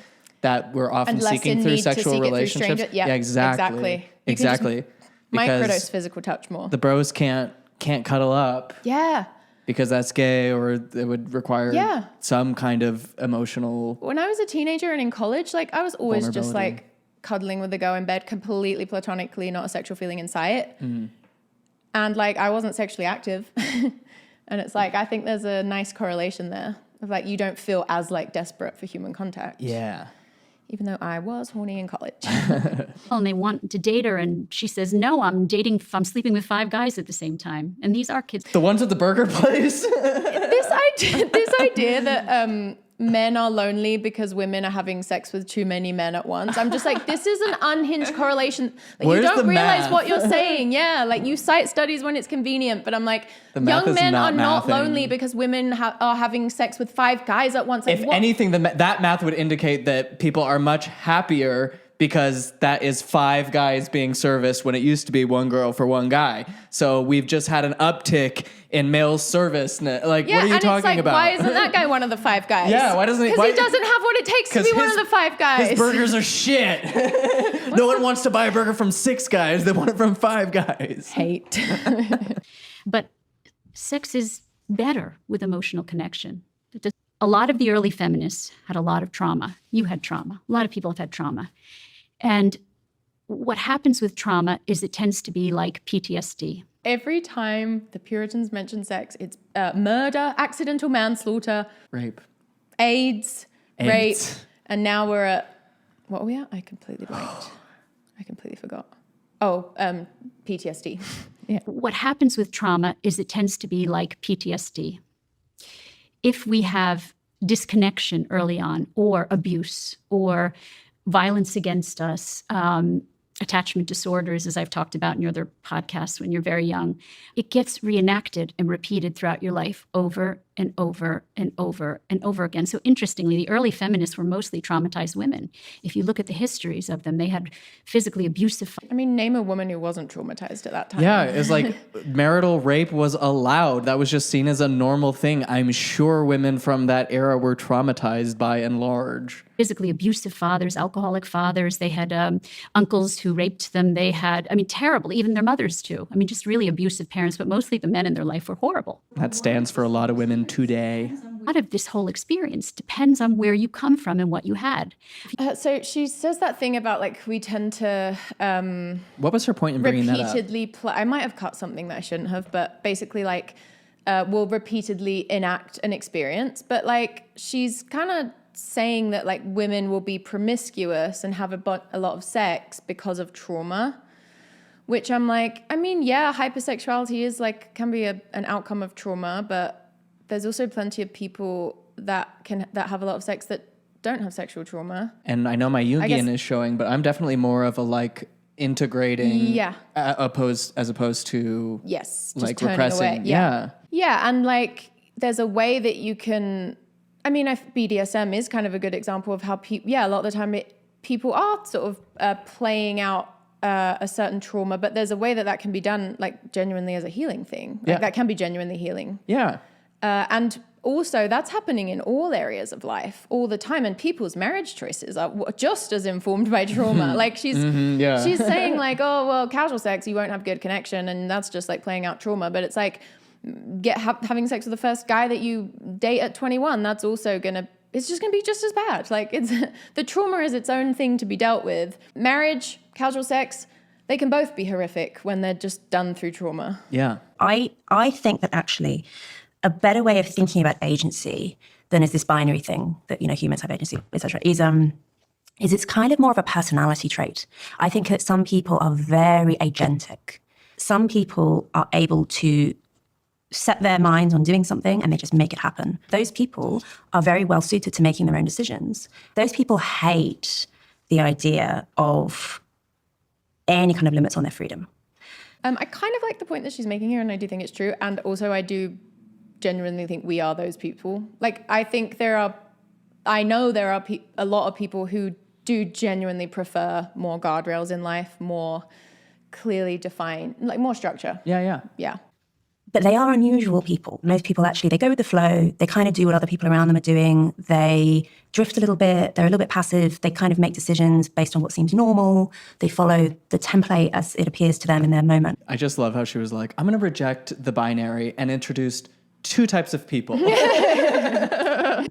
that we're often seeking through sexual relationships. Yeah, exactly. Exactly. Microdose physical touch more. The bros can't cuddle up. Yeah. Because that's gay, or it would require some kind of emotional. When I was a teenager and in college, like I was always just like cuddling with the girl in bed, completely platonically, not a sexual feeling inside it. Mm. And like I wasn't sexually active. And it's like I think there's a nice correlation there of like you don't feel as like desperate for human contact. Yeah. Even though I was horny in college. And they want to date her, and she says, no, I'm sleeping with 5 guys at the same time. And these are kids. The ones at the burger place? This idea that men are lonely because women are having sex with too many men at once. I'm just like, this is an unhinged correlation. Like, you don't realize math? what you're saying. Yeah, like you cite studies when it's convenient, but I'm like, young men are not lonely because women are having sex with 5 guys at once. Like, if anything, that math would indicate that people are much happier because that is 5 guys being serviced when it used to be 1 girl for 1 guy. So we've just had an uptick in male service. Like, what are you talking and it's like, about? why isn't that guy one of the 5 guys? Yeah, why doesn't he? Because he doesn't have what it takes to be one of the 5 guys. His burgers are shit. No one wants to buy a burger from 6 guys. They want it from 5 guys. Hate. But sex is better with emotional connection. A lot of the early feminists had a lot of trauma. You had trauma. A lot of people have had trauma. And what happens with trauma is it tends to be like PTSD. Every time the Puritans mention sex, it's murder, accidental manslaughter, rape, AIDS, rape, and now we're at, what are we at? I completely blanked. I completely forgot. Oh, PTSD. Yeah. What happens with trauma is it tends to be like PTSD. If we have disconnection early on, or abuse, or violence against us, attachment disorders, as I've talked about in your other podcasts when you're very young, it gets reenacted and repeated throughout your life over and over and over and over again. So interestingly, the early feminists were mostly traumatized women. If you look at the histories of them, they had physically abusive. I mean, name a woman who wasn't traumatized at that time. Yeah, it's like marital rape was allowed. That was just seen as a normal thing. I'm sure women from that era were traumatized by and large. Physically abusive fathers, alcoholic fathers. They had uncles who raped them. They had, I mean, terrible, even their mothers too. I mean, just really abusive parents, but mostly the men in their life were horrible. That stands for a lot of women today. A lot of this whole experience depends on where you come from and what you had. So she says that thing about like we tend to What was her point in bringing that up? repeatedly I might have cut something that I shouldn't have, but basically like we'll repeatedly enact an experience. But like she's kind of saying that like women will be promiscuous and have a lot of sex because of trauma, which I'm like, I mean, yeah, hypersexuality is like can be an outcome of trauma, but there's also plenty of people that have a lot of sex that don't have sexual trauma. And I know my Jungian is showing, but I'm definitely more of a like integrating, as opposed to yes, just like turning repressing. Away. Yeah, and like there's a way that you can. I mean, BDSM is kind of a good example of how people. Yeah, a lot of the time people are sort of playing out a certain trauma, but there's a way that can be done like genuinely as a healing thing. Like that can be genuinely healing. Yeah. And also that's happening in all areas of life all the time. And people's marriage choices are just as informed by trauma. Like she's saying like, oh, well, casual sex, you won't have good connection. And that's just like playing out trauma. But it's like having sex with the first guy that you date at 21, that's also it's just going to be just as bad. Like the trauma is its own thing to be dealt with. Marriage, casual sex, they can both be horrific when they're just done through trauma. Yeah. I think that actually a better way of thinking about agency than is this binary thing that, humans have agency, etc., is it's kind of more of a personality trait. I think that some people are very agentic. Some people are able to set their minds on doing something and they just make it happen. Those people are very well suited to making their own decisions. Those people hate the idea of any kind of limits on their freedom. I kind of like the point that she's making here, and I do think it's true. And also I do genuinely think we are those people. Like, I think I know there are a lot of people who do genuinely prefer more guardrails in life, more clearly defined, like more structure. Yeah. But they are unusual people. Most people actually, they go with the flow. They kind of do what other people around them are doing. They drift a little bit. They're a little bit passive. They kind of make decisions based on what seems normal. They follow the template as it appears to them in their moment. I just love how she was like, I'm going to reject the binary and introduced 2 types of people. That's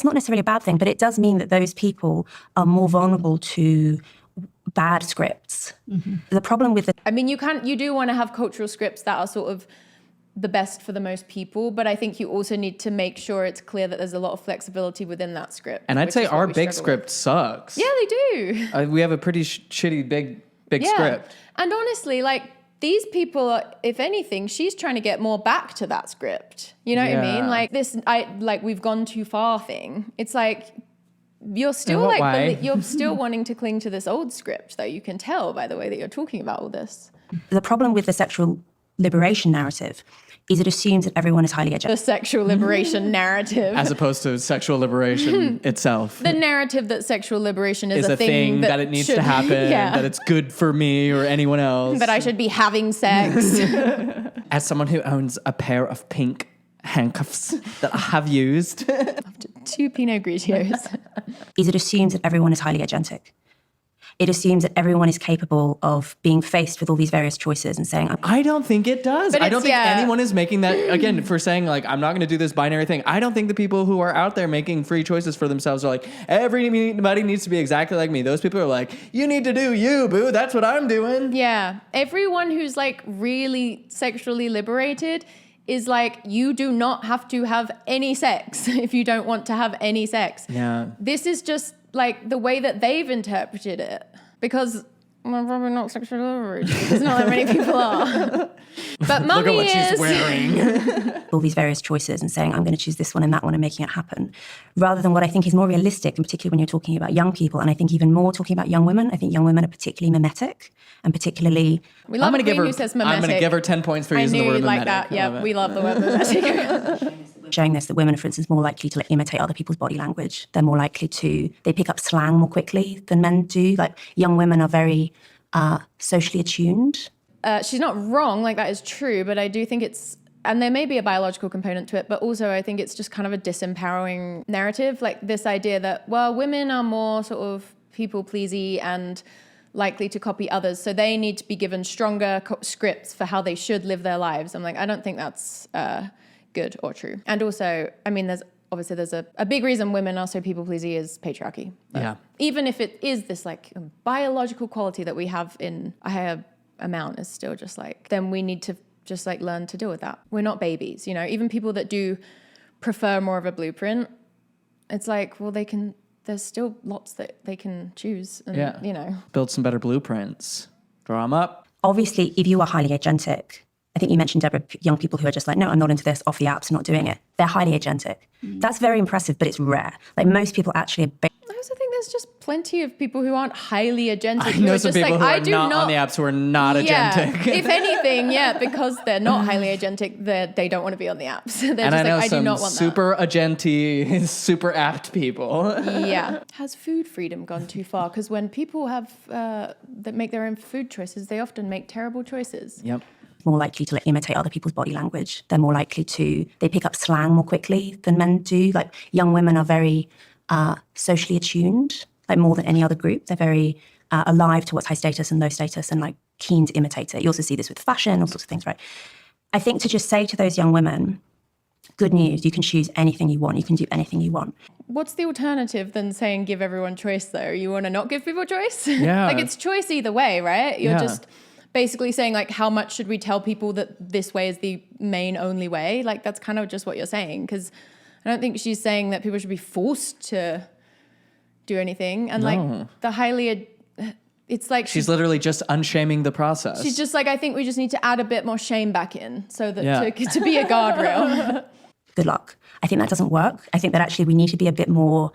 not necessarily a bad thing, but it does mean that those people are more vulnerable to bad scripts. Mm-hmm. The problem with I mean, you do want to have cultural scripts that are sort of the best for the most people, but I think you also need to make sure it's clear that there's a lot of flexibility within that script. And I'd say our big script sucks. Yeah, they do. We have a pretty shitty big script. And honestly, like, these people are, if anything, she's trying to get more back to that script. You know what I mean? Like we've gone too far thing. It's like, you're still you're still wanting to cling to this old script, though. You can tell by the way that you're talking about all this. The problem with the sexual liberation narrative is it assumes that everyone is highly educated. The sexual liberation narrative. As opposed to sexual liberation itself. The narrative that sexual liberation is a thing that it needs to happen, that it's good for me or anyone else. That I should be having sex. As someone who owns a pair of pink handcuffs that I have used. After 2 Pinot Grigios. Is it assumes that everyone is highly agentic. It assumes that everyone is capable of being faced with all these various choices and saying, I don't think it does. I don't think anyone is making that, again, for saying like, I'm not going to do this binary thing. I don't think the people who are out there making free choices for themselves are like, everybody needs to be exactly like me. Those people are like, you need to do you, boo. That's what I'm doing. Yeah. Everyone who's like really sexually liberated is like, you do not have to have any sex if you don't want to have any sex. Yeah. This is just like the way that they've interpreted it, because we're probably not sexually liberated because not that many people are. But mummy Look at what she's wearing. all these various choices and saying, I'm going to choose this one and that one and making it happen, rather than what I think is more realistic, and particularly when you're talking about young people, and I think even more talking about young women. I think young women are particularly mimetic and particularly... We love a queen who says mimetic. I'm going to give her 10 points for using the word mimetic. I knew you'd like that. Yeah, we love the word mimetic. showing this, that women are, for instance, more likely to like imitate other people's body language. They're more likely to, they pick up slang more quickly than men do. Like young women are very socially attuned. She's not wrong, like that is true, but I do think it's, and there may be a biological component to it, but also I think it's just kind of a disempowering narrative. Like this idea that, well, women are more sort of people-pleasy and likely to copy others, so they need to be given stronger scripts for how they should live their lives. I'm like, I don't think that's good or true. And also, I mean, there's a big reason women are so people-pleasy is patriarchy. Yeah. Even if it is this like biological quality that we have in a higher amount, is still just like, then we need to just like learn to deal with that. We're not babies, you know. Even people that do prefer more of a blueprint, it's like, well, there's still lots that they can choose and, you know. Build some better blueprints. Draw them up. Obviously, if you are highly agentic, I think you mentioned, Deborah, young people who are just like, no, I'm not into this, off the apps, not doing it. They're highly agentic. That's very impressive, but it's rare. Like most people actually are I also think there's just plenty of people who aren't highly agentic. I know some people like, who are not on the apps who are not agentic. If anything, because they're not highly agentic, they don't want to be on the apps. They're and just I know like, I do some not want super agenty, super apt people. Yeah. Has food freedom gone too far? Because when people have that make their own food choices, they often make terrible choices. Yep. more likely to like, imitate other people's body language. They're more likely to, they pick up slang more quickly than men do. Like young women are very socially attuned, like more than any other group. They're very alive to what's high status and low status and like keen to imitate it. You also see this with fashion, all sorts of things, right? I think to just say to those young women, good news, you can choose anything you want. You can do anything you want. What's the alternative than saying give everyone choice, though? You want to not give people choice? Yeah. Like it's choice either way, right? You're just basically saying like, how much should we tell people that this way is the main only way? Like that's kind of just what you're saying. Because I don't think she's saying that people should be forced to do anything. And like the highly... It's like she's literally just unshaming the process. She's just like, I think we just need to add a bit more shame back in so that to be a guardrail. Good luck. I think that doesn't work. I think that actually we need to be a bit more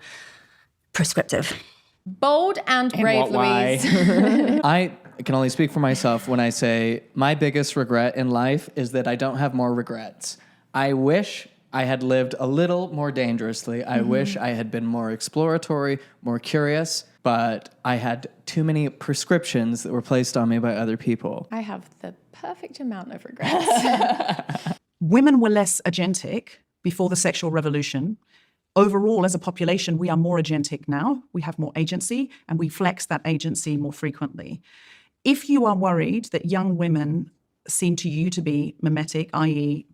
prescriptive. Bold and brave, Louise. I can only speak for myself when I say my biggest regret in life is that I don't have more regrets. I wish I had lived a little more dangerously. I wish I had been more exploratory, more curious, but I had too many prescriptions that were placed on me by other people. I have the perfect amount of regrets. Women were less agentic before the sexual revolution. Overall, as a population, we are more agentic now. We have more agency, and we flex that agency more frequently. If you are worried that young women seem to you to be mimetic, i.e.,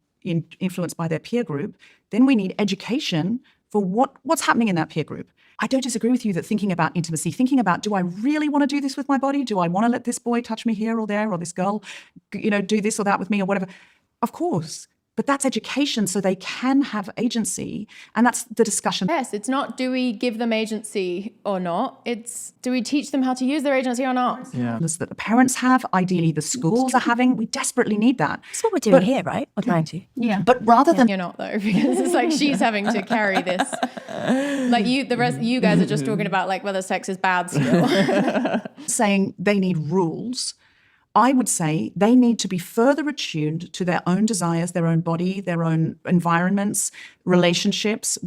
influenced by their peer group, then we need education for what's happening in that peer group. I don't disagree with you that thinking about intimacy, thinking about, do I really want to do this with my body? Do I want to let this boy touch me here or there, or this girl, do this or that with me or whatever? Of course. But that's education so they can have agency. And that's the discussion. Yes, it's not do we give them agency or not. It's do we teach them how to use their agency or not. Yeah. That the parents have, ideally the schools are having. We desperately need that. That's what we're doing here, right? Or trying to. Yeah. But rather than... You're not, though, because it's like she's having to carry this. Like you guys are just talking about like whether sex is bad still. saying they need rules, I would say they need to be further attuned to their own desires, their own body, their own environments, relationships.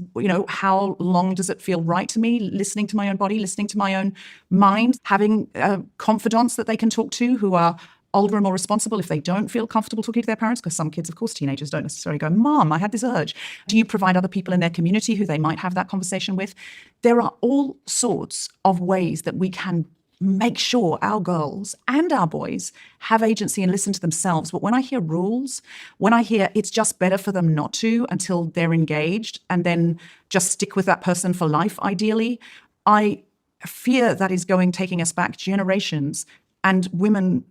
How long does it feel right to me? Listening to my own body, listening to my own mind, having confidants that they can talk to who are older and more responsible if they don't feel comfortable talking to their parents, because some kids, of course, teenagers don't necessarily go, Mom, I had this urge. Do you provide other people in their community who they might have that conversation with? There are all sorts of ways that we can make sure our girls and our boys have agency and listen to themselves. But when I hear rules, when I hear it's just better for them not to until they're engaged and then just stick with that person for life, ideally, I fear that is taking us back generations, and women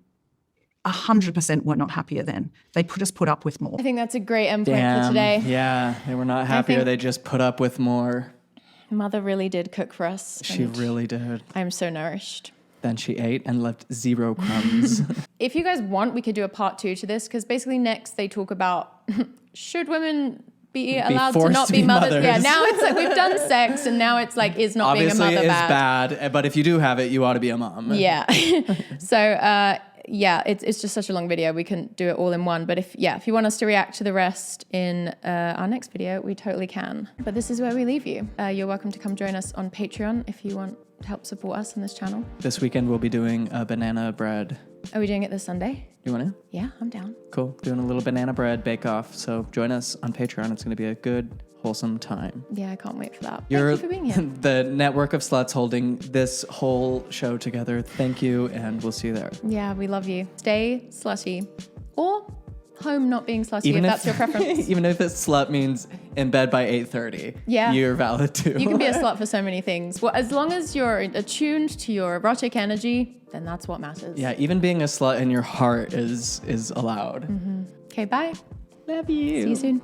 100% were not happier then. They put up with more. I think that's a great endpoint for today. Yeah, they were not happier. They just put up with more. Mother really did cook for us. She really did. I'm so nourished. Then she ate and left 0 crumbs. If you guys want, we could do a part 2 to this, because basically next they talk about should women be allowed to not be mothers? Yeah, now it's like we've done sex and now it's like, is not Obviously being a mother bad? Obviously it is bad, but if you do have it, you ought to be a mom. Yeah. So yeah, it's just such a long video. We couldn't do it all in one. But if you want us to react to the rest in our next video, we totally can. But this is where we leave you. You're welcome to come join us on Patreon if you want to help support us on this channel. This weekend we'll be doing a banana bread. Are we doing it this Sunday? You want to? Yeah, I'm down. Cool. Doing a little banana bread bake-off. So join us on Patreon. It's going to be a good, wholesome time. Yeah, I can't wait for that. You're Thank you for being here. the network of sluts holding this whole show together. Thank you, and we'll see you there. Yeah, we love you. Stay slutty. Or home not being slutty, if that's your preference. Even if it's slut means in bed by 8:30. Yeah. You're valid too. You can be a slut for so many things. Well, as long as you're attuned to your erotic energy, then that's what matters. Yeah, even being a slut in your heart is allowed. Okay, bye. Love you. See you soon.